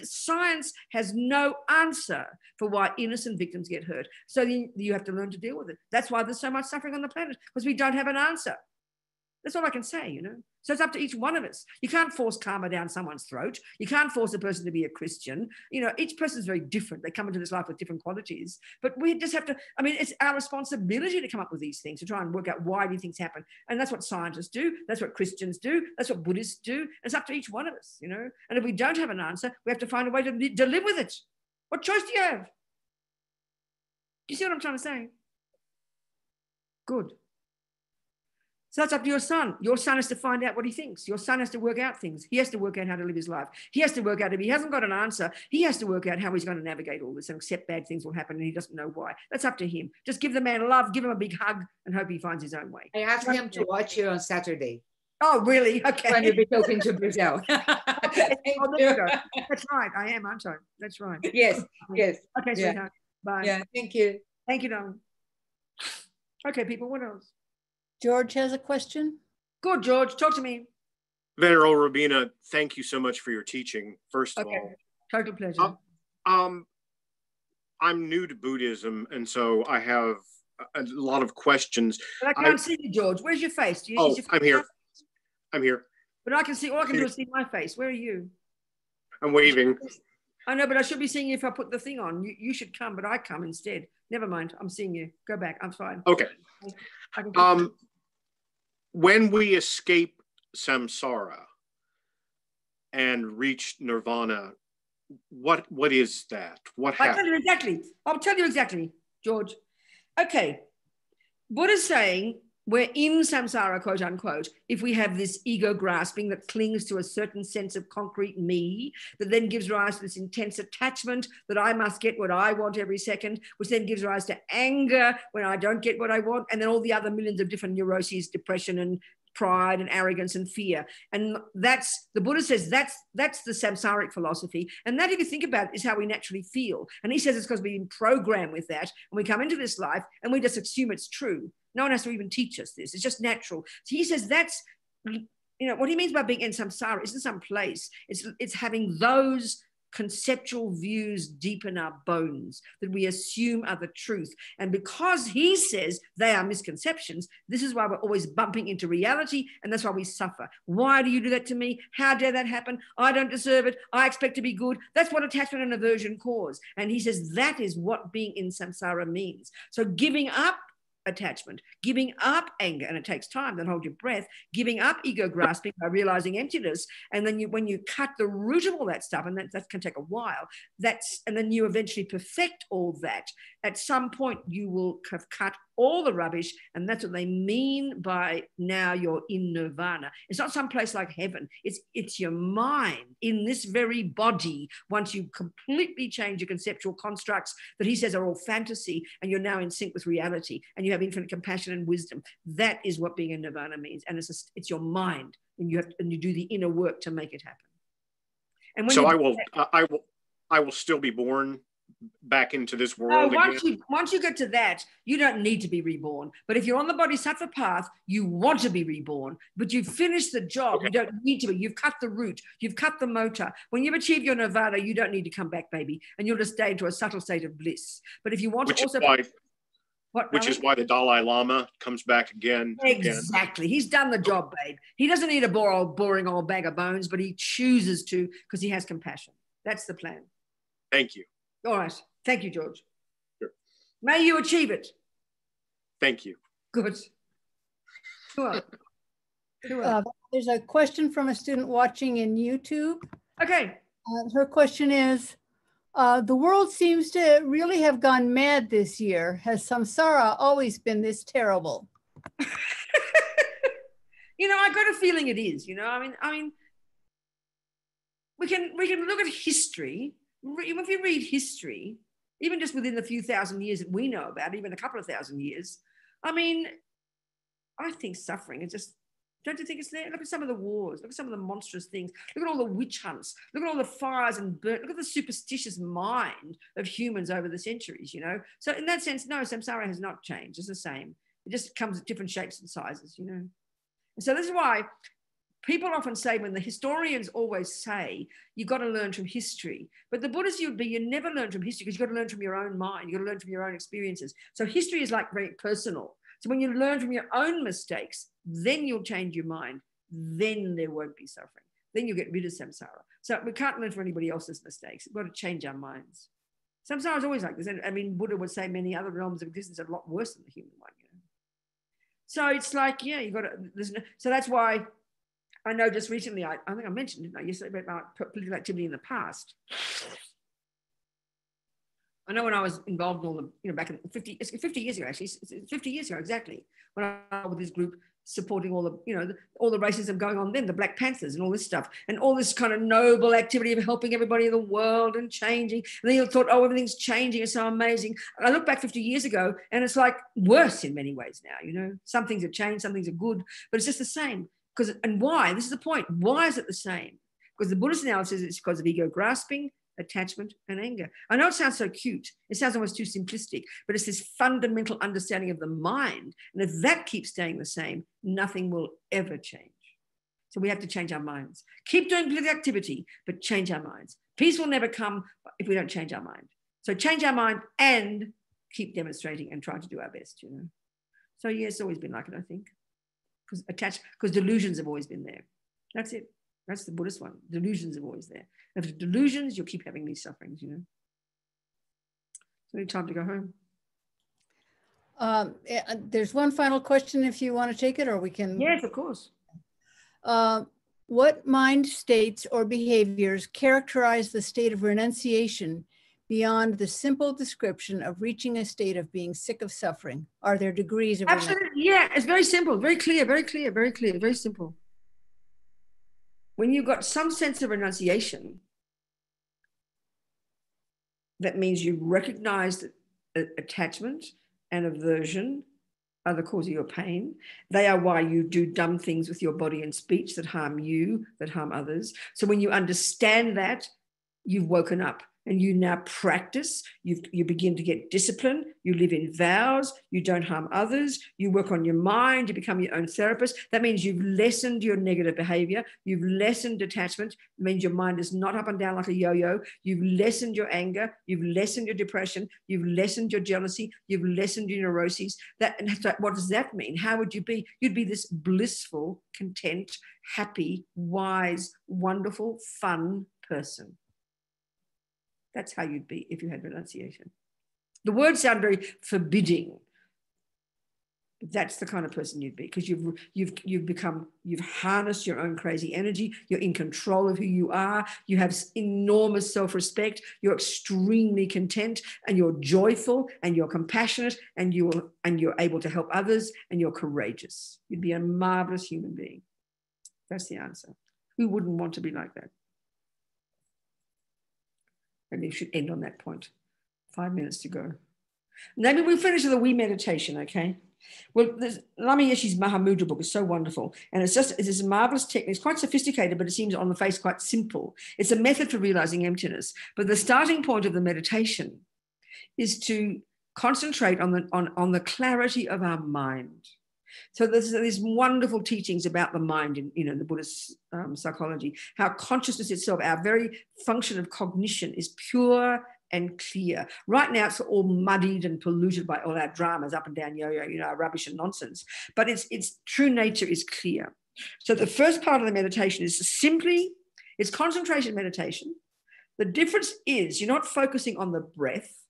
science has no answer for why innocent victims get hurt. So you have to learn to deal with it. That's why there's so much suffering on the planet, because we don't have an answer. That's all I can say, you know. So it's up to each one of us. You can't force karma down someone's throat. You can't force a person to be a Christian. You know, each person is very different. They come into this life with different qualities. But we just have to, I mean, it's our responsibility to come up with these things, to try and work out why these things happen. And that's what scientists do. That's what Christians do. That's what Buddhists do. It's up to each one of us, you know. And if we don't have an answer, we have to find a way to live with it. What choice do you have? Do you see what I'm trying to say? Good. So that's up to your son. Your son has to find out what he thinks. Your son has to work out things. He has to work out how to live his life. He has to work out, if he hasn't got an answer, he has to work out how he's going to navigate all this and accept bad things will happen and he doesn't know why. That's up to him. Just give the man love, give him a big hug and hope he finds his own way. I asked him to watch you on Saturday. Oh, really? Okay. When you'll be talking to Brazil. Okay. Oh, that's right. I am, aren't I? That's right. Yes, yes. Okay, sweetheart. Bye. Yeah, thank you. Thank you, darling. Okay, people, what else? George has a question. Good, George. Talk to me. Venerable Robina, thank you so much for your teaching, first of all. Total pleasure. I'm new to Buddhism, and so I have a lot of questions. But I can't see you, George. Where's your face? I'm here. I'm here. But I can see, all I can do is see my face. Where are you? I'm waving. I know, but I should be seeing you if I put the thing on. You should come, but I come instead. Never mind. I'm seeing you. Go back. I'm fine. Okay. When we escape samsara and reach nirvana, what is that? What happens? I'll tell you exactly, George. Okay. Buddha's saying we're in samsara, quote unquote, if we have this ego grasping that clings to a certain sense of concrete me, that then gives rise to this intense attachment that I must get what I want every second, which then gives rise to anger when I don't get what I want, and then all the other millions of different neuroses, depression and pride and arrogance and fear. And that's, the Buddha says, that's the samsaric philosophy. And that, if you think about it, is how we naturally feel. And he says it's because we've been programmed with that, and we come into this life and we just assume it's true. No one has to even teach us this. It's just natural. So he says that's, you know, what he means by being in samsara isn't some place. It's having those conceptual views deep in our bones that we assume are the truth. And because he says they are misconceptions, this is why we're always bumping into reality, and that's why we suffer. Why do you do that to me? How dare that happen? I don't deserve it. I expect to be good. That's what attachment and aversion cause. And he says that is what being in samsara means. So giving up attachment, giving up anger, and it takes time, then hold your breath, giving up ego grasping by realizing emptiness, and then when you cut the root of all that stuff, and that can take a while, and then you eventually perfect all that, at some point you will have cut all the rubbish, and that's what they mean by now you're in nirvana. It's not some place like heaven. It's your mind in this very body. Once you completely change your conceptual constructs that he says are all fantasy, and you're now in sync with reality, and you have infinite compassion and wisdom. That is what being in nirvana means, and it's your mind, and you do the inner work to make it happen. And when I will still be born back into this world. Once you get to that, you don't need to be reborn. But if you're on the bodhisattva path, you want to be reborn, but you've finished the job. Okay. You don't need to be. You've cut the root. You've cut the motor. When you've achieved your nirvana, you don't need to come back, baby, and you'll just stay into a subtle state of bliss. But if you want to also... Which is why the Dalai Lama comes back again. Exactly. He's done the job, babe. He doesn't need a boring old bag of bones, but he chooses to because he has compassion. That's the plan. Thank you. All right. Thank you, George. Sure. May you achieve it. Thank you. Good. Sure. There's a question from a student watching in YouTube. Okay. Her question is, the world seems to really have gone mad this year. Has samsara always been this terrible? You know, I got a feeling it is. You know, I mean, we can look at history. If you read history, even just within the few thousand years that we know about, even a couple of thousand years, I mean, I think suffering is just, don't you think it's there? Look at some of the wars. Look at some of the monstrous things. Look at all the witch hunts. Look at all the fires and burnt. Look at the superstitious mind of humans over the centuries, you know? So in that sense, no, samsara has not changed. It's the same. It just comes in different shapes and sizes, you know? And so this is why people often say, when the historians always say, you've got to learn from history. But the Buddhist you never learn from history, because you've got to learn from your own mind. You've got to learn from your own experiences. So history is like very personal. So when you learn from your own mistakes, then you'll change your mind. Then there won't be suffering. Then you'll get rid of samsara. So we can't learn from anybody else's mistakes. We've got to change our minds. Samsara is always like this. And I mean, Buddha would say many other realms of existence are a lot worse than the human one, you know. So it's like, yeah, you got to, so that's why I know just recently, I think I mentioned, didn't I, yesterday about political activity in the past. I know when I was involved in all the, you know, back in 50 years ago, actually, 50 years ago, exactly, when I was with this group supporting all the, you know, all the racism going on then, the Black Panthers and all this stuff, and all this kind of noble activity of helping everybody in the world and changing. And then you thought, oh, everything's changing, it's so amazing. And I look back 50 years ago and it's like worse in many ways now, you know. Some things have changed, some things are good, but it's just the same. And why? This is the point. Why is it the same? Because the Buddhist analysis is because of ego grasping, attachment, and anger. I know it sounds so cute. It sounds almost too simplistic, but it's this fundamental understanding of the mind. And if that keeps staying the same, nothing will ever change. So we have to change our minds. Keep doing political activity, but change our minds. Peace will never come if we don't change our mind. So change our mind and keep demonstrating and try to do our best, you know. So yeah, it's always been like it, I think. Because delusions have always been there. That's it. That's the Buddhist one. Delusions are always there. If it's delusions, you'll keep having these sufferings, you know. So it's time to go home. There's one final question if you want to take it, or we can. Yes, of course. What mind states or behaviors characterize the state of renunciation beyond the simple description of reaching a state of being sick of suffering? Are there degrees of Absolutely, yeah, it's very simple, very clear, very clear, very clear, very simple. When you've got some sense of renunciation, that means you recognize that attachment and aversion are the cause of your pain. They are why you do dumb things with your body and speech that harm you, that harm others. So when you understand that, you've woken up. And you now practice, you begin to get discipline, you live in vows, you don't harm others, you work on your mind, you become your own therapist. That means you've lessened your negative behavior, you've lessened attachment. It means your mind is not up and down like a yo-yo. You've lessened your anger, you've lessened your depression, you've lessened your jealousy, you've lessened your neuroses. What does that mean? How would you be? You'd be this blissful, content, happy, wise, wonderful, fun person. That's how you'd be if you had renunciation. The words sound very forbidding. But that's the kind of person you'd be, because you've harnessed your own crazy energy. You're in control of who you are. You have enormous self-respect. You're extremely content, and you're joyful, and you're compassionate, and you're able to help others, and you're courageous. You'd be a marvelous human being. That's the answer. Who wouldn't want to be like that? Maybe we should end on that point. 5 minutes to go. Maybe we'll finish with a wee meditation, okay? Well, Lama Yeshe's Mahamudra book is so wonderful. And it's this marvelous technique. It's quite sophisticated, but it seems on the face quite simple. It's a method for realizing emptiness. But the starting point of the meditation is to concentrate on the clarity of our mind. So there's these wonderful teachings about the mind in, the Buddhist psychology, how consciousness itself, our very function of cognition, is pure and clear. Right now, it's all muddied and polluted by all our dramas, up and down yo-yo, our rubbish and nonsense. But its true nature is clear. So the first part of the meditation is it's concentration meditation. The difference is you're not focusing on the breath.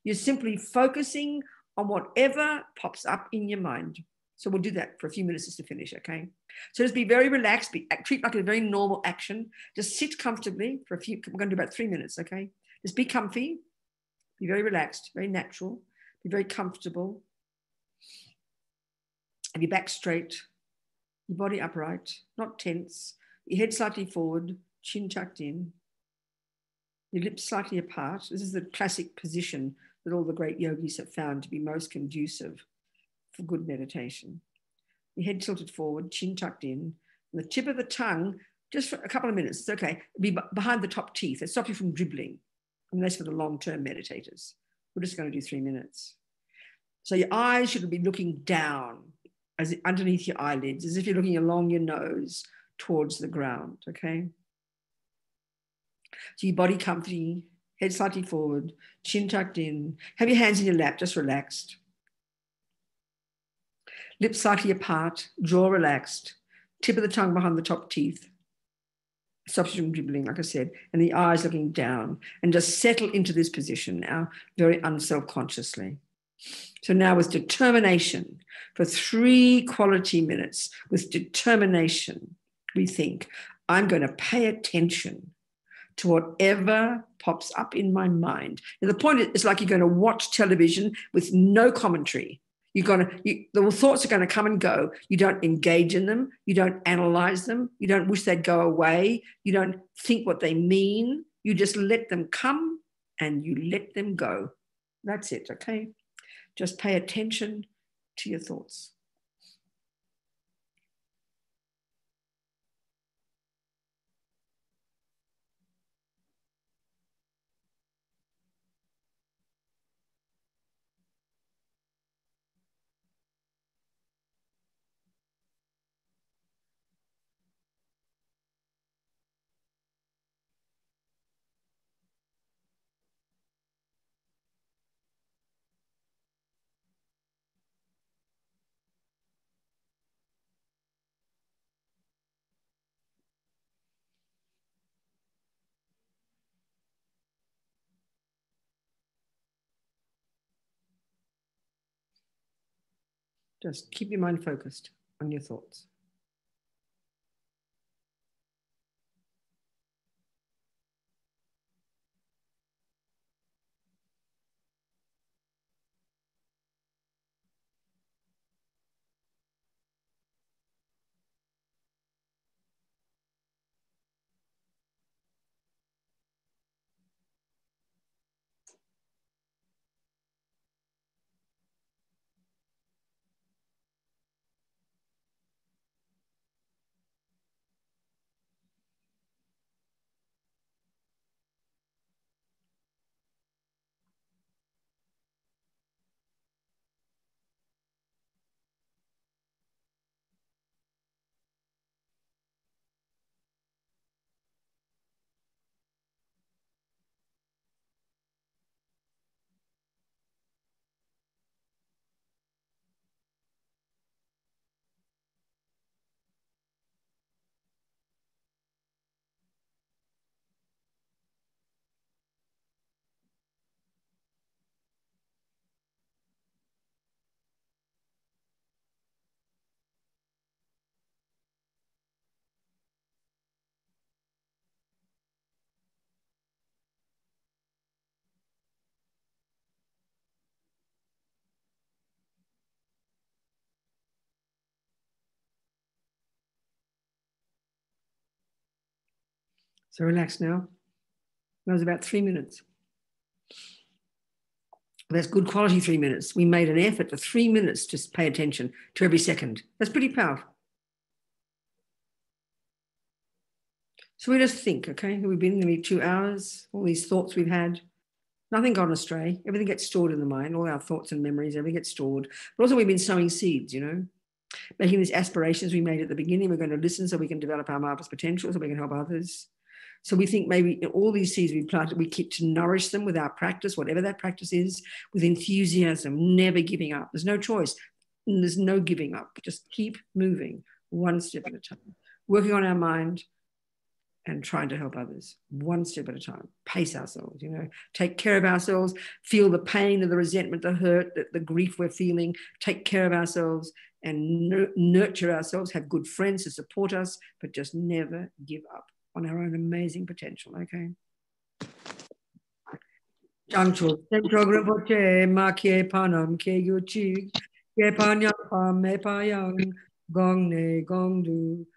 You're simply focusing on whatever pops up in your mind. So we'll do that for a few minutes just to finish, okay? So just be very relaxed, treat like a very normal action. Just sit comfortably for we're going to do about 3 minutes, okay? Just be comfy, be very relaxed, very natural, be very comfortable. Have your back straight, your body upright, not tense, your head slightly forward, chin tucked in, your lips slightly apart. This is the classic position that all the great yogis have found to be most conducive for good meditation. Your head tilted forward, chin tucked in, and the tip of the tongue, just for a couple of minutes, it's okay, be behind the top teeth. It stops you from dribbling. I mean, that's for the long-term meditators. We're just going to do 3 minutes. So your eyes should be looking down, as underneath your eyelids, as if you're looking along your nose towards the ground, okay? So your body comfy, head slightly forward, chin tucked in. Have your hands in your lap, just relaxed. Lips slightly apart, jaw relaxed, tip of the tongue behind the top teeth. Stops you from dribbling, like I said, and the eyes looking down, and just settle into this position now, very unself-consciously. So now with determination, for 3 quality minutes, with determination, we think, I'm going to pay attention to whatever pops up in my mind. And the point is like you're going to watch television with no commentary. The thoughts are going to come and go. You don't engage in them. You don't analyze them. You don't wish they'd go away. You don't think what they mean. You just let them come and you let them go. That's it, okay? Just pay attention to your thoughts. Just keep your mind focused on your thoughts. So relax now. That was about 3 minutes. That's good quality 3 minutes. We made an effort for 3 minutes to pay attention to every second. That's pretty powerful. So we just think, okay, we've been nearly 2 hours, all these thoughts we've had, nothing gone astray. Everything gets stored in the mind, all our thoughts and memories, everything gets stored. But also we've been sowing seeds, making these aspirations we made at the beginning. We're going to listen so we can develop our marvelous potential, so we can help others. So we think maybe all these seeds we planted, we keep to nourish them with our practice, whatever that practice is, with enthusiasm, never giving up. There's no choice. And there's no giving up. Just keep moving one step at a time, working on our mind and trying to help others one step at a time. Pace ourselves, take care of ourselves, feel the pain and the resentment, the hurt, the grief we're feeling, take care of ourselves and nurture ourselves, have good friends to support us, but just never give up on our own amazing potential, okay? Jancho, program poche, ma ke panam ke yuchi, ke panyam pam me payang, gong ne gong du,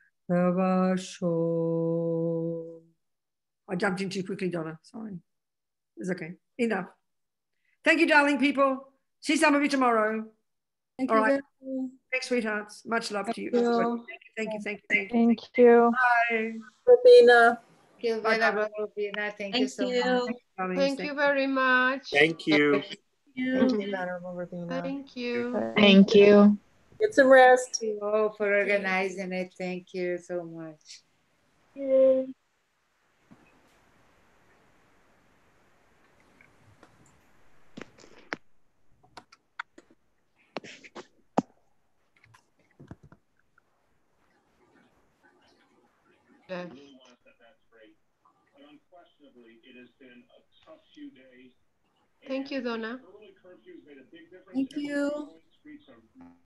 sho. I jumped in too quickly, Donna. Sorry. It's okay. Enough. Thank you, darling people. See some of you tomorrow. Thank All you. right. Venerable. Thanks, sweethearts. Much love to you. Thank Everybody. you. Thank you. Thank you. Thank you. Thank you. Bye. Robina. Thank you, Venerable Robina. Thank you so much. Thank you very much. Thank you. Thank you. Thank you, Venerable Robina. Thank you. Thank you. Get some rest. Thank you all for organizing it. Thank you so much. Yeah. Thank you, Donna. Thank you.